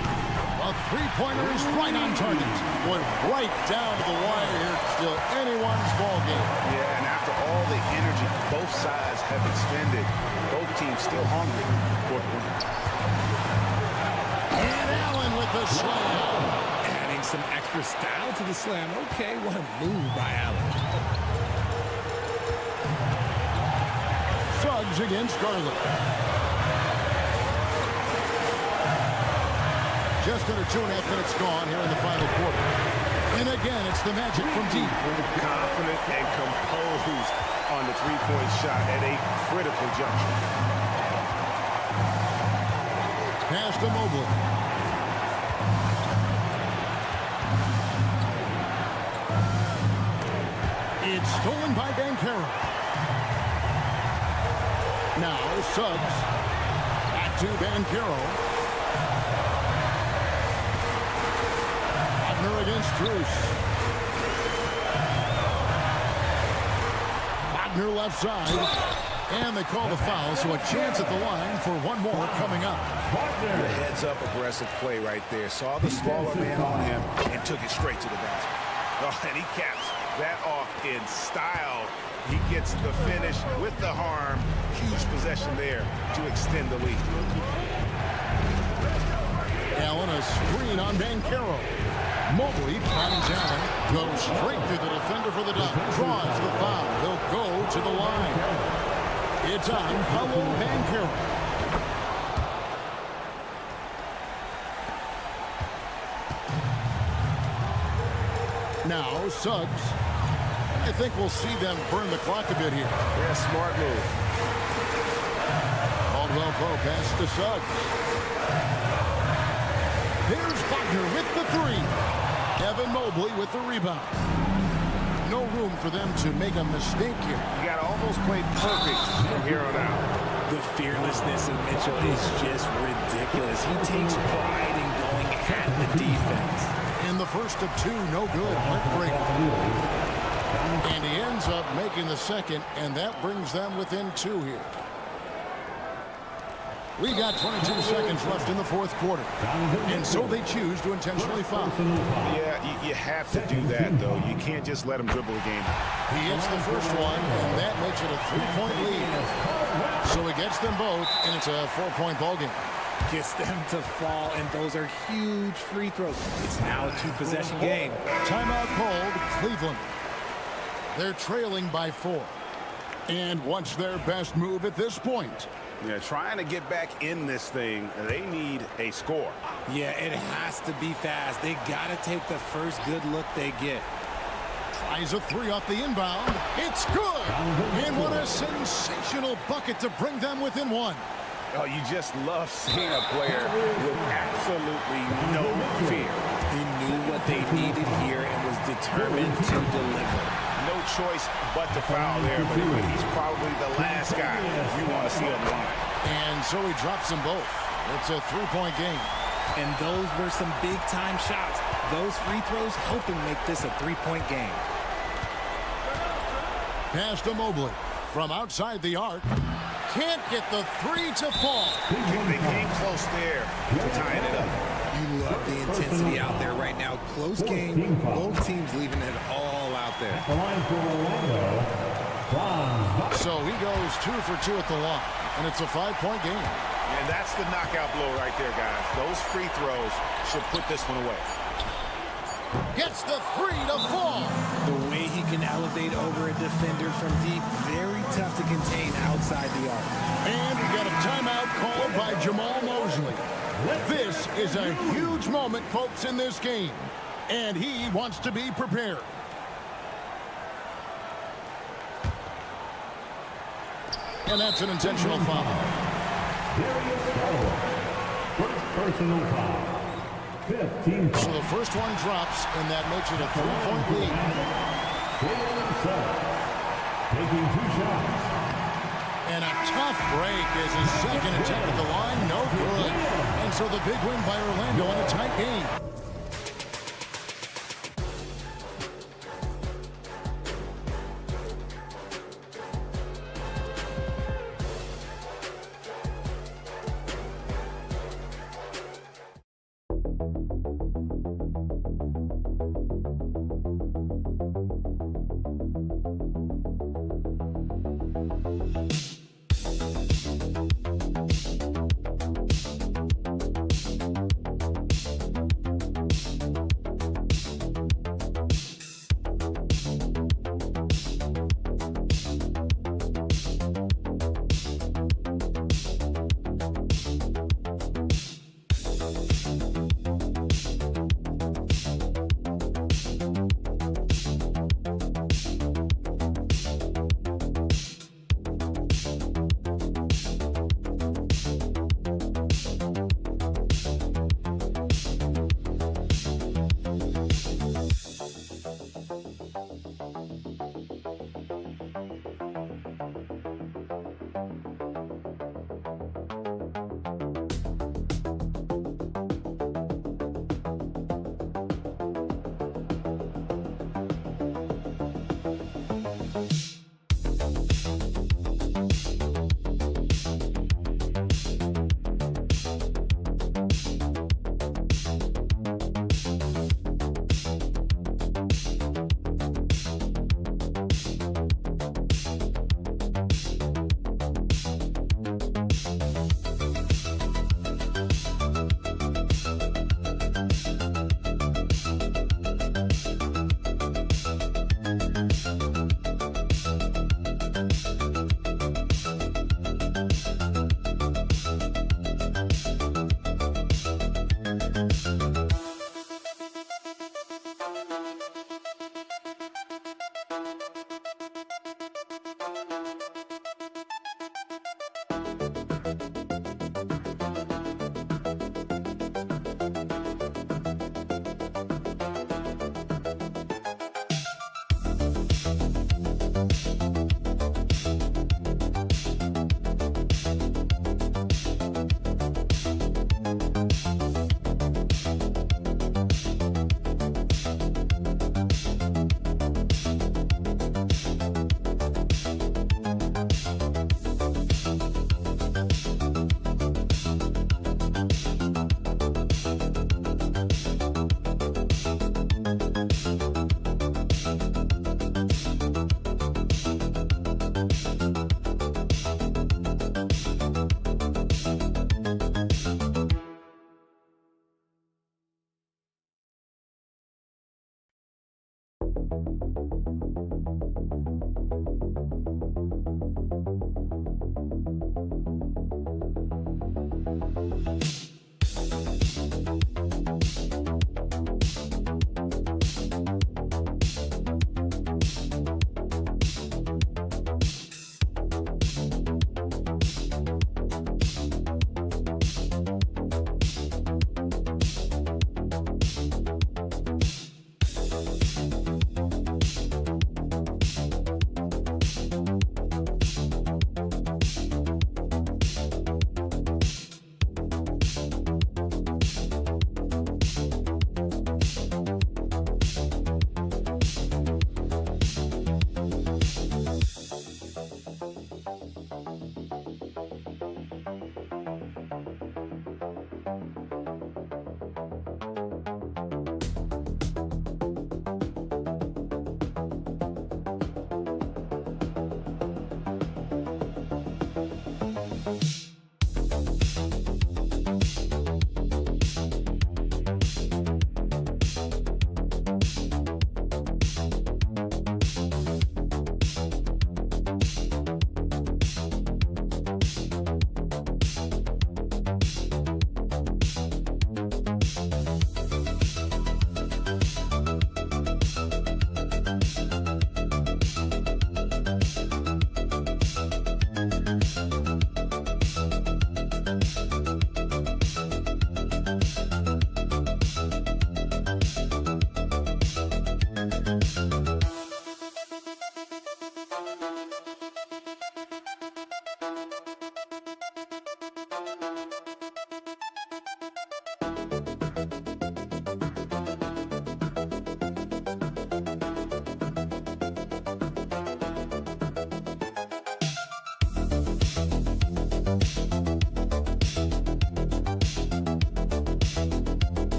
A three-pointer is right on target. Boy, right down to the wire here. Still anyone's ball game. Yeah, and after all the energy both sides have expended, both teams still hungry for the win. And Allen with the slam. Adding some extra style to the slam. Okay, what a move by Allen. Suggs against Garland. Just under 2.5 minutes gone here in the final quarter. And again, it's the Magic from deep. Confident and composed on the three-point shot at a critical juncture. Pass to Mobley. It's stolen by Banchero. Now Suggs. Back to Banchero. Against Bruce. Wagner left side. And they call the foul, so a chance at the line for one more coming up. The heads-up aggressive play right there. Saw the smaller man on him and took it straight to the basket. Oh, and he caps that off in style. He gets the finish with the harm. Huge possession there to extend the lead. Allen, a screen on Banchero. Mobley finds Allen, goes straight through the defender for the dunk, draws the foul. He'll go to the line. It's on Paolo Banchero. Now Suggs. I think we'll see them burn the clock a bit here. Yeah, smart move. Caldwell-Pope pass to Suggs. There's Wagner with the three. Evan Mobley with the rebound. No room for them to make a mistake here. You got to almost play perfect from here on out. The fearlessness of Mitchell is just ridiculous. He takes pride in going at the defense. In the first of two, no good. Heartbreaker. And he ends up making the second, and that brings them within two here. We got 22 seconds left in the fourth quarter. And so they choose to intentionally foul. Yeah, you have to do that, though. You can't just let him dribble the game. He hits the first one, and that makes it a three-point lead. So he gets them both, and it's a four-point ball game. Gets them to fall, and those are huge free throws. It's now a two-possession game. Timeout called Cleveland. They're trailing by 4. And what's their best move at this point? Yeah, trying to get back in this thing, they need a score. Yeah, it has to be fast. They got to take the first good look they get. Tries a three off the inbound. It's good! And what a sensational bucket to bring them within one. Oh, you just love seeing a player with absolutely no fear. He knew what they needed here and was determined to deliver. No choice but to foul there, but he's probably the last guy you want to see on the line. And so he drops them both. It's a three-point game. And those were some big-time shots. Those free throws helping make this a three-point game. Pass to Mobley from outside the arc. Can't get the three to fall. They came close there to tying it up. You love the intensity out there right now. Close game. Both teams leaving it all out there. So he goes 2 for 2 at the line, and it's a 5-point game. And that's the knockout blow right there, guys. Those free throws should put this one away. Gets the three to fall. The way he can elevate over a defender from deep, very tough to contain outside the arc. And we got a timeout called by Jamal Mosley. This is a huge moment, folks, in this game. And he wants to be prepared. And that's an intentional foul. First personal foul. 15. So the first one drops, and that makes it a 3-point lead. Taking 2 shots. And a tough break as his second attempt at the line, no good. And so the big win by Orlando in a tight game.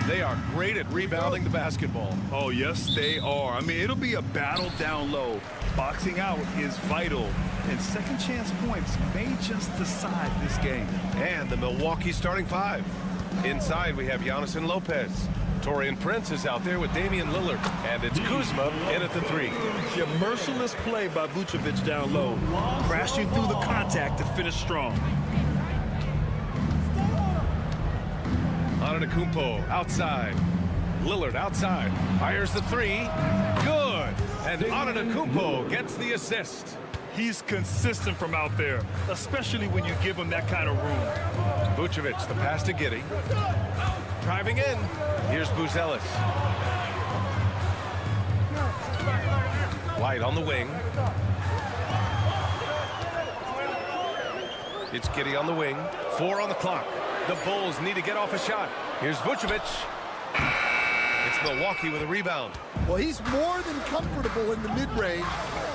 They are great at rebounding the basketball. Oh, yes, they are. I mean, it'll be a battle down low. Boxing out is vital, and second chance points may just decide this game. And the Milwaukee starting five. Inside, we have Giannis and Lopez. Taurean Prince is out there with Damian Lillard. And it's Kuzma in at the three. Yeah, merciless play by Vucevic down low. Crashing through the contact to finish strong. Antetokounmpo outside. Lillard outside. Fires the three. Good. And Antetokounmpo gets the assist. He's consistent from out there, especially when you give him that kind of room. Vucevic, the pass to Giddey. Driving in. Here's Buzelis. White on the wing. It's Giddey on the wing. 4 on the clock. The Bulls need to get off a shot. Here's Vucevic. It's Milwaukee with a rebound. Well, he's more than comfortable in the mid-range,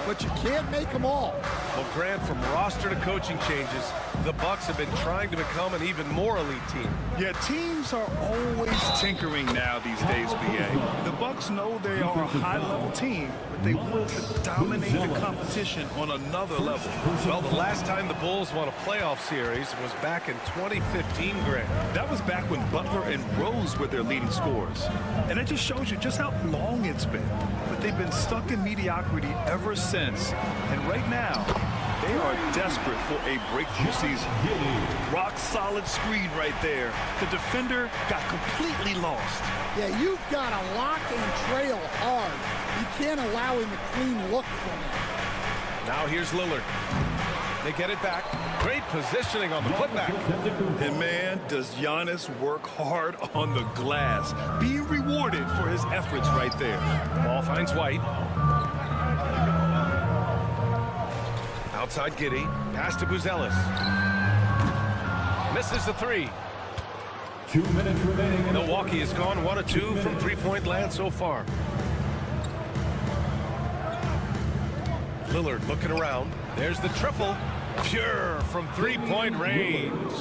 but you can't make them all. Well, Grant, from roster to coaching changes, the Bucks have been trying to become an even more elite team. Yeah, teams are always tinkering now these days, BA. The Bucks know they are a high-level team, but they want to dominate the competition on another level. Well, the last time the Bulls won a playoff series was back in 2015, Grant. That was back when Butler and Rose were their leading scorers. And it just shows you just how long it's been. But they've been stuck in mediocrity ever since. And right now, they are desperate for a breakthrough season. Rock solid screen right there. The defender got completely lost. Yeah, you've got to lock and trail hard. You can't allow him a clean look from it. Now here's Lillard. They get it back. Great positioning on the putback. And man, does Giannis work hard on the glass. Being rewarded for his efforts right there. Ball finds White. Outside Giddey. Pass to Buzelis. Misses the three. 2 minutes remaining. Milwaukee has gone 1 of 2 from three-point land so far. Lillard looking around. There's the triple. Pure from three-point range.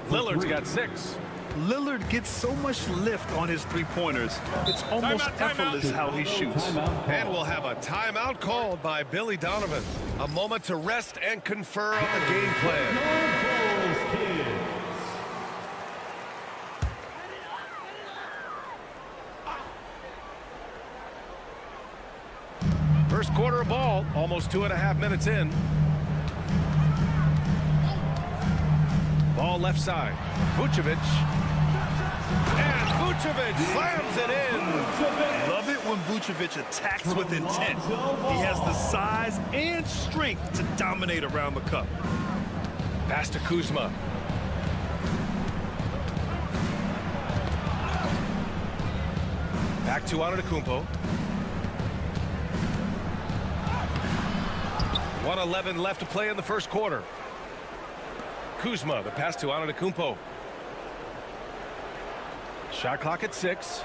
Lillard's got 6. Lillard gets so much lift on his three-pointers. It's almost effortless how he shoots. And we'll have a timeout called by Billy Donovan. A moment to rest and confer on the game plan. First quarter of ball, almost 2.5 minutes in. Ball left side. Vucevic. And Vucevic slams it in. Love it when Vucevic attacks with intent. He has the size and strength to dominate around the cup. Pass to Kuzma. Back to Antetokounmpo. 1:11 left to play in the first quarter. Kuzma, the pass to Antetokounmpo. Shot clock at 6.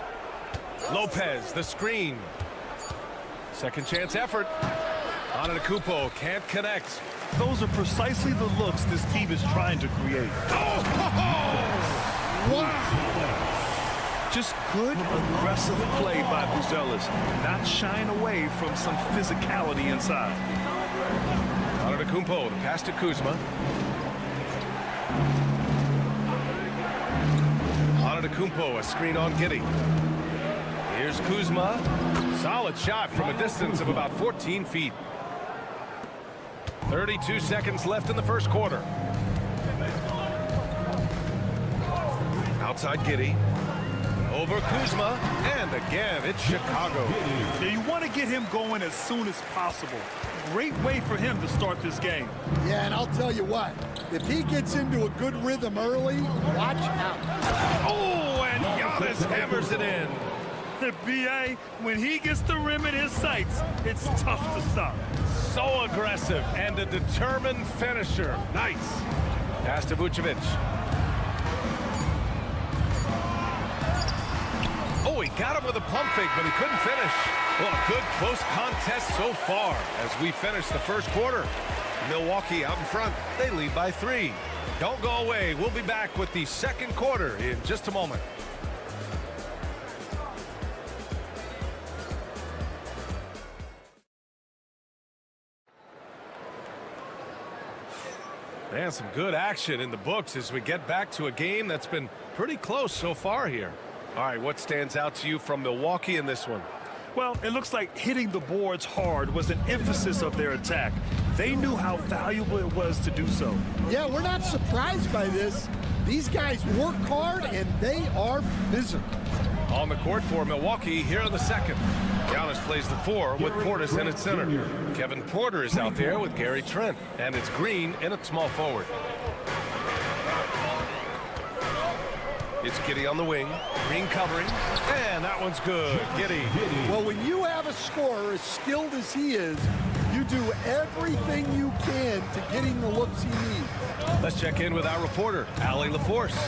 Lopez, the screen. Second chance effort. Antetokounmpo can't connect. Those are precisely the looks this team is trying to create. Wow. Just good, aggressive play by Buzelis, not shying away from some physicality inside. Antetokounmpo, the pass to Kuzma. Antetokounmpo, a screen on Giddey. Here's Kuzma. Solid shot from a distance of about 14 feet. 32 seconds left in the first quarter. Outside Giddey. Over Kuzma, and again, it's Chicago. Now you want to get him going as soon as possible. Great way for him to start this game. Yeah, and I'll tell you what, if he gets into a good rhythm early, watch out. Oh, and Giannis hammers it in. The BA, when he gets the rim in his sights, it's tough to stop. So aggressive and a determined finisher. Nice. Pass to Vucevic. Oh, he got him with a pump fake, but he couldn't finish. Well, a good close contest so far as we finish the first quarter. Milwaukee out in front. They lead by 3. Don't go away. We'll be back with the second quarter in just a moment. And some good action in the books as we get back to a game that's been pretty close so far here. All right, what stands out to you from Milwaukee in this one? Well, it looks like hitting the boards hard was an emphasis of their attack. They knew how valuable it was to do so. Yeah, we're not surprised by this. These guys work hard, and they are physical. On the court for Milwaukee here in the second. Giannis plays the 4 with Portis in at center. Kevin Porter is out there with Gary Trent, and it's Green in at small forward. It's Giddey on the wing. Green covering. And that one's good. Giddey. Well, when you have a scorer as skilled as he is, you do everything you can to get him the looks he needs. Let's check in with our reporter, Allie LaForce.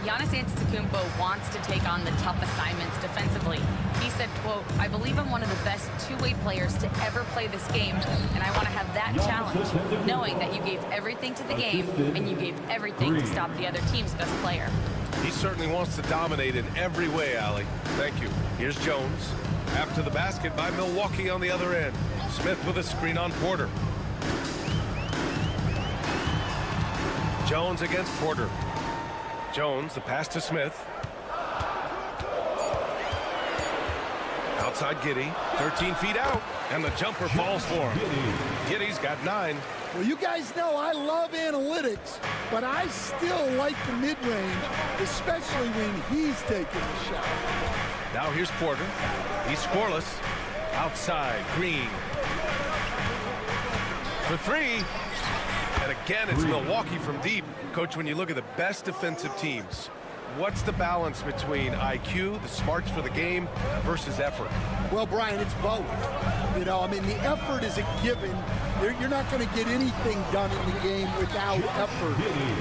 Giannis Antetokounmpo wants to take on the tough assignments defensively. He said, quote, "I believe I'm one of the best two-way players to ever play this game, and I want to have that challenge, knowing that you gave everything to the game and you gave everything to stop the other team's best player." He certainly wants to dominate in every way, Allie. Thank you. Here's Jones. After the basket by Milwaukee on the other end. Smith with a screen on Porter. Jones against Porter. Jones, the pass to Smith. Outside Giddey, 13 feet out, and the jumper falls for him. Giddey's got 9. Well, you guys know I love analytics, but I still like the mid-range, especially when he's taking the shot. Now here's Porter. He's scoreless. Outside, Green. For 3. And again, it's Milwaukee from deep. Coach, when you look at the best defensive teams, what's the balance between IQ, the smarts for the game, versus effort? Well, Brian, it's both. You know, I mean, the effort is a given. You're not going to get anything done in the game without effort.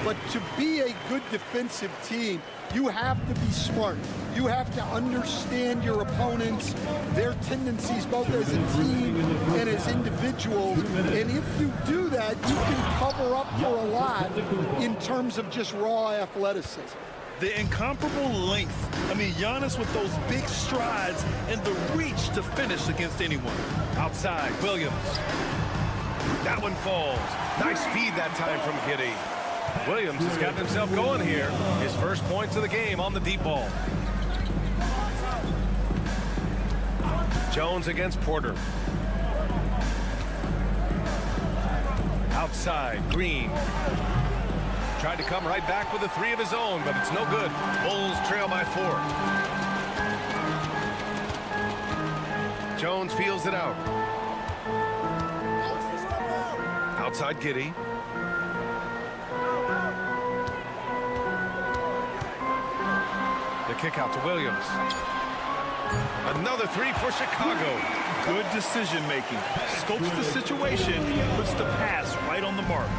But to be a good defensive team, you have to be smart. You have to understand your opponents, their tendencies, both as a team and as individuals. And if you do that, you can cover up for a lot in terms of just raw athleticism. The incomparable length. I mean, Giannis with those big strides and the reach to finish against anyone. Outside, Williams. That one falls. Nice feed that time from Giddey. Williams has gotten himself going here. His first points of the game on the deep ball. Jones against Porter. Outside, Green. Tried to come right back with a three of his own, but it's no good. Bulls trail by 4. Jones feels it out. Outside, Giddey. The kick out to Williams. Another three for Chicago. Good decision making. Scopes the situation, puts the pass right on the mark.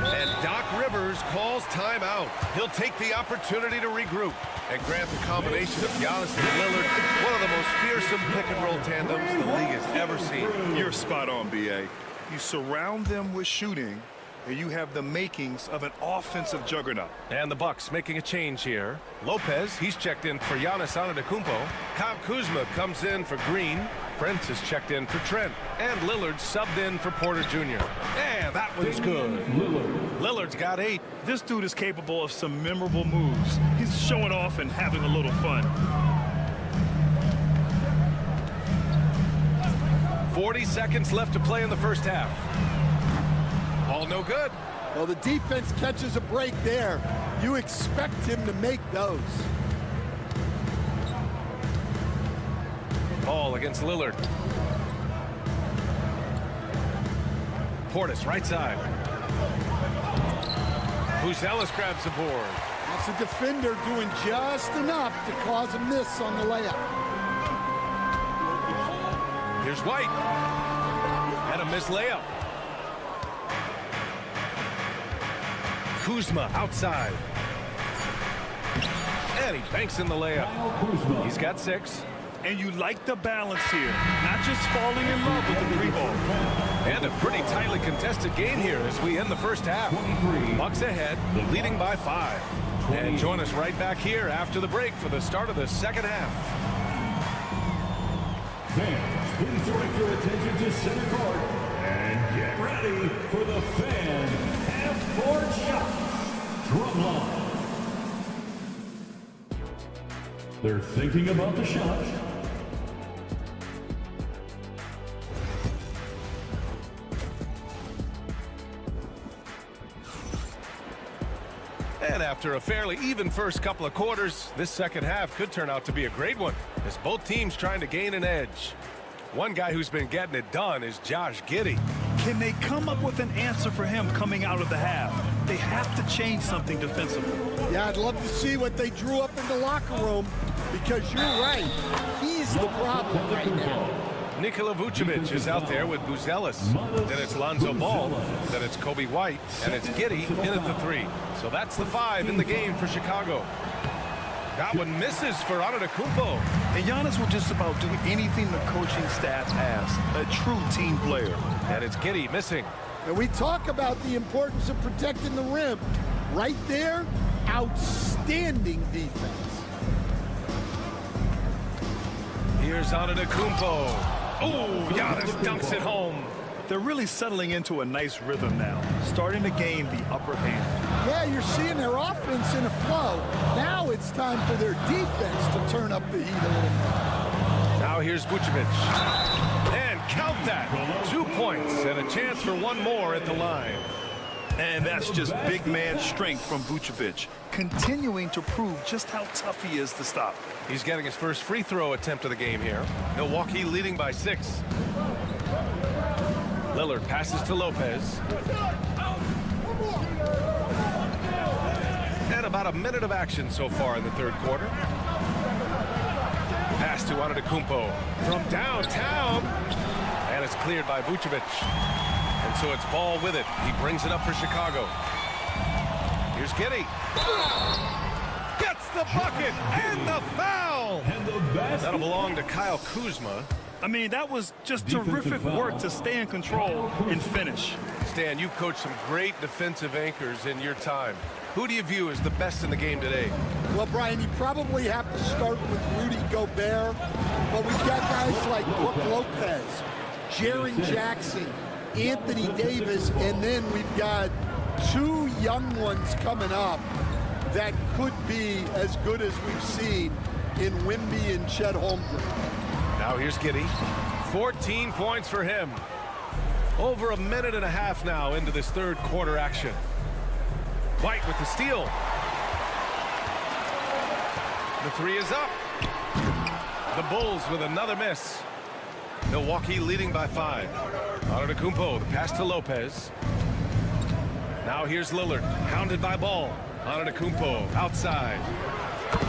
And Doc Rivers calls timeout. He'll take the opportunity to regroup and grant the combination of Giannis and Lillard, one of the most fearsome pick-and-roll tandems the league has ever seen. You're spot on, B.A. You surround them with shooting, and you have the makings of an offensive juggernaut. And the Bucks making a change here. Lopez, he's checked in for Giannis Antetokounmpo. Kyle Kuzma comes in for Green. Prince is checked in for Trent. And Lillard subbed in for Porter Jr. And that one's good. Lillard's got 8. This dude is capable of some memorable moves. He's showing off and having a little fun. 40 seconds left to play in the first half. All no good. Well, the defense catches a break there. You expect him to make those. Ball against Lillard. Portis, right side. Buzelis grabs the board. That's a defender doing just enough to cause a miss on the layup. Here's White. And a missed layup. Kuzma outside. And he banks in the layup. He's got 6. And you like the balance here. Not just falling in love with the 3 ball. And a pretty tightly contested game here as we end the first half. Bucks ahead, leading by 5. And join us right back here after the break for the start of the second half. Fans, please direct your attention to center court and get ready for the fan half-court shots. Drum line. They're thinking about the shot. And after a fairly even first couple of quarters, this second half could turn out to be a great one as both teams trying to gain an edge. One guy who's been getting it done is Josh Giddey. Can they come up with an answer for him coming out of the half? They have to change something defensively. Yeah, I'd love to see what they drew up in the locker room because you're right. He's the problem right now. Nikola Vucevic is out there with Buzelis. Then it's Lonzo Ball. Then it's Kobe White. And it's Giddey in at the 3. So that's the 5 in the game for Chicago. That one misses for Antetokounmpo. And Giannis will just about do anything the coaching staff asks. A true team player. And it's Giddey missing. And we talk about the importance of protecting the rim. Right there, outstanding defense. Here's Antetokounmpo. Oh, Giannis dunks it home. They're really settling into a nice rhythm now, starting to gain the upper hand. Yeah, you're seeing their offense in a flow. Now it's time for their defense to turn up the heat a little more. Now here's Vucevic. And count that. 2 points and a chance for one more at the line. And that's just big man strength from Vucevic, continuing to prove just how tough he is to stop. He's getting his first free throw attempt of the game here. Milwaukee leading by 6. Lillard passes to Lopez. And about a minute of action so far in the third quarter. Pass to Antetokounmpo from downtown. And it's cleared by Vucevic. And so it's Ball with it. He brings it up for Chicago. Here's Giddey. Gets the bucket and the foul. That'll belong to Kyle Kuzma. I mean, that was just terrific work to stay in control and finish. Stan, you've coached some great defensive anchors in your time. Who do you view as the best in the game today? Well, Brian, you probably have to start with Rudy Gobert, but we've got guys like Brook Lopez, Jaren Jackson, Anthony Davis, and then we've got 2 young ones coming up that could be as good as we've seen in Wemby and Chet Holmgren. Now here's Giddey. 14 points for him. Over a minute and a half now into this third quarter action. White with the steal. The 3 is up. The Bulls with another miss. Milwaukee leading by 5. Antetokounmpo, the pass to Lopez. Now here's Lillard, hounded by Ball. Antetokounmpo outside.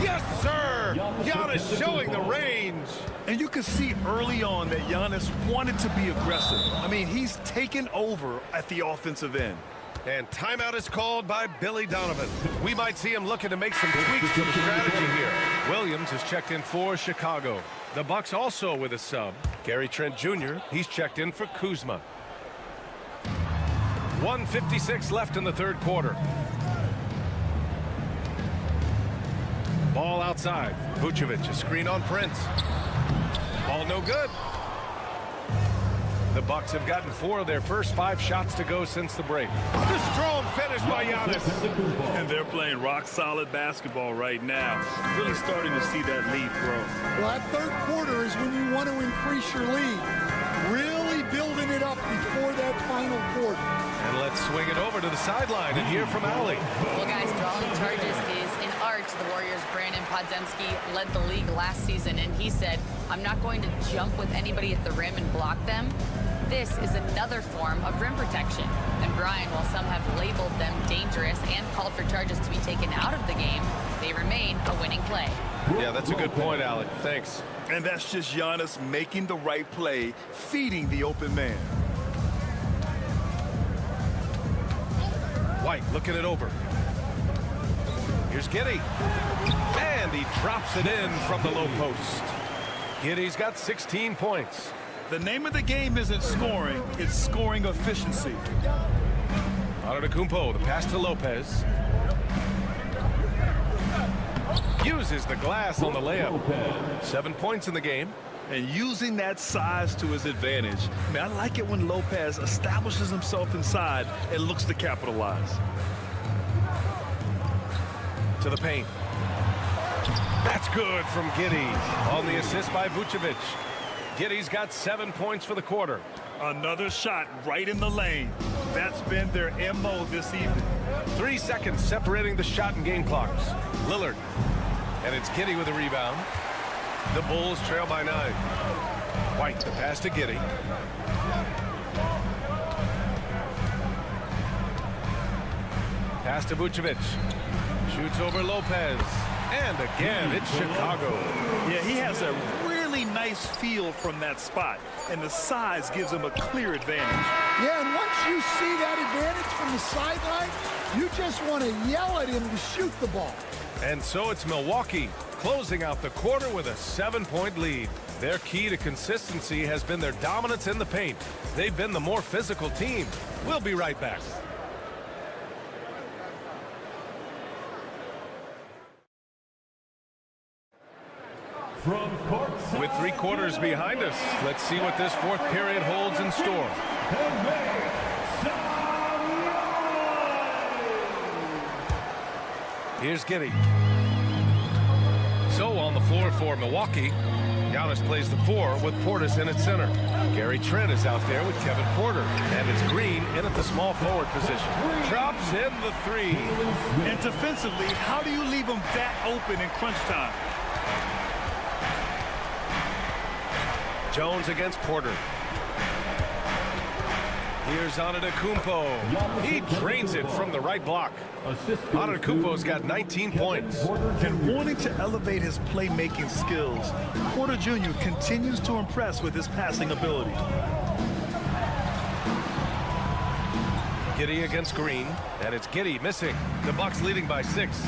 Yes, sir! Giannis showing the range. And you could see early on that Giannis wanted to be aggressive. I mean, he's taken over at the offensive end. And timeout is called by Billy Donovan. We might see him looking to make some tweaks to the strategy here. Williams has checked in for Chicago. The Bucks also with a sub. Gary Trent Jr., he's checked in for Kuzma. 1:56 left in the third quarter. Ball outside. Vucevic, a screen on Prince. Ball no good. The Bucks have gotten 4 of their first 5 shots to go since the break. The strong finish by Giannis. And they're playing rock-solid basketball right now. Really starting to see that lead grow. Well, that third quarter is when you want to increase your lead. Really building it up before that final quarter. And let's swing it over to the sideline and hear from Allie. Well, guys, drawing charges is an art. The Warriors' Brandon Podziemski led the league last season, and he said, I'm not going to jump with anybody at the rim and block them. This is another form of rim protection. And Brian, while some have labeled them dangerous and called for charges to be taken out of the game, they remain a winning play. Yeah, that's a good point, Allie. Thanks. And that's just Giannis making the right play, feeding the open man. White looking it over. Here's Giddey. And he drops it in from the low post. Giddey's got 16 points. The name of the game isn't scoring, it's scoring efficiency. Antetokounmpo, the pass to Lopez. Uses the glass on the layup. 7 points in the game. And using that size to his advantage. I mean, I like it when Lopez establishes himself inside and looks to capitalize. To the paint. That's good from Giddey on the assist by Vucevic. Giddey's got 7 points for the quarter. Another shot right in the lane. That's been their MO this evening. 3 seconds separating the shot and game clocks. Lillard. And it's Giddey with a rebound. The Bulls trail by 9. White, the pass to Giddey. Pass to Vucevic. Shoots over Lopez. And again, it's Chicago. Yeah, he has a really nice feel from that spot. And the size gives him a clear advantage. Yeah, and once you see that advantage from the sideline, you just want to yell at him to shoot the ball. And so it's Milwaukee closing out the quarter with a 7-point lead. Their key to consistency has been their dominance in the paint. They've been the more physical team. We'll be right back. With 3 quarters behind us, let's see what this fourth period holds in store. Here's Giddey. So on the floor for Milwaukee, Giannis plays the 4 with Portis in at center. Gary Trent is out there with Kevin Porter. And it's Green in at the small forward position. Drops in the 3. And defensively, how do you leave them that open in crunch time? Jones against Porter. Here's Antetokounmpo. He drains it from the right block. Antetokounmpo's got 19 points. And wanting to elevate his playmaking skills, Porter Jr. continues to impress with his passing ability. Giddey against Green, and it's Giddey missing. The Bucks leading by 6.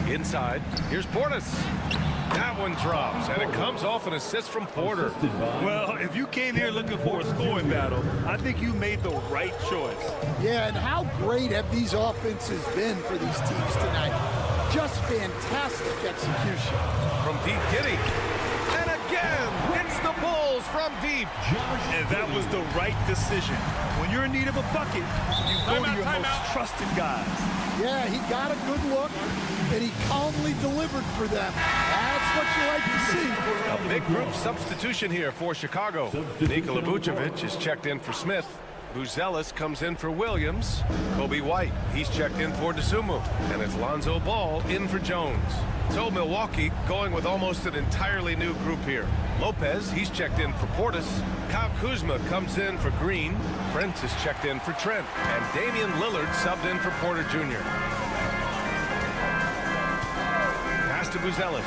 Inside, here's Portis. That one drops, and it comes off an assist from Porter. Well, if you came here looking for a scoring battle, I think you made the right choice. Yeah, and how great have these offenses been for these teams tonight? Just fantastic execution. From deep, Giddy. And again, it's the Bulls from deep. And that was the right decision. When you're in need of a bucket, you go to your most trusted guys. Yeah, he got a good look, and he calmly delivered for them. That's what you like to see. A big group substitution here for Chicago. Nikola Vucevic is checked in for Smith. Buzelis comes in for Williams. Kobe White, he's checked in for DeSumo. And it's Lonzo Ball in for Jones. So Milwaukee going with almost an entirely new group here. Lopez, he's checked in for Portis. Kyle Kuzma comes in for Green. Prince is checked in for Trent. And Damian Lillard subbed in for Porter Jr. Pass to Buzelis.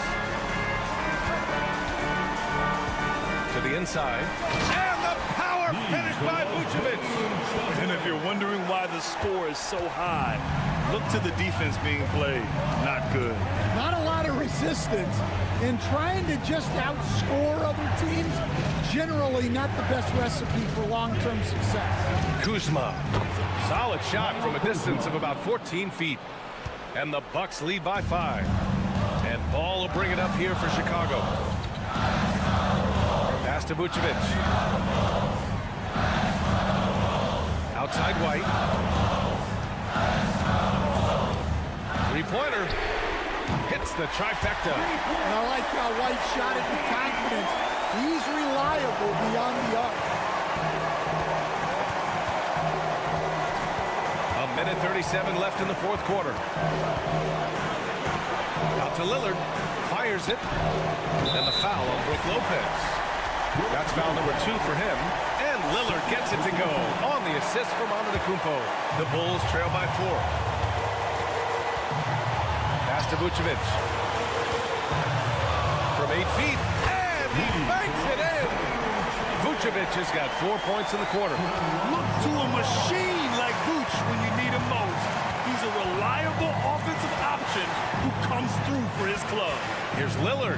To the inside. And the power finish by Vucevic. And if you're wondering why the score is so high, look to the defense being played. Not good. Not a lot of resistance, and trying to just outscore other teams, generally not the best recipe for long-term success. Kuzma. Solid shot from a distance of about 14 feet. And the Bucks lead by 5. And Ball will bring it up here for Chicago. Pass to Vucevic. Outside White. Three-pointer. Hits the trifecta. And I like how White shot it with confidence. He's reliable beyond the arc. A minute 37 left in the fourth quarter. Out to Lillard. Fires it. And the foul on Brook Lopez. That's foul number 2 for him. And Lillard gets it to go on the assist from Antetokounmpo. The Bulls trail by 4. Pass to Vucevic. From 8 feet. And he banks it in. Vucevic has got 4 points in the quarter. Look to a machine like Vuce when you need him most. He's a reliable offensive option who comes through for his club. Here's Lillard.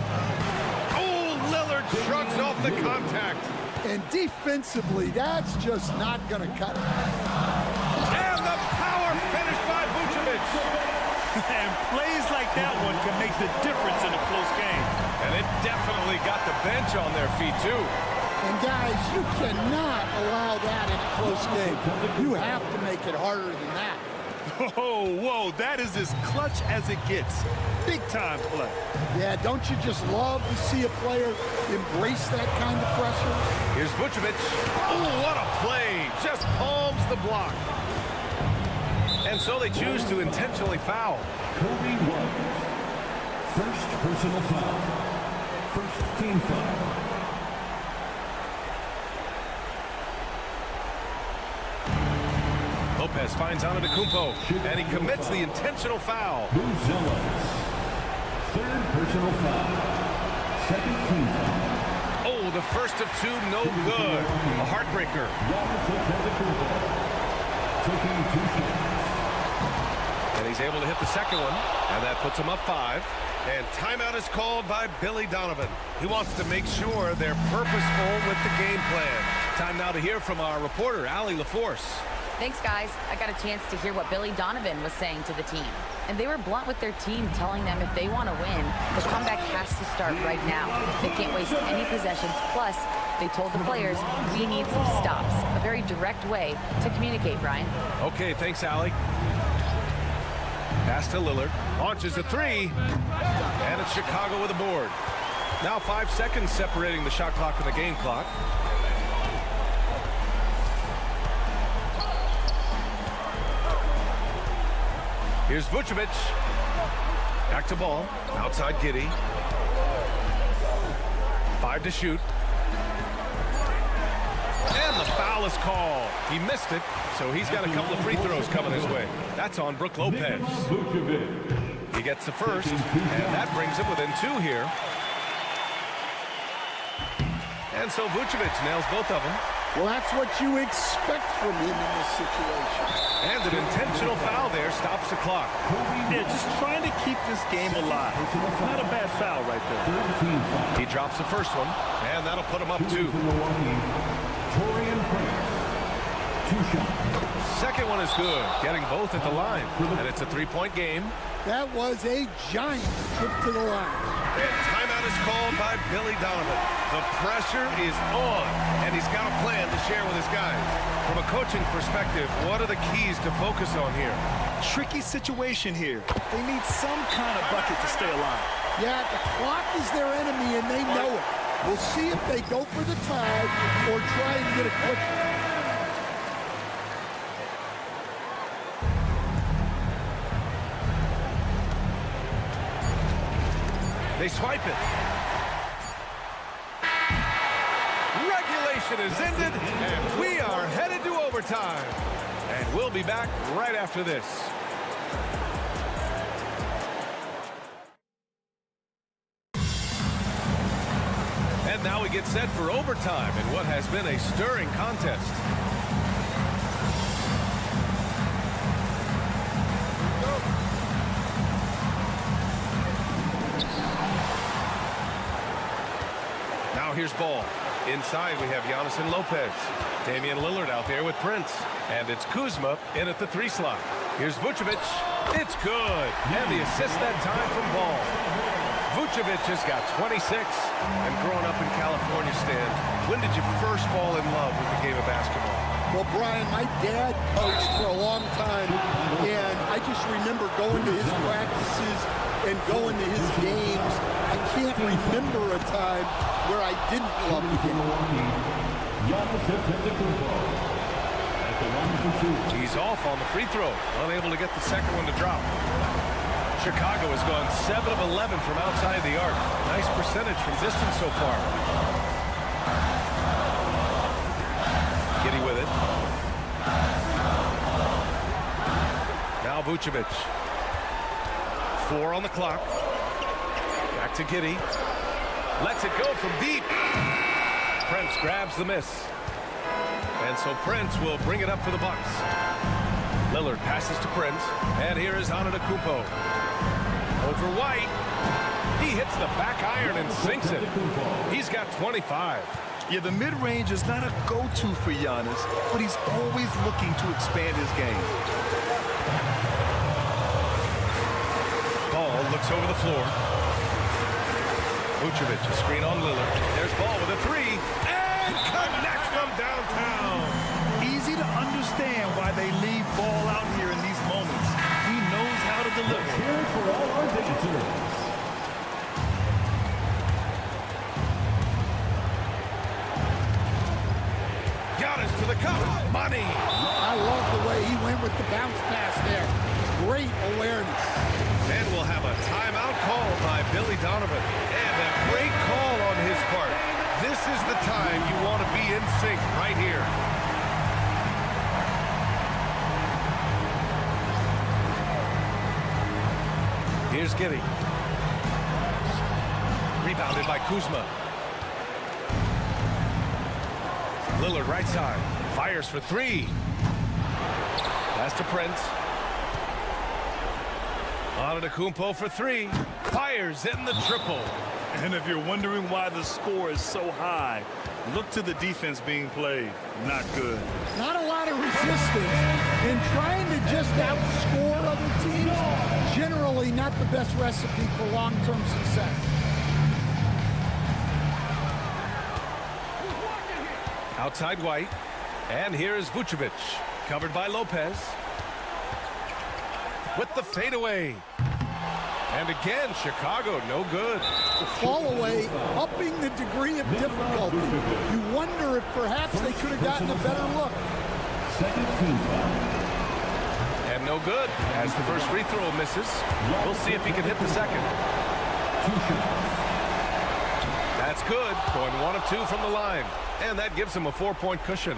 Oh, Lillard shrugs off the contact. And defensively, that's just not going to cut it. And the power finish by Vucevic. And plays like that one can make the difference in a close game. And it definitely got the bench on their feet, too. And guys, you cannot allow that in a close game. You have to make it harder than that. Oh, whoa, that is as clutch as it gets. Big time play. Yeah, don't you just love to see a player embrace that kind of pressure? Here's Vucevic. Oh, what a play. Just palms the block. And so they choose to intentionally foul. Kobe White. First personal foul. First team foul. Lopez finds Antetokounmpo, and he commits the intentional foul. Buzelis. Third personal foul. Second team foul. Oh, the first of 2, no good. A heartbreaker. Taking 2 shots. And he's able to hit the second one, and that puts him up 5. And timeout is called by Billy Donovan. He wants to make sure they're purposeful with the game plan. Time now to hear from our reporter, Allie LaForce. Thanks, guys. I got a chance to hear what Billy Donovan was saying to the team. And they were blunt with their team, telling them if they want to win, the comeback has to start right now. They can't waste any possessions. Plus, they told the players, we need some stops. A very direct way to communicate, Brian. Okay, thanks, Allie. Pass to Lillard. Launches a 3. And it's Chicago with a board. Now 5 seconds separating the shot clock and the game clock. Here's Vucevic. Back to Ball. Outside Giddey. 5 to shoot. And the foul is called. He missed it, so he's got a couple of free throws coming his way. That's on Brook Lopez. He gets the first, and that brings him within 2 here. And so Vucevic nails both of them. Well, that's what you expect from him in this situation. And an intentional foul there stops the clock. Yeah, just trying to keep this game alive. Not a bad foul right there. He drops the first one, and that'll put him up 2. Second one is good, getting both at the line. And it's a three-point game. That was a giant trip to the line. Timeout is called by Billy Donovan. The pressure is on, and he's got a plan to share with his guys. From a coaching perspective, what are the keys to focus on here? Tricky situation here. They need some kind of bucket to stay alive. Yeah, the clock is their enemy, and they know it. We'll see if they go for the tie or try and get it quickly. They swipe it. Regulation is ended, and we are headed to overtime. And we'll be back right after this. And now we get set for overtime in what has been a stirring contest. Now here's ball. Inside we have Giannis and Lopez. Damian Lillard out there with Prince. And it's Kuzma in at the 3 slot. Here's Vucevic. It's good. And the assist that time from Ball. Vucevic has got 26. And growing up in California, Stan, when did you first fall in love with the game of basketball? Well, Brian, my dad coached for a long time, and I just remember going to his practices and going to his games. I can't remember a time where I didn't love the game. He's off on the free throw, unable to get the second one to drop. Chicago has gone 7 of 11 from outside the arc. Nice percentage from distance so far. Giddey with it. Now Vucevic. 4 on the clock. Back to Giddey. Lets it go from deep. Prince grabs the miss. And so Prince will bring it up for the Bucks. Lillard passes to Prince. And here is Antetokounmpo. Over White. He hits the back iron and sinks it. He's got 25. Yeah, the mid-range is not a go-to for Giannis, but he's always looking to expand his game. Ball looks over the floor. Vucevic, a screen on Lillard. There's Ball with a 3. And connects from downtown. Easy to understand why they leave Ball out here in these moments. He knows how to deliver. Here for all our visitors. Giannis to the cup. Money. I love the way he went with the bounce pass there. Great awareness. And we'll have a timeout called by Billy Donovan. And a great call on his part. This is the time you want to be in sync right here. Here's Giddey. Rebounded by Kuzma. Lillard right side. Fires for 3. Pass to Prince. Antetokounmpo for 3. Fires in the triple. And if you're wondering why the score is so high, look to the defense being played. Not good. Not a lot of resistance, and trying to just outscore other teams, generally not the best recipe for long-term success. Outside White. And here is Vucevic. Covered by Lopez. With the fadeaway. And again, Chicago, no good. The fall away, upping the degree of difficulty. You wonder if perhaps they could have gotten a better look. And no good, as the first free throw misses. We'll see if he can hit the second. That's good, going 1 of 2 from the line. And that gives him a 4-point cushion.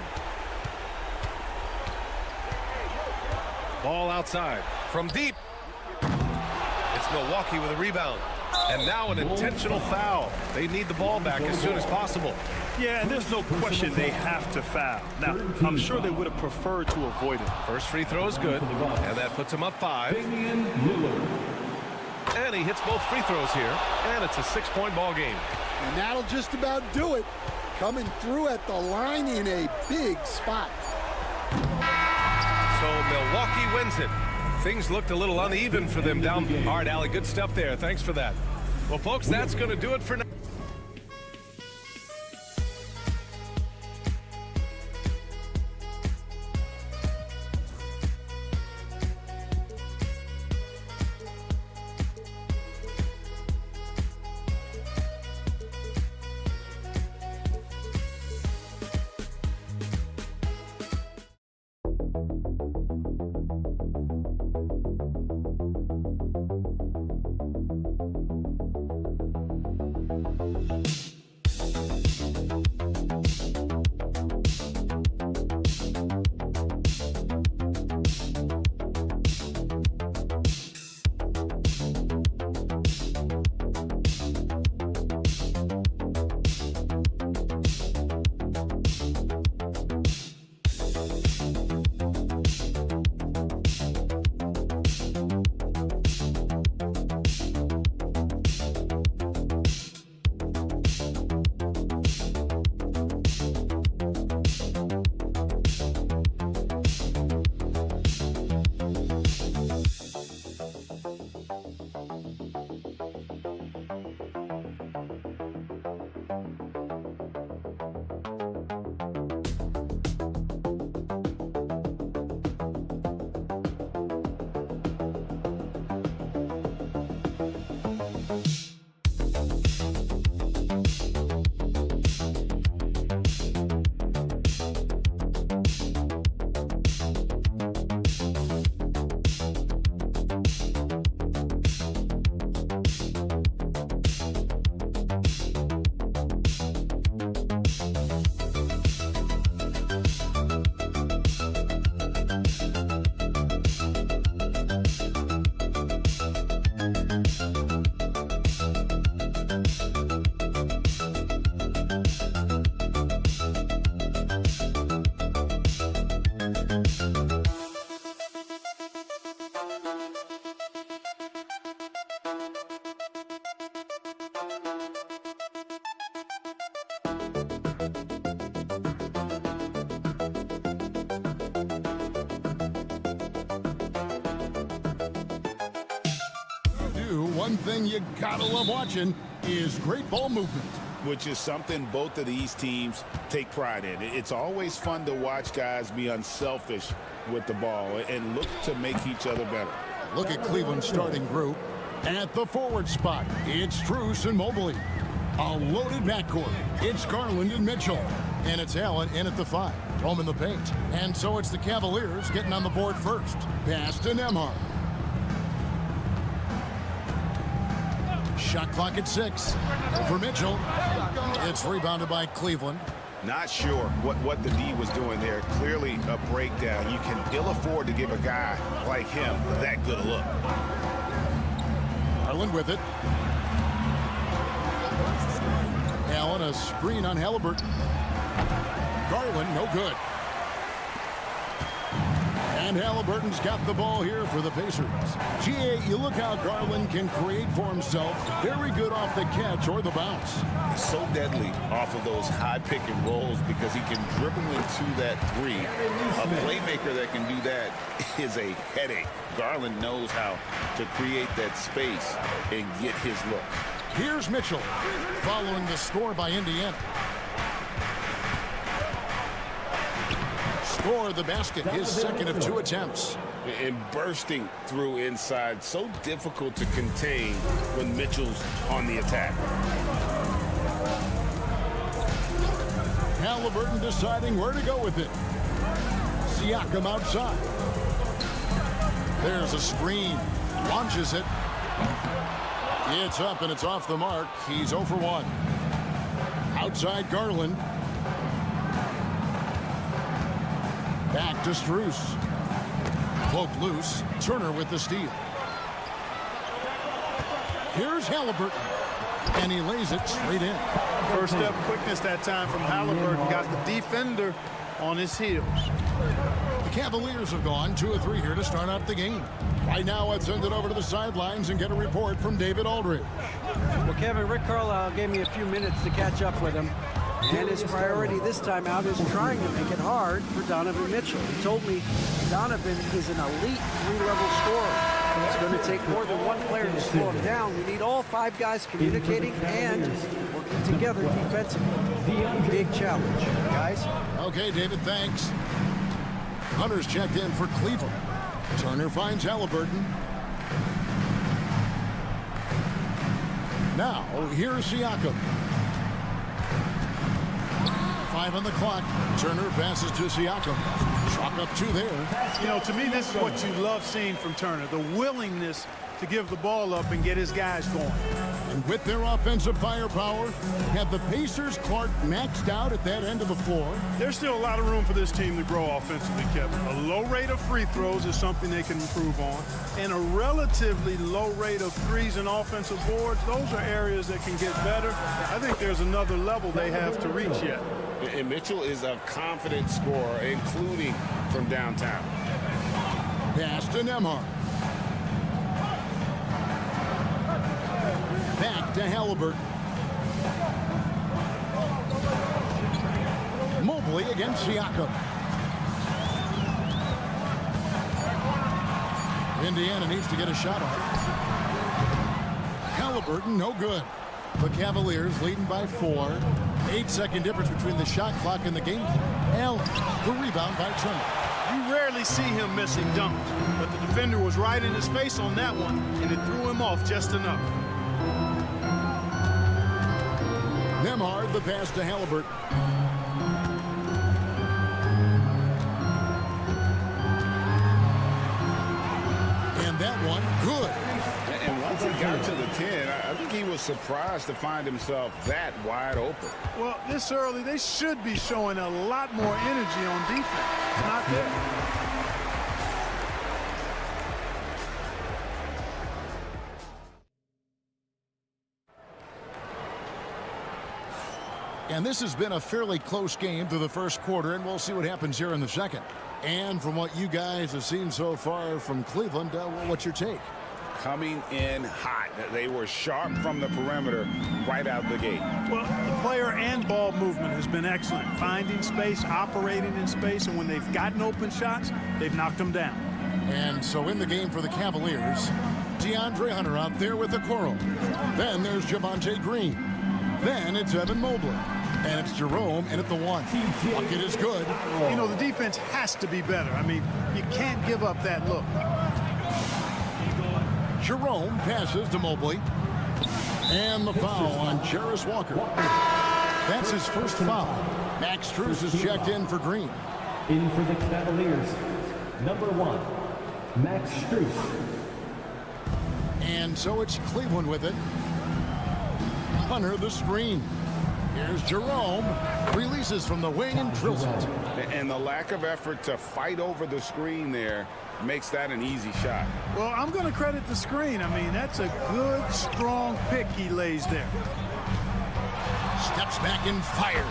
Ball outside, from deep. It's Milwaukee with a rebound. And now an intentional foul. They need the ball back as soon as possible. Yeah, and there's no question they have to foul. Now, I'm sure they would have preferred to avoid it. First free throw is good, and that puts him up 5. And he hits both free throws here, and it's a 6-point ball game. And that'll just about do it. Coming through at the line in a big spot. So Milwaukee wins it. Things looked a little uneven for them down. All right, Allie, good stuff there. Thanks for that. Well, folks, that's going to do it for now. One thing you gotta love watching is great ball movement. Which is something both of these teams take pride in. It's always fun to watch guys be unselfish with the ball and look to make each other better. Look at Cleveland's starting group. At the forward spot, it's Strus and Mobley. A loaded backcourt. It's Garland and Mitchell. And it's Allen in at the 5. Home in the paint. And so it's the Cavaliers getting on the board first. Pass to Nembhard. Shot clock at 6. Over Mitchell. It's rebounded by Cleveland. Not sure what the D was doing there. Clearly a breakdown. You can ill afford to give a guy like him that good a look. Garland with it. Allen, a screen on Halliburton. Garland, no good. And Halliburton's got the ball here for the Pacers. GA, you look how Garland can create for himself. Very good off the catch or the bounce. So deadly off of those high pick and rolls because he can dribble into that three. A playmaker that can do that is a headache. Garland knows how to create that space and get his look. Here's Mitchell following the score by Indiana. Score the basket, his second of 2 attempts. And bursting through inside, so difficult to contain when Mitchell's on the attack. Halliburton deciding where to go with it. Siakam outside. There's a screen. Launches it. It's up and it's off the mark. He's 0 for 1. Outside Garland. Back to Strus. Cloak loose. Turner with the steal. Here's Halliburton. And he lays it straight in. First step quickness that time from Halliburton. Got the defender on his heels. The Cavaliers have gone 2 of 3 here to start out the game. Right now, let's send it over to the sidelines and get a report from David Aldridge. Well, Kevin, Rick Carlisle gave me a few minutes to catch up with him. And his priority this time out is trying to make it hard for Donovan Mitchell. He told me Donovan is an elite three-level scorer. It's going to take more than one player to slow him down. We need all 5 guys communicating and working together defensively. Big challenge, guys. Okay, David, thanks. Hunter's checked in for Cleveland. Turner finds Halliburton. Now, here's Siakam. 5 on the clock. Turner passes to Siakam. Chalk up 2 there. You know, to me, this is what you love seeing from Turner, the willingness to give the ball up and get his guys going. And with their offensive firepower, have the Pacers Clark maxed out at that end of the floor? There's still a lot of room for this team to grow offensively, Kevin. A low rate of free throws is something they can improve on, and a relatively low rate of threes and offensive boards. Those are areas that can get better. I think there's another level they have to reach yet. And Mitchell is a confident scorer, including from downtown. Pass to Nembhard. Back to Halliburton. Mobley against Siakam. Indiana needs to get a shot off. Halliburton, no good. The Cavaliers leading by 4. 8-second difference between the shot clock and the game clock. Allen, the rebound by Turner. You rarely see him missing dunks, but the defender was right in his face on that one, and it threw him off just enough. Nembhard, the pass to Halliburton. And that one, good. And once he got to the 10, I think he was surprised to find himself that wide open. Well, this early, they should be showing a lot more energy on defense. Not there. And this has been a fairly close game through the first quarter, and we'll see what happens here in the second. And from what you guys have seen so far from Cleveland, what's your take? Coming in hot. They were sharp from the perimeter right out the gate. Well, the player and ball movement has been excellent. Finding space, operating in space, and when they've gotten open shots, they've knocked them down. And so in the game for the Cavaliers, DeAndre Hunter out there with the Okoro. Then there's Javonte Green. Then it's Evan Mobley. And it's Jerome in at the 1. Bucket is good. You know, the defense has to be better. I mean, you can't give up that look. Jerome passes to Mobley. And the foul on Jarris Walker. That's his first foul. Max Strus is checked in for Green. In for the Cavaliers, number 1, Max Strus. And so it's Cleveland with it. Hunter the screen. Here's Jerome. Releases from the wing and drills it. And the lack of effort to fight over the screen there makes that an easy shot. Well, I'm going to credit the screen. I mean, that's a good, strong pick he lays there. Steps back and fires.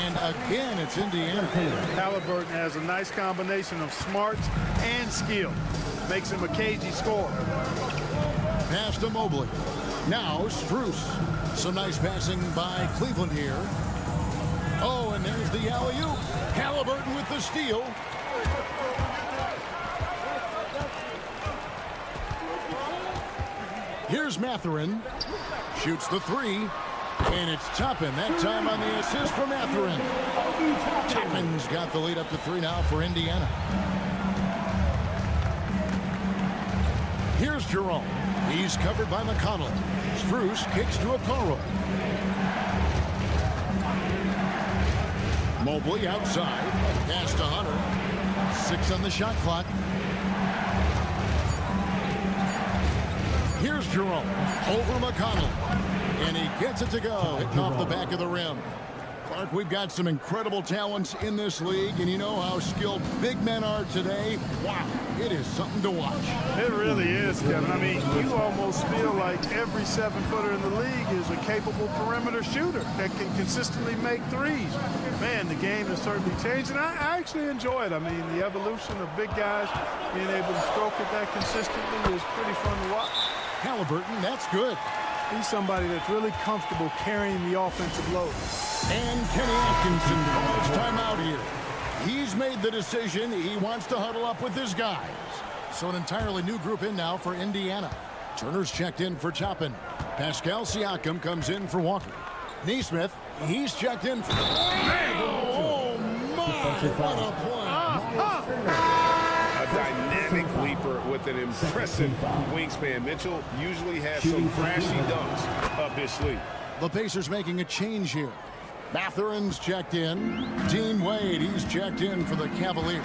And again, it's Indiana. Halliburton has a nice combination of smarts and skill. Makes him a cagey scorer. Pass to Mobley. Now Strus. Some nice passing by Cleveland here. Oh, and there's the alley-oop. Halliburton with the steal. Here's Mathurin. Shoots the 3. And it's Toppin. That time on the assist for Mathurin. Toppin's got the lead up to 3 now for Indiana. Here's Jerome. He's covered by McConnell. Strus kicks to Okoro. Mobley outside. Pass to Hunter. 6 on the shot clock. Here's Jerome. Over McConnell. And he gets it to go. Hitting off the back of the rim. Clark, we've got some incredible talents in this league, and you know how skilled big men are today. Wow, it is something to watch. It really is, Kevin. I mean, you almost feel like every 7-footer in the league is a capable perimeter shooter that can consistently make threes. Man, the game has certainly changed, and I actually enjoy it. I mean, the evolution of big guys being able to stroke it that consistently is pretty fun to watch. Halliburton, that's good. He's somebody that's really comfortable carrying the offensive load. And Kenny Atkinson calls timeout here. He's made the decision. He wants to huddle up with his guys. So an entirely new group in now for Indiana. Turner's checked in for Toppin. Pascal Siakam comes in for Walker. Neesmith, he's checked in for... Oh, my! What a play. A dynamic leaper with an impressive wingspan. Mitchell usually has some flashy dunks up his sleeve. The Pacers making a change here. Matherin's checked in. Dean Wade, he's checked in for the Cavaliers.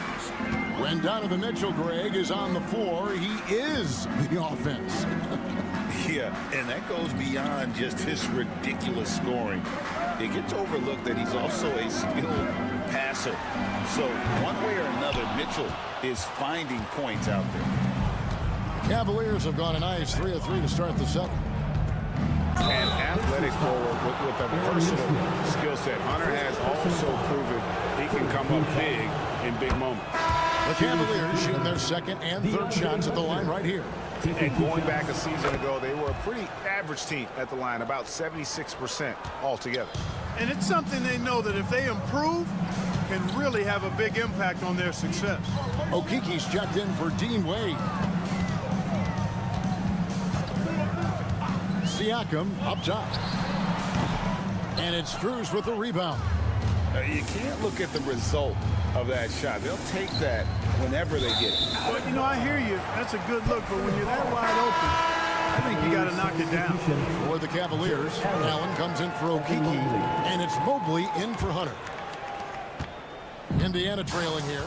When Donovan Mitchell, Greg, is on the floor, he is the offense. Yeah, and that goes beyond just his ridiculous scoring. It gets overlooked that he's also a skilled passer. So one way or another, Mitchell is finding points out there. Cavaliers have gone a nice 3 of 3 to start the second. An athletic forward with a versatile skill set. Hunter has also proven he can come up big in big moments. The Cavaliers shooting their second and third shots at the line right here. And going back a season ago, they were a pretty average team at the line, about 76% altogether. And it's something they know that if they improve, can really have a big impact on their success. Okiki's checked in for Dean Wade. Siakam up top. And it's Strus with the rebound. You can't look at the result of that shot. They'll take that whenever they get it. Well, you know, I hear you. That's a good look, but when you're that wide open, I think you got to knock it down. For the Cavaliers, Allen comes in for Okiki, and it's Mobley in for Hunter. Indiana trailing here.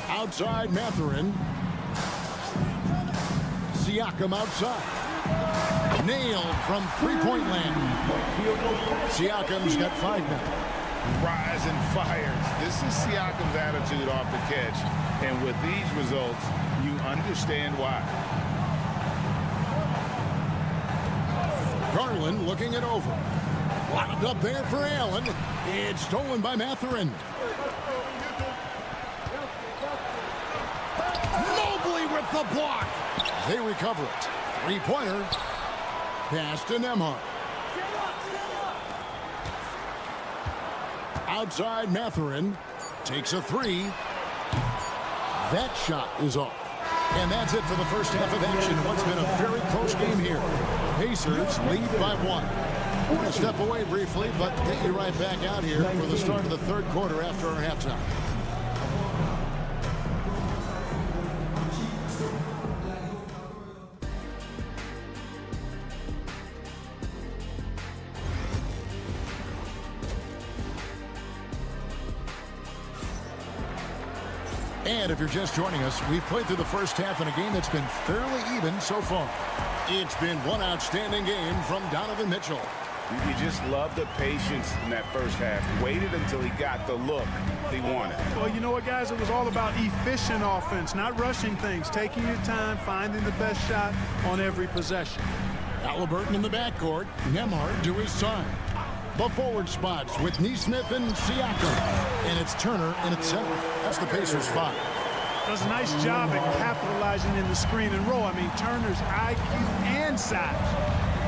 Outside, Matherin. Siakam outside. Nailed from three-point land. Siakam's got 5 now. Rise and fires. This is Siakam's attitude off the catch. And with these results, you understand why. Garland looking it over. Lobbed up there for Allen. It's stolen by Matherin. Mobley with the block. They recover it. Three-pointer. Pass to Nembhard. Outside, Matherin takes a 3. That shot is off. And that's it for the first half of action. What's been a very close game here. Pacers lead by 1. We're going to step away briefly, but get you right back out here for the start of the third quarter after our halftime. And if you're just joining us, we've played through the first half in a game that's been fairly even so far. It's been one outstanding game from Donovan Mitchell. You just love the patience in that first half. Waited until he got the look he wanted. Well, you know what, guys? It was all about efficient offense, not rushing things, taking your time, finding the best shot on every possession. Halliburton in the backcourt. Nembhard to his side. The forward spots with Neesmith and Siakam. And it's Turner in its center. That's the Pacers 5. Does a nice job at capitalizing in the screen and roll. I mean, Turner's IQ and size.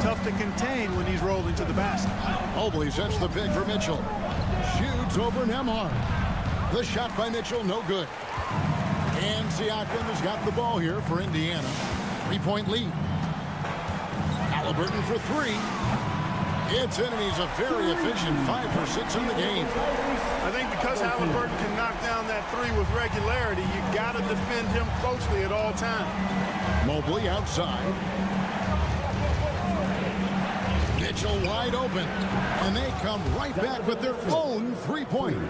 Tough to contain when he's rolling to the basket. Mobley sets the pick for Mitchell. Shoots over Nembhard. The shot by Mitchell, no good. And Siakam has got the ball here for Indiana. 3-point lead. Halliburton for 3. It's in, and he's a very efficient 5 for 6 in the game. I think because Halliburton can knock down that 3 with regularity, you got to defend him closely at all times. Mobley outside. Mitchell wide open, and they come right back with their own 3-pointer.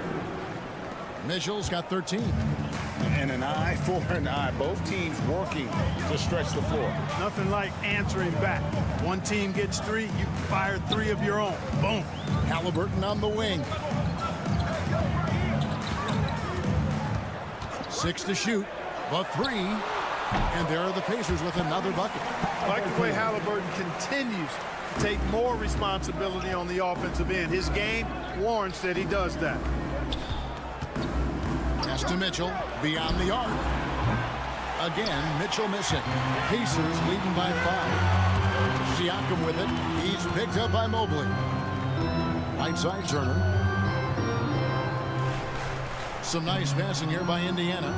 Mitchell's got 13. And an eye for an eye. Both teams working to stretch the floor. Nothing like answering back. One team gets 3, you fire 3 of your own. Boom. Halliburton on the wing. 6 to shoot. The 3. And there are the Pacers with another bucket. I like the way Halliburton continues to take more responsibility on the offensive end. His game warrants that he does that. Pass to Mitchell, beyond the arc. Again, Mitchell missing. Pacers leading by 5. Siakam with it. He's picked up by Mobley. Right side Turner. Some nice passing here by Indiana.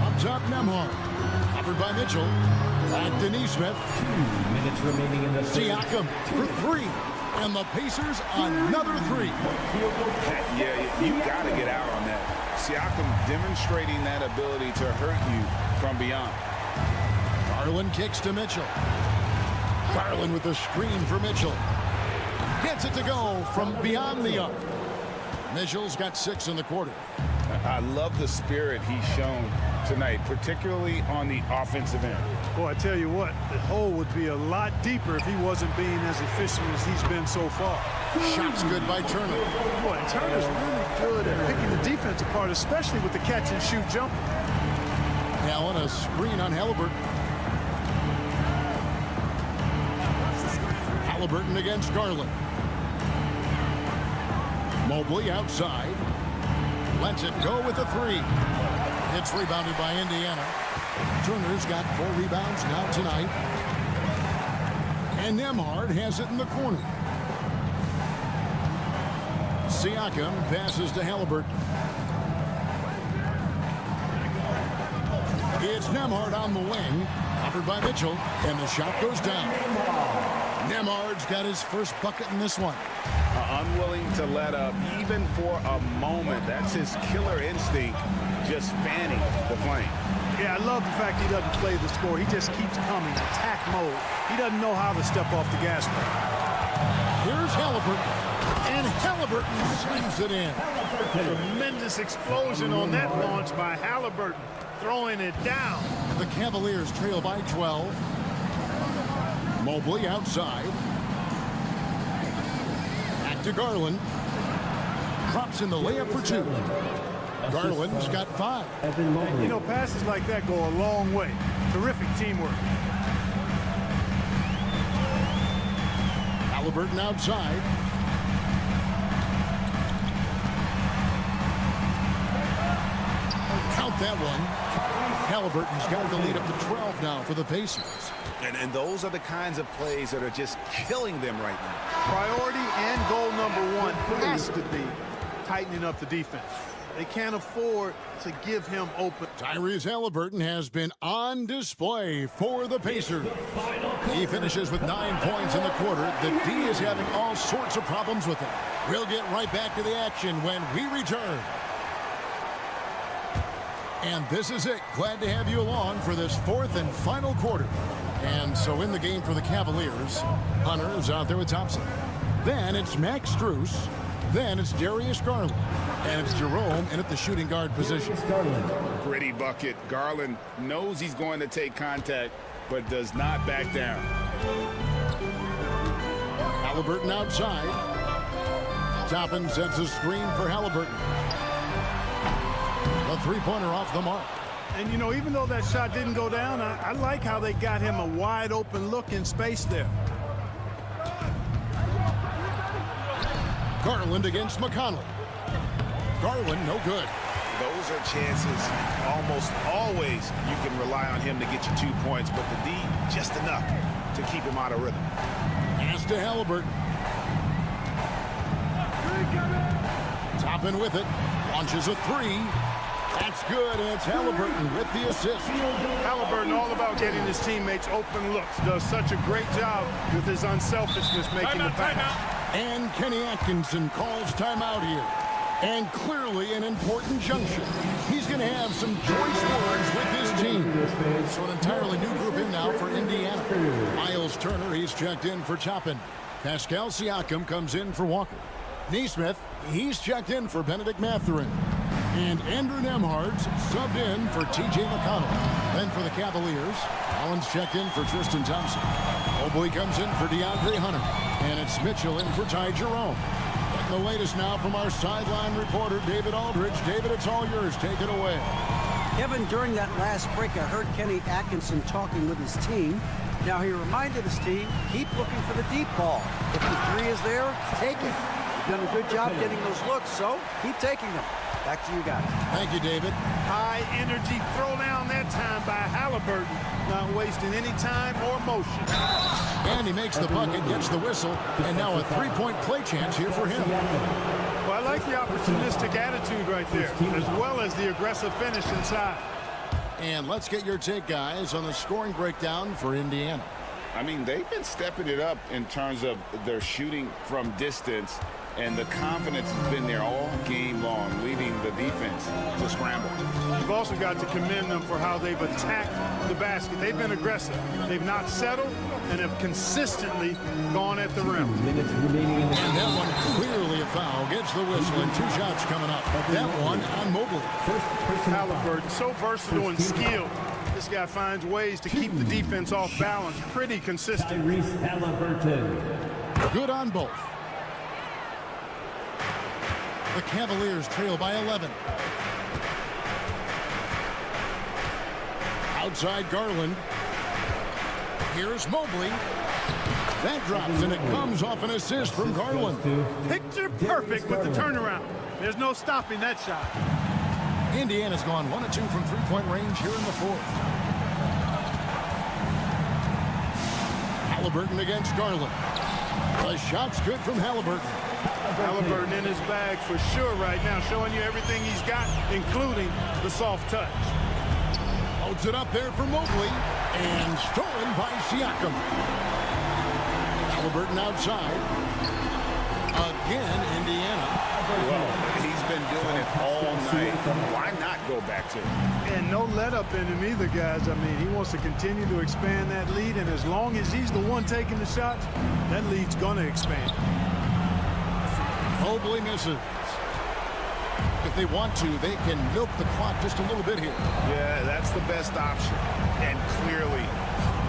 Up top, Nembhard. Covered by Mitchell. Back to Neesmith. 2 minutes remaining in the Siakam for three. And the Pacers another three. Yeah, you got to get out on that. Siakam demonstrating that ability to hurt you from beyond. Garland kicks to Mitchell. Garland with the screen for Mitchell. Gets it to go from beyond the arc. Mitchell's got 6 in the quarter. I love the spirit he's shown tonight, particularly on the offensive end. Boy, I tell you what, the hole would be a lot deeper if he wasn't being as efficient as he's been so far. Shots good by Turner. Boy, Turner's really good at picking the defense apart, especially with the catch-and-shoot jumper. Allen, a screen on Halliburton. Halliburton against Garland. Mobley outside. Lets it go with the three. It's rebounded by Indiana. Turner's got 4 rebounds now tonight. And Nembhard has it in the corner. Siakam passes to Halliburton. It's Nembhard on the wing. Covered by Mitchell. And the shot goes down. Nembhard's got his first bucket in this one. Unwilling to let up even for a moment. That's his killer instinct, just fanning the flame. Yeah, I love the fact he doesn't play the score. He just keeps coming, attack mode. He doesn't know how to step off the gas pedal. Here's Halliburton, and Halliburton slams it in. Tremendous explosion on that launch by Halliburton, throwing it down. The Cavaliers trail by 12. Mobley outside. Back to Garland. Drops in the layup for 2. Garland's got 5. You know, passes like that go a long way. Terrific teamwork. Halliburton outside. Count that one. Halliburton's got the lead up to 12 now for the Pacers. And those are the kinds of plays that are just killing them right now. Priority and goal number 1 has to be tightening up the defense. They can't afford to give him open. Tyrese Halliburton has been on display for the Pacers. He finishes with 9 points in the quarter. The D is having all sorts of problems with him. We'll get right back to the action when we return. And this is it. Glad to have you along for this 4th and final quarter. And so in the game for the Cavaliers, Hunter is out there with Thompson. Then it's Max Strus. Then it's Darius Garland. And it's Jerome in at the shooting guard position. Gritty bucket. Garland knows he's going to take contact, but does not back down. Halliburton outside. Toppin sets a screen for Halliburton. A three-pointer off the mark. And, you know, even though that shot didn't go down, I like how they got him a wide-open look in space there. Garland against McConnell. Garland, no good. Those are chances almost always you can rely on him to get you 2 points, but the D just enough to keep him out of rhythm. Pass to Halliburton. Toppin with it. Launches a 3. That's good, and it's Halliburton with the assist. Halliburton all about getting his teammates open looks. Does such a great job with his unselfishness making the pass. And Kenny Atkinson calls timeout here. And clearly an important junction. He's going to have some choice words with his team. So an entirely new group in now for Indiana. Miles Turner, he's checked in for Toppin. Pascal Siakam comes in for Walker. Neesmith, he's checked in for Benedict Mathurin. And Andrew Nembhard's subbed in for T.J. McConnell. Then for the Cavaliers, Allen's checked in for Tristan Thompson. Mobley comes in for DeAndre Hunter. And it's Mitchell in for Ty Jerome. Getting the latest now from our sideline reporter, David Aldridge. David, it's all yours. Take it away. Kevin, during that last break, I heard Kenny Atkinson talking with his team. Now, he reminded his team, keep looking for the deep ball. If the 3 is there, take it. You've done a good job getting those looks, so keep taking them. Back to you guys. Thank you, David. High energy throwdown that time by Halliburton, not wasting any time or motion. And he makes the bucket, gets the whistle, and now a three-point play chance here for him. Well, I like the opportunistic attitude right there, as well as the aggressive finish inside. And let's get your take, guys, on the scoring breakdown for Indiana. I mean, they've been stepping it up in terms of their shooting from distance, and the confidence has been there all game long, leading the defense to scramble. You've also got to commend them for how they've attacked the basket. They've been aggressive. They've not settled and have consistently gone at the rim. And that one clearly a foul. Gets the whistle, and 2 shots coming up. That one on Mobley. Halliburton, so versatile and skilled. This guy finds ways to keep the defense off balance. Pretty consistent. Good on both. The Cavaliers trail by 11. Outside Garland. Here's Mobley. That drops, and it comes off an assist from Garland. Picture perfect with the turnaround. There's no stopping that shot. Indiana's gone 1 of 2 from three-point range here in the fourth. Halliburton against Garland. The shot's good from Halliburton. Halliburton in his bag for sure right now, showing you everything he's got, including the soft touch. Holds it up there for Mobley, and stolen by Siakam. Halliburton outside. Again, Indiana. Well, he's been doing it all night. Why not go back to it? And no let up in him either, guys. I mean, he wants to continue to expand that lead, and as long as he's the one taking the shots, that lead's going to expand. Mobley misses. If they want to, they can milk the clock just a little bit here. Yeah, that's the best option. And clearly,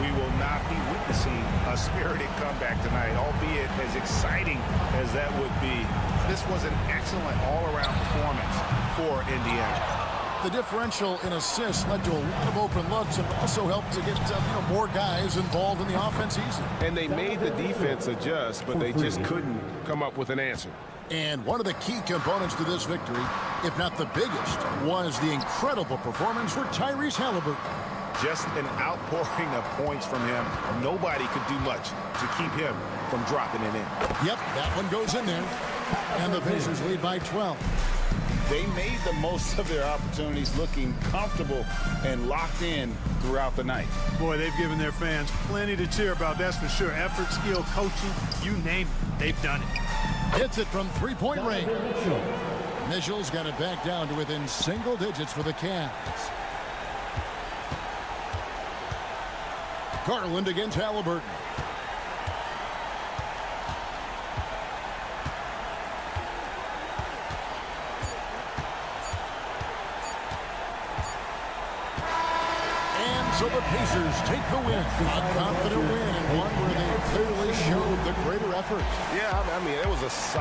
we will not be witnessing a spirited comeback tonight, albeit as exciting as that would be. This was an excellent all-around performance for Indiana. The differential in assists led to a lot of open looks and also helped to get more guys involved in the offense easy. And they made the defense adjust, but they just couldn't come up with an answer. And one of the key components to this victory, if not the biggest, was the incredible performance for Tyrese Halliburton. Just an outpouring of points from him. Nobody could do much to keep him from dropping it in. Yep, that one goes in there. And the Pacers lead by 12. They made the most of their opportunities, looking comfortable and locked in throughout the night. Boy, they've given their fans plenty to cheer about, that's for sure. Effort, skill, coaching, you name it, they've done it. Hits it from three-point range. Mitchell's got it back down to within single digits for the Cavs. Garland against Halliburton. So the Pacers take the win. A confident win, and one where they clearly showed the greater effort. Yeah, I mean, it was a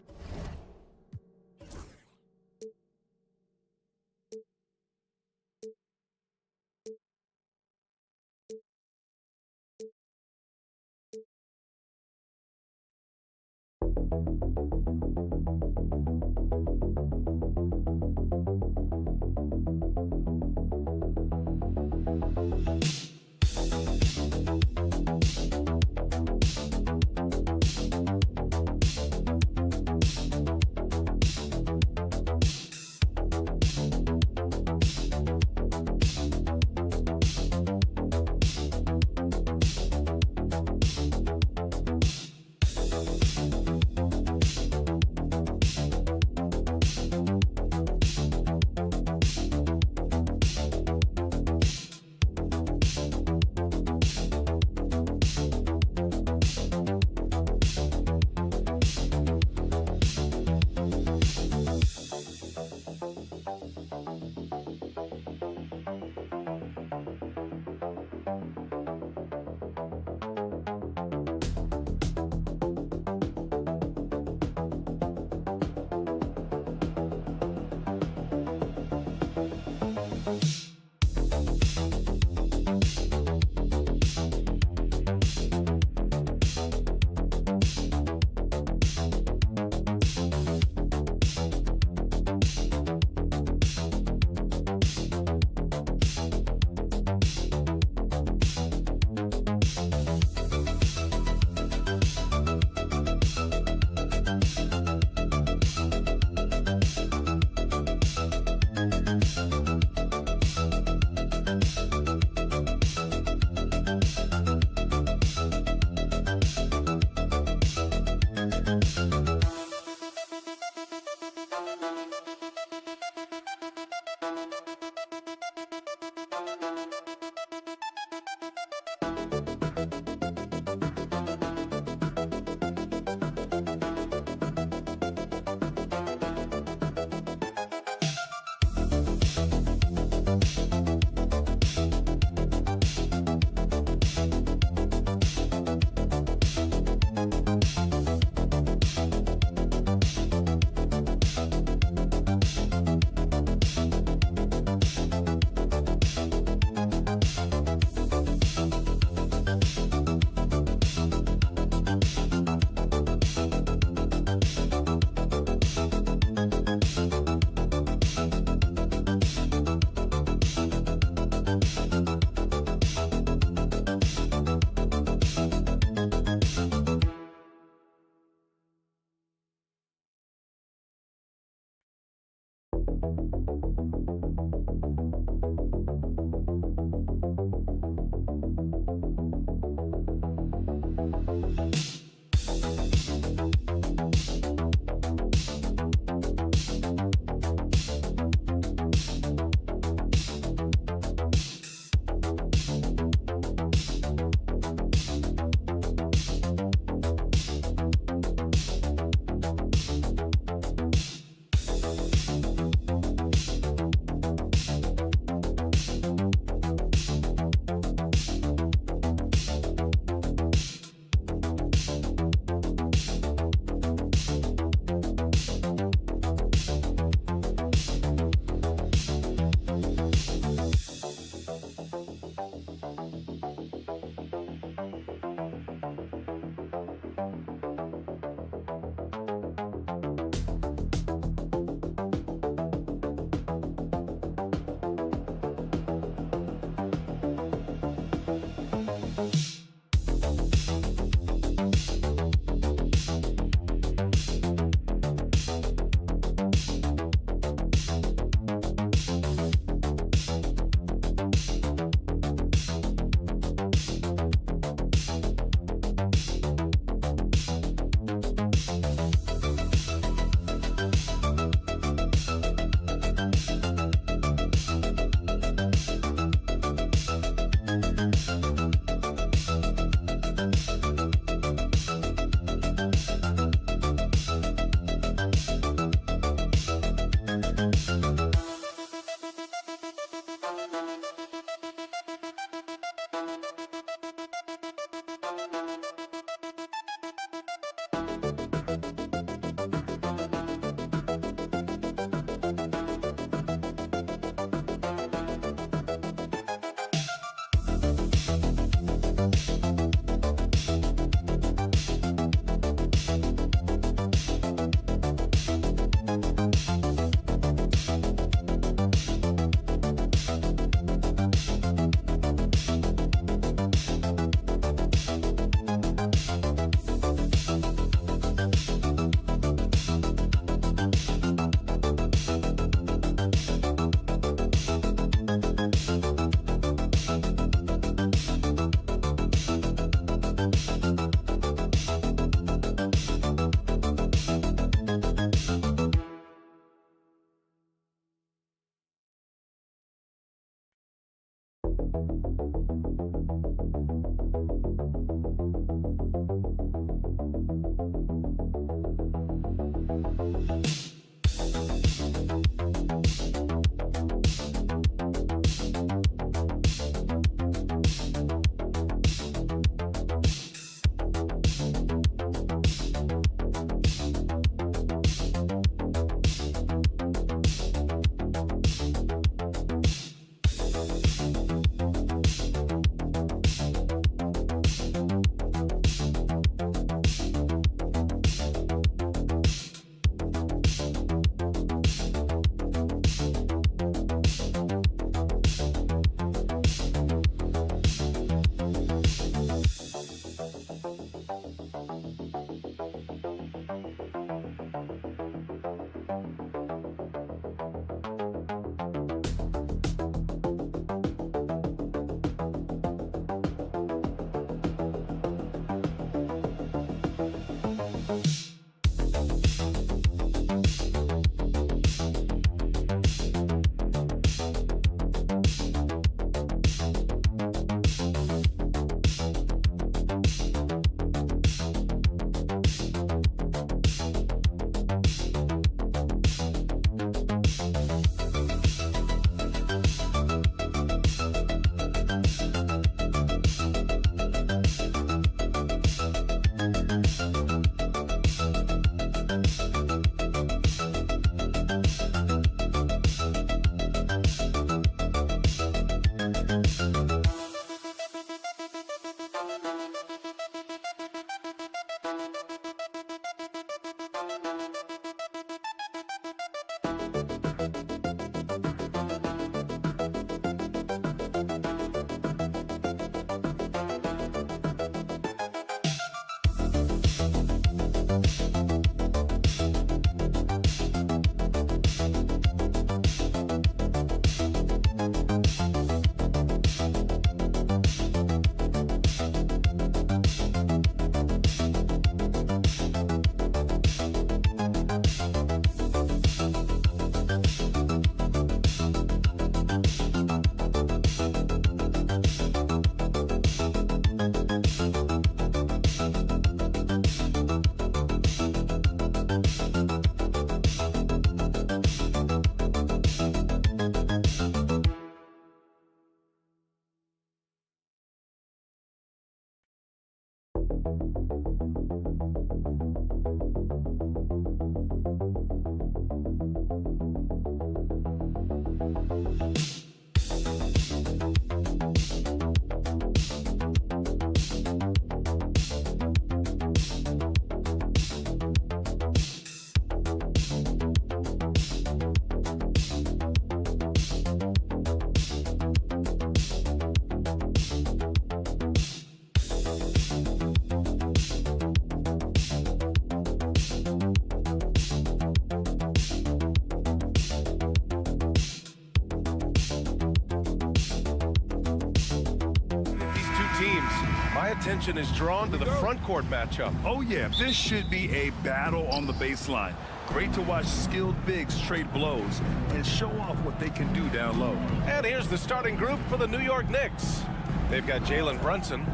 My attention is drawn to the front court matchup. Oh, yeah, this should be a battle on the baseline. Great to watch skilled bigs trade blows and show off what they can do down low. And here's the starting group for the New York Knicks. They've got Jalen Brunson.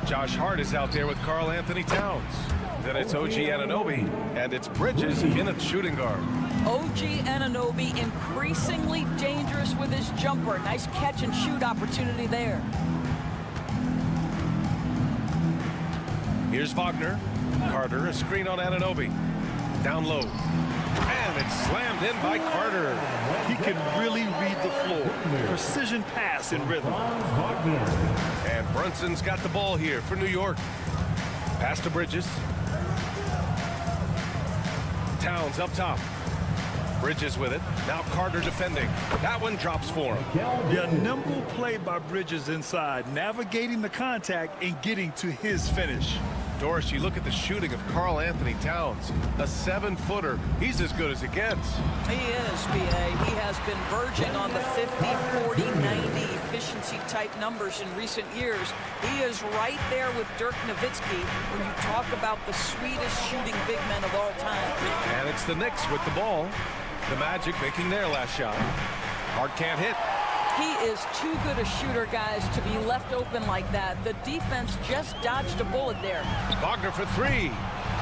Josh Hart is out there with Karl Anthony Towns. Then it's OG Anunoby, and it's Bridges in at shooting guard. OG Anunoby increasingly dangerous with his jumper. Nice catch and shoot opportunity there. Here's Wagner. Carter, a screen on Anunoby. Down low. And it's slammed in by Carter. He can really read the floor. Precision pass in rhythm. And Brunson's got the ball here for New York. Pass to Bridges. Towns up top. Bridges with it. Now Carter defending. That one drops for him. Yeah, nimble play by Bridges inside, navigating the contact and getting to his finish. Doris, you look at the shooting of Karl Anthony Towns, a 7-footer. He's as good as it gets. He is, B.A. He has been verging on the 50, 40, 90 efficiency type numbers in recent years. He is right there with Dirk Nowitzki when you talk about the sweetest shooting big men of all time. And it's the Knicks with the ball. The Magic making their last shot. Hart can't hit. He is too good a shooter, guys, to be left open like that. The defense just dodged a bullet there. Wagner for three.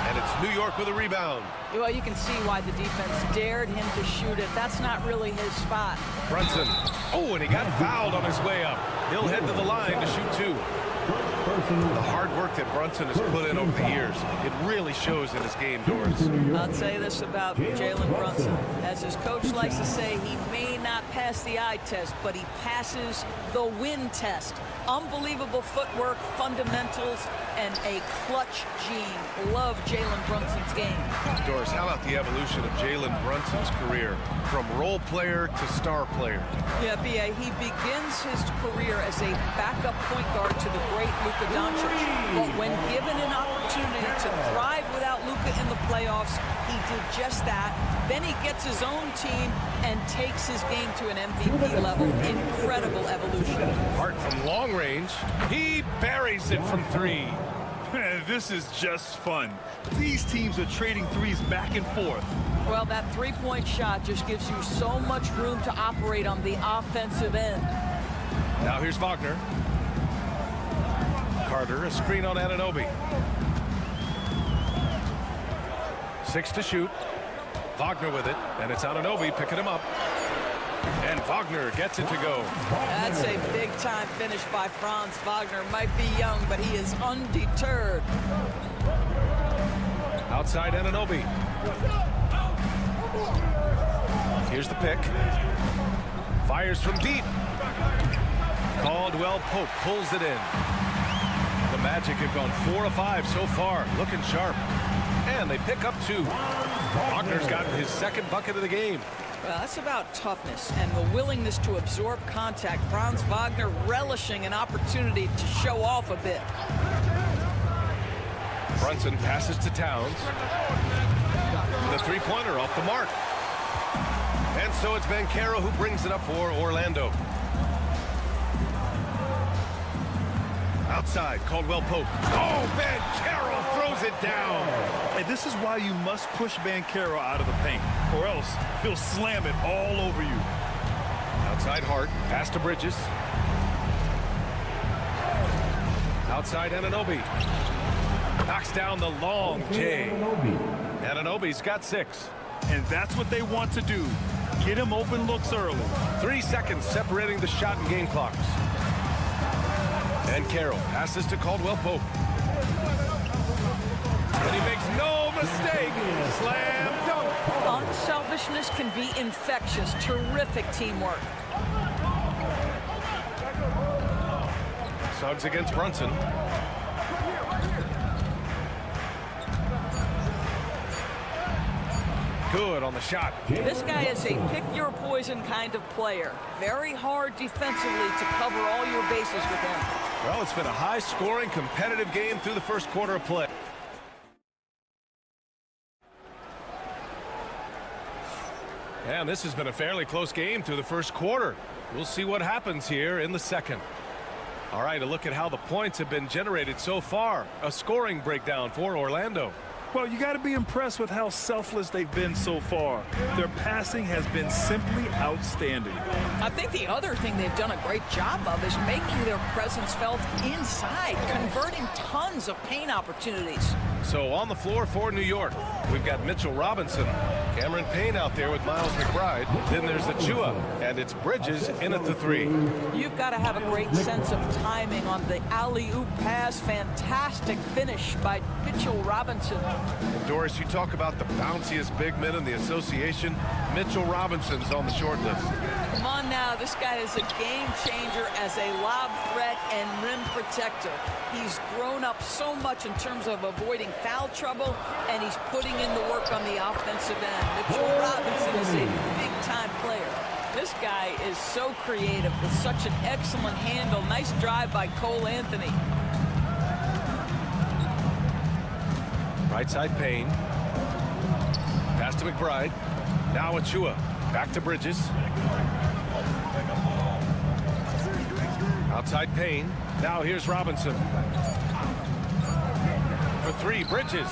And it's New York with a rebound. Well, you can see why the defense dared him to shoot it. That's not really his spot. Brunson. Oh, and he got fouled on his way up. He'll head to the line to shoot two. The hard work that Brunson has put in over the years, it really shows in his game, Doris. I'll say this about Jalen Brunson. As his coach likes to say, he may not pass the eye test, but he passes the win test. Unbelievable footwork, fundamentals, and a clutch gene. Love Jalen Brunson's game. Doris, how about the evolution of Jalen Brunson's career from role player to star player? Yeah, B.A., he begins his career as a backup point guard to the great Luka Doncic. But when given an opportunity to thrive without Luka in the playoffs, he did just that. Then he gets his own team and takes his game to an MVP level. Incredible evolution. Hart from long range. He buries it from three. This is just fun. These teams are trading threes back and forth. Well, that three-point shot just gives you so much room to operate on the offensive end. Now here's Wagner. Carter, a screen on Anunoby. 6 to shoot. Wagner with it, and it's Anunoby picking him up. And Wagner gets it to go. That's a big-time finish by Franz Wagner. Might be young, but he is undeterred. Outside Anunoby. Here's the pick. Fires from deep. Caldwell Pope pulls it in. The Magic have gone 4 of 5 so far, looking sharp. And they pick up 2. Wagner's gotten his second bucket of the game. Well, that's about toughness and the willingness to absorb contact. Franz Wagner relishing an opportunity to show off a bit. Brunson passes to Towns. The three-pointer off the mark. And so it's Banchero who brings it up for Orlando. Outside, Caldwell Pope. Oh, Banchero throws it down. And this is why you must push Banchero out of the paint, or else he'll slam it all over you. Outside Hart, pass to Bridges. Outside Anunoby. Knocks down the long J. Anunoby's got 6. And that's what they want to do. Get him open looks early. 3 seconds separating the shot and game clocks. And Carroll passes to Caldwell Pope. And he makes no mistake. Slam dunk. Unselfishness can be infectious. Terrific teamwork. Suggs against Brunson. Good on the shot. This guy is a pick-your-poison kind of player. Very hard defensively to cover all your bases with him. Well, it's been a high-scoring, competitive game through the first quarter of play. And this has been a fairly close game through the first quarter. We'll see what happens here in the second. All right, a look at how the points have been generated so far. A scoring breakdown for Orlando. Well, you got to be impressed with how selfless they've been so far. Their passing has been simply outstanding. I think the other thing they've done a great job of is making their presence felt inside, converting tons of paint opportunities. So on the floor for New York, we've got Mitchell Robinson, Cameron Payne out there with Miles McBride. Then there's Achua, and it's Bridges in at the 3. You've got to have a great sense of timing on the alley-oop pass. Fantastic finish by Mitchell Robinson. And Doris, you talk about the bounciest big men in the association. Mitchell Robinson's on the short list. Come on now, this guy is a game changer as a lob threat and rim protector. He's grown up so much in terms of avoiding foul trouble, and he's putting in the work on the offensive end. Mitchell Robinson is a big-time player. This guy is so creative with such an excellent handle. Nice drive by Cole Anthony. Right side Payne. Pass to McBride. Now Achua. Back to Bridges. Outside Payne. Now here's Robinson. For 3, Bridges.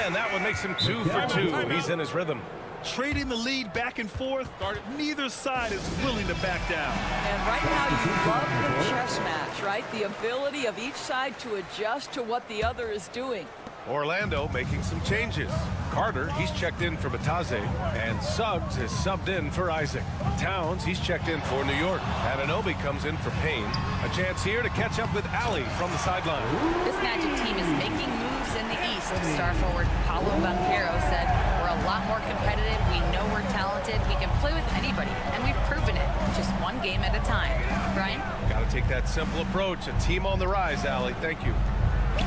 And that one makes him 2 for 2. He's in his rhythm. Trading the lead back and forth, neither side is willing to back down. And right now you love the chess match, right? The ability of each side to adjust to what the other is doing. Orlando making some changes. Carter, he's checked in for Batase, and Suggs is subbed in for Isaac. Towns, he's checked in for New York. Anunoby comes in for Payne. A chance here to catch up with Alley from the sideline. This Magic team is making moves in the East. Star forward Paolo Banchero said, "We're a lot more competitive. We know we're talented. We can play with anybody, and we've proven it. Just one game at a time." Brian? Got to take that simple approach. A team on the rise, Alley. Thank you.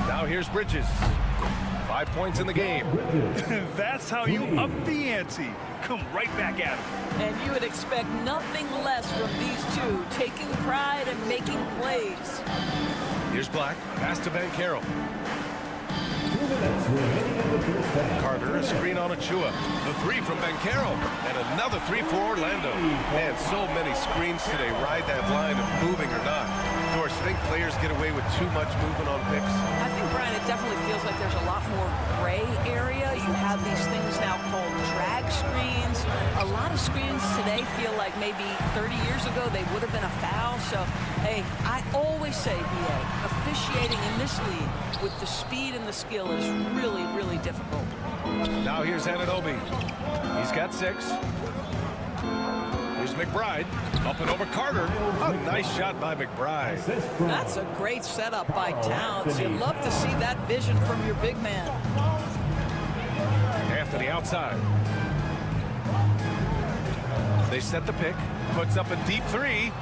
Now here's Bridges. 5 points in the game. That's how you up the ante. Come right back at him. And you would expect nothing less from these two, taking pride and making plays. Here's Black. Pass to Banchero. Carter, a screen on Achua. The 3 from Banchero. And another 3 for Orlando. Man, so many screens today. Ride that line of moving or not. Of course, think players get away with too much movement on picks? I think, Brian, it definitely feels like there's a lot more gray area. You have these things now called drag screens. A lot of screens today feel like maybe 30 years ago they would have been a foul. So, hey, I always say, BA, officiating in this league with the speed and the skill is really, really difficult. Now here's Anunoby. He's got 6. Here's McBride. Up and over Carter. A nice shot by McBride. That's a great setup by Towns. You'd love to see that vision from your big man. Anthony outside. They set the pick. Puts up a deep 3.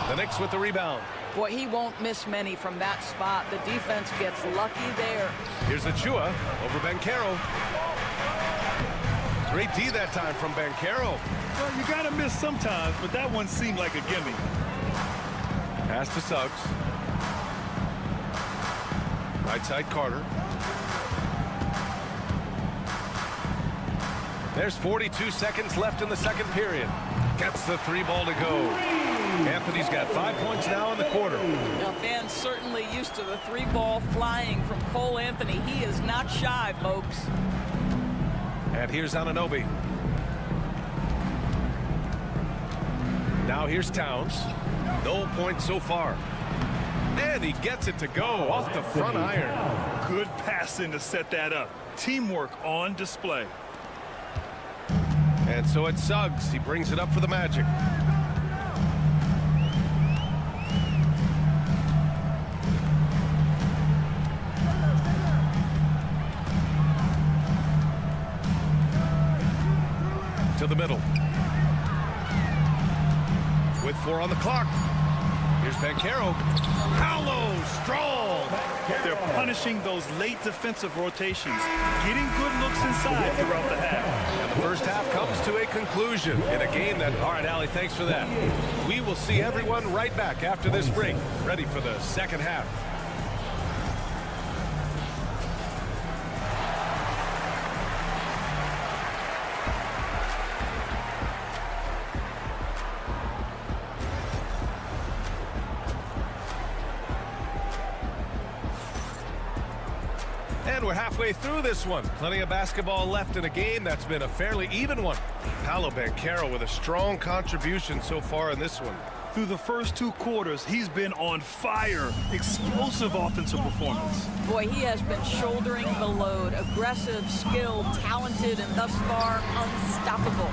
The Knicks with the rebound. Boy, he won't miss many from that spot. The defense gets lucky there. Here's Achua over Banchero. Great D that time from Banchero. Well, you got to miss sometimes, but that one seemed like a gimme. Pass to Suggs. Right side Carter. There's 42 seconds left in the second period. Gets the 3 ball to go. Anthony's got 5 points now in the quarter. Now, fans certainly used to the 3 ball flying from Cole Anthony. He is not shy, folks. And here's Anunoby. Now here's Towns. No points so far. And he gets it to go off the front iron. Good passing to set that up. Teamwork on display. And so it's Suggs. He brings it up for the Magic. To the middle. With 4 on the clock. Here's Banchero. Paolo, strong. They're punishing those late defensive rotations, getting good looks inside throughout the half. And the first half comes to a conclusion in a game that, all right, Allie, thanks for that. We will see everyone right back after this break, ready for the second half. And we're halfway through this one. Plenty of basketball left in a game that's been a fairly even one. Paolo Banchero with a strong contribution so far in this one. Through the first 2 quarters, he's been on fire. Explosive offensive performance. Boy, he has been shouldering the load. Aggressive, skilled, talented, and thus far unstoppable.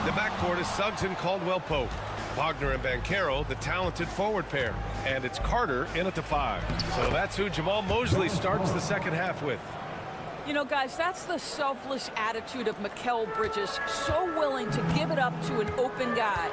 The backcourt is Suggs and Caldwell-Pope. Wagner and Banchero, the talented forward pair. And it's Carter in at the 5. So that's who Jamal Mosley starts the second half with. You know, guys, that's the selfless attitude of Mikal Bridges. So willing to give it up to an open guy.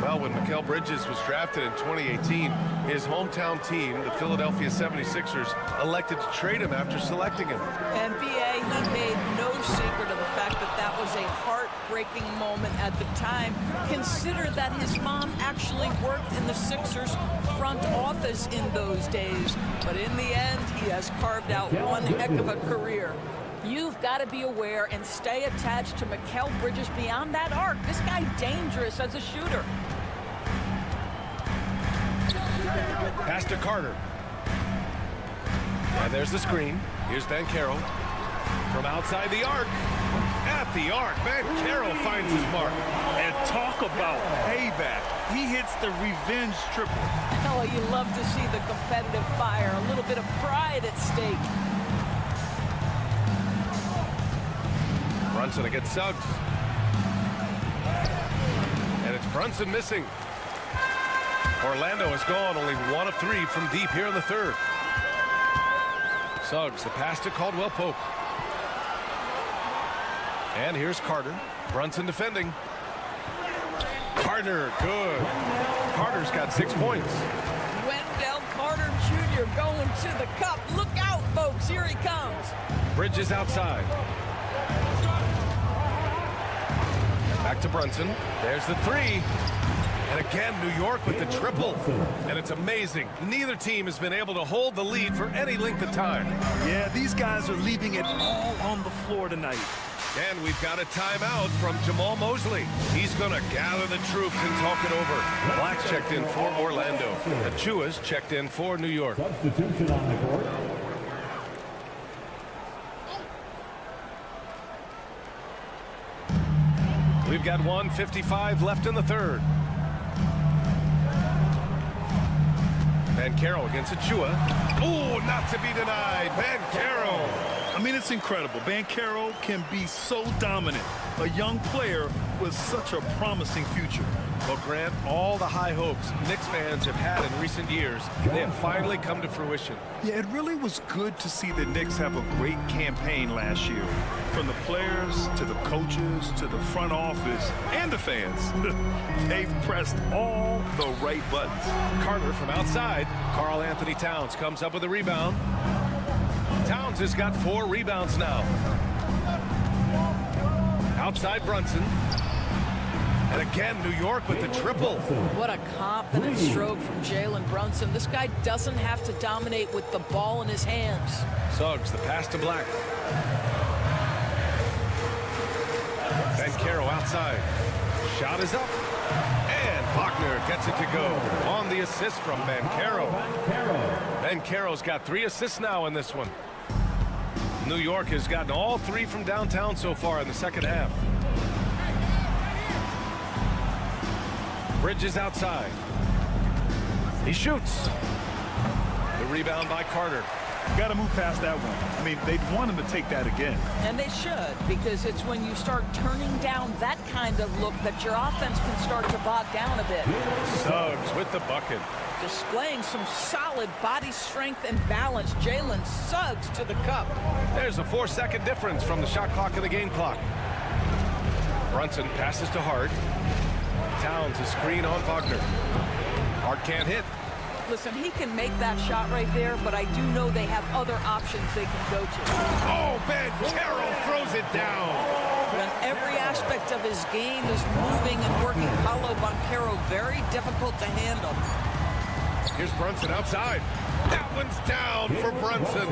Well, when Mikal Bridges was drafted in 2018, his hometown team, the Philadelphia 76ers, elected to trade him after selecting him. And B.A., he made no secret of the fact that that was a heartbreaking moment at the time. Consider that his mom actually worked in the Sixers front office in those days. But in the end, he has carved out one heck of a career. You've got to be aware and stay attached to Mikal Bridges beyond that arc. This guy dangerous as a shooter. Pass to Carter. And there's the screen. Here's Banchero. From outside the arc. At the arc, Banchero finds his mark. And talk about payback. He hits the revenge triple. Oh, you love to see the competitive fire. A little bit of pride at stake. Brunson against Suggs. And it's Brunson missing. Orlando has gone only 1 of 3 from deep here in the third. Suggs, the pass to Caldwell-Pope. And here's Carter. Brunson defending. Carter, good. Carter's got 6 points. Wendell Carter Jr. going to the cup. Look out, folks. Here he comes. Bridges outside. Back to Brunson. There's the 3. And again, New York with the triple. And it's amazing. Neither team has been able to hold the lead for any length of time. Yeah, these guys are leaving it all on the floor tonight. And we've got a timeout from Jamal Mosley. He's going to gather the troops and talk it over. Black's checked in for Orlando. Achua's checked in for New York. Substitution on the court. We've got 1:55 left in the third. Banchero against Achua. Oh, not to be denied. Banchero. I mean, it's incredible. Banchero can be so dominant. A young player with such a promising future. Well, Grant, all the high hopes Knicks fans have had in recent years, they have finally come to fruition. Yeah, it really was good to see the Knicks have a great campaign last year. From the players to the coaches to the front office and the fans. They've pressed all the right buttons. Carter from outside. Karl Anthony Towns comes up with a rebound. Towns has got 4 rebounds now. Outside Brunson. And again, New York with the triple. What a confident stroke from Jalen Brunson. This guy doesn't have to dominate with the ball in his hands. Suggs, the pass to Black. Banchero outside. Shot is up. And Wagner gets it to go on the assist from Banchero. Banchero's got 3 assists now in this one. New York has gotten all 3 from downtown so far in the second half. Bridges outside. He shoots. The rebound by Carter. Got to move past that one. I mean, they'd want him to take that again. And they should, because it's when you start turning down that kind of look that your offense can start to bog down a bit. Suggs with the bucket. Displaying some solid body strength and balance. Jalen Suggs to the cup. There's a 4-second difference from the shot clock and the game clock. Brunson passes to Hart. Towns a screen on Wagner. Hart can't hit. Listen, he can make that shot right there, but I do know they have other options they can go to. Oh, Banchero throws it down. When every aspect of his game is moving and working, Paolo Banchero very difficult to handle. Here's Brunson outside. That one's down for Brunson.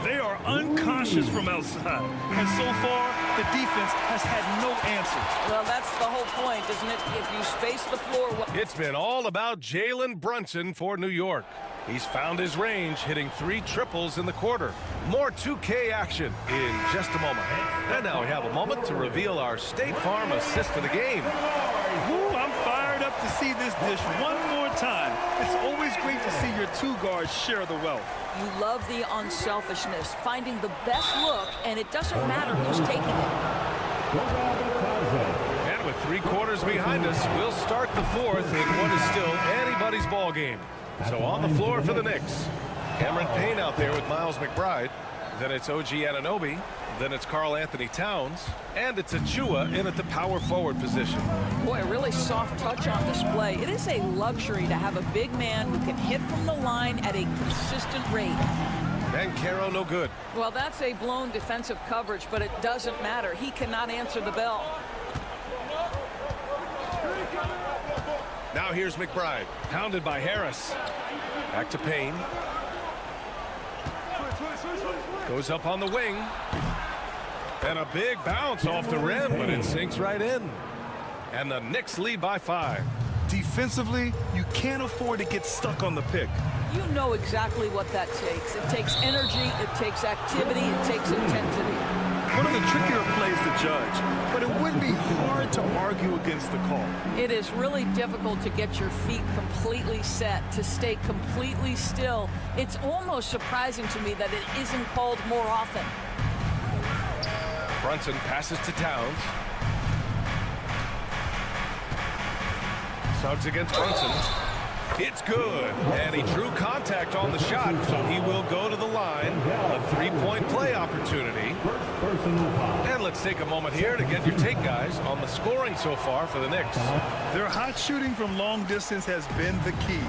They are unconscious from outside. And so far, the defense has had no answers. Well, that's the whole point, isn't it? If you space the floor... It's been all about Jalen Brunson for New York. He's found his range, hitting 3 triples in the quarter. More 2K action in just a moment. And now we have a moment to reveal our State Farm assist of the game. Ooh, I'm fired up to see this dish one more time. It's always great to see your 2 guards share the wealth. You love the unselfishness, finding the best look, and it doesn't matter who's taking it. And with 3 quarters behind us, we'll start the 4th in what is still anybody's ball game. So on the floor for the Knicks, Cameron Payne out there with Miles McBride. Then it's OG Anunoby. Then it's Karl Anthony Towns. And it's Achua in at the power forward position. Boy, a really soft touch on display. It is a luxury to have a big man who can hit from the line at a consistent rate. Banchero no good. Well, that's a blown defensive coverage, but it doesn't matter. He cannot answer the bell. Now here's McBride, pounded by Harris. Back to Payne. Goes up on the wing. And a big bounce off the rim, but it sinks right in. And the Knicks lead by 5. Defensively, you can't afford to get stuck on the pick. You know exactly what that takes. It takes energy, it takes activity, it takes intensity. One of the trickier plays to judge, but it would be hard to argue against the call. It is really difficult to get your feet completely set, to stay completely still. It's almost surprising to me that it isn't called more often. Brunson passes to Towns. Suggs against Brunson. It's good. And he drew contact on the shot, so he will go to the line. A 3-point play opportunity. And let's take a moment here to get your take, guys, on the scoring so far for the Knicks. Their hot shooting from long distance has been the key.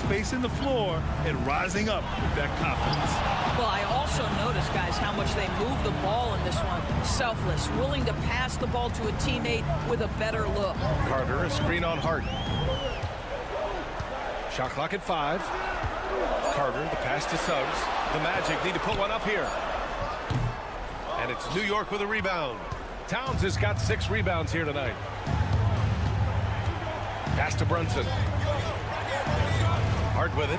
Spacing the floor and rising up with that confidence. Well, I also noticed, guys, how much they move the ball in this one. Selfless, willing to pass the ball to a teammate with a better look. Carter, a screen on Hart. Shot clock at 5. Carter, the pass to Suggs. The Magic need to put one up here. And it's New York with a rebound. Towns has got 6 rebounds here tonight. Pass to Brunson. Hart with it.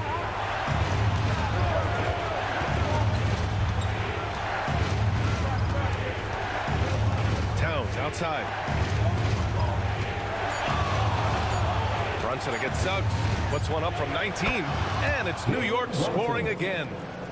Towns outside. Brunson against Suggs. Puts one up from 19. And it's New York scoring again.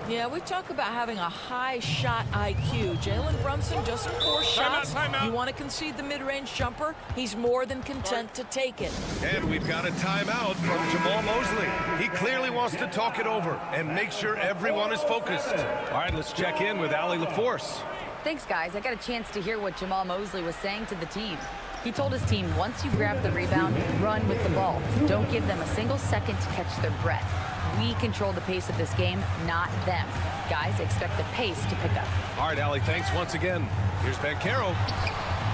Yeah, we talk about having a high shot IQ. Jalen Brunson just four shots. Timeout. You want to concede the mid-range jumper? He's more than content to take it. And we've got a timeout from Jamal Mosley. He clearly wants to talk it over and make sure everyone is focused. All right, let's check in with Allie LaForce. Thanks, guys. I got a chance to hear what Jamal Mosley was saying to the team. He told his team, once you grab the rebound, run with the ball. Don't give them a single second to catch their breath. We control the pace of this game, not them. Guys, expect the pace to pick up. All right, Allie, thanks once again. Here's Banchero.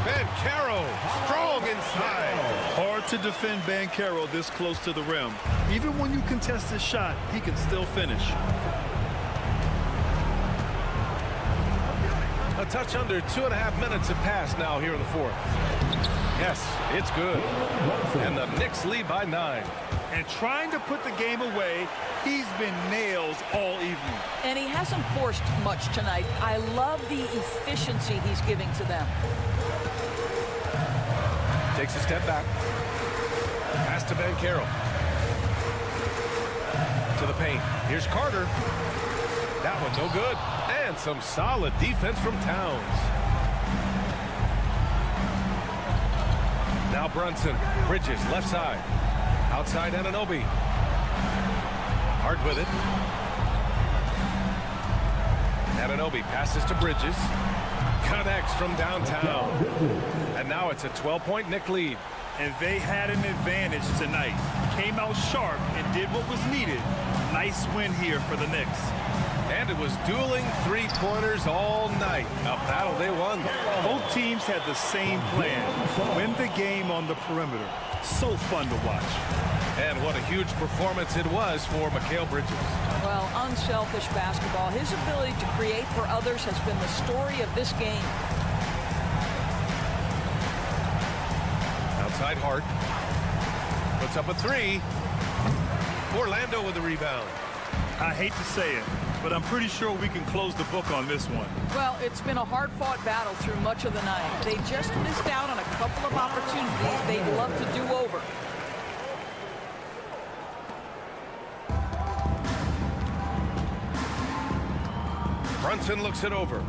Banchero, strong inside. Hard to defend Banchero this close to the rim. Even when you contest his shot, he can still finish. A touch under 2.5 minutes have passed now here in the fourth. Yes, it's good. And the Knicks lead by 9. And trying to put the game away, he's been nails all evening. And he hasn't forced much tonight. I love the efficiency he's giving to them. Takes a step back. Pass to Banchero. To the paint. Here's Carter. That one no good. And some solid defense from Towns. Now Brunson. Bridges, left side. Outside Anunoby. Hard with it. Anunoby passes to Bridges. Connects from downtown. And now it's a 12-point Knick lead. And they had an advantage tonight. Came out sharp and did what was needed. Nice win here for the Knicks. And it was dueling three-pointers all night. A battle they won. Both teams had the same plan. Win the game on the perimeter. So fun to watch. And what a huge performance it was for Mikal Bridges. Well, unselfish basketball. His ability to create for others has been the story of this game. Outside Hart. Puts up a three. Orlando with the rebound. I hate to say it, but I'm pretty sure we can close the book on this one. Well, it's been a hard-fought battle through much of the night. They just missed out on a couple of opportunities they'd love to do over. Brunson looks it over.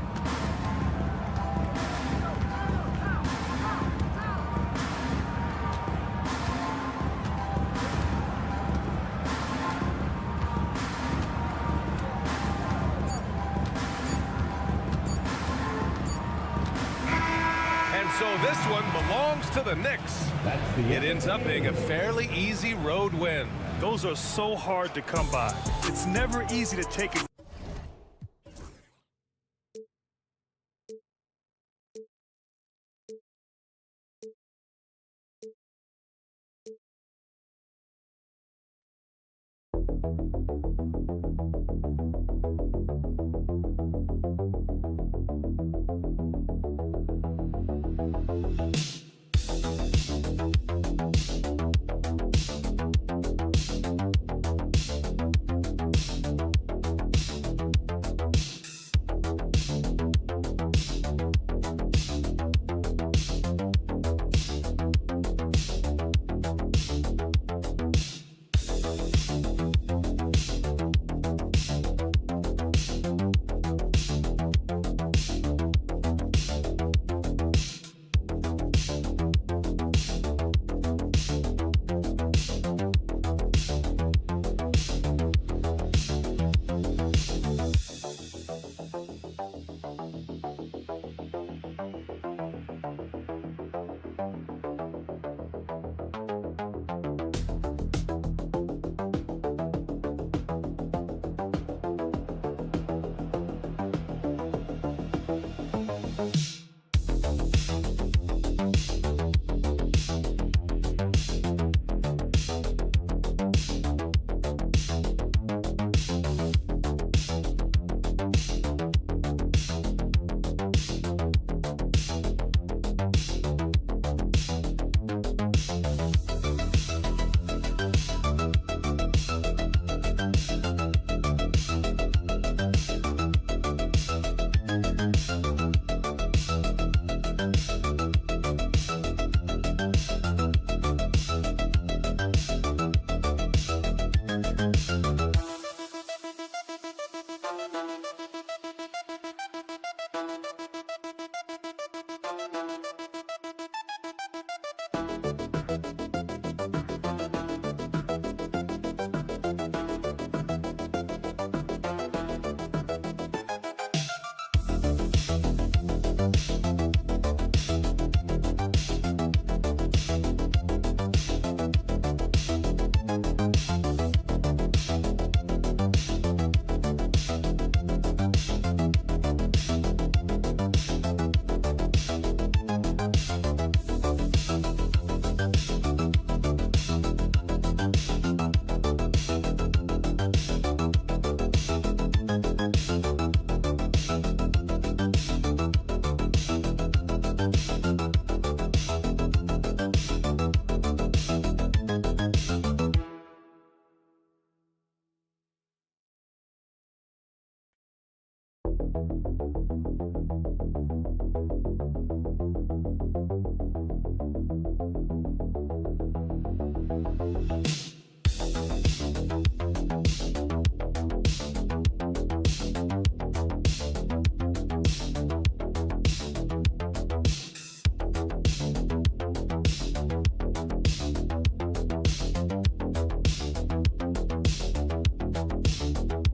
So this one belongs to the Knicks. It ends up being a fairly easy road win. Those are so hard to come by. It's never easy to take a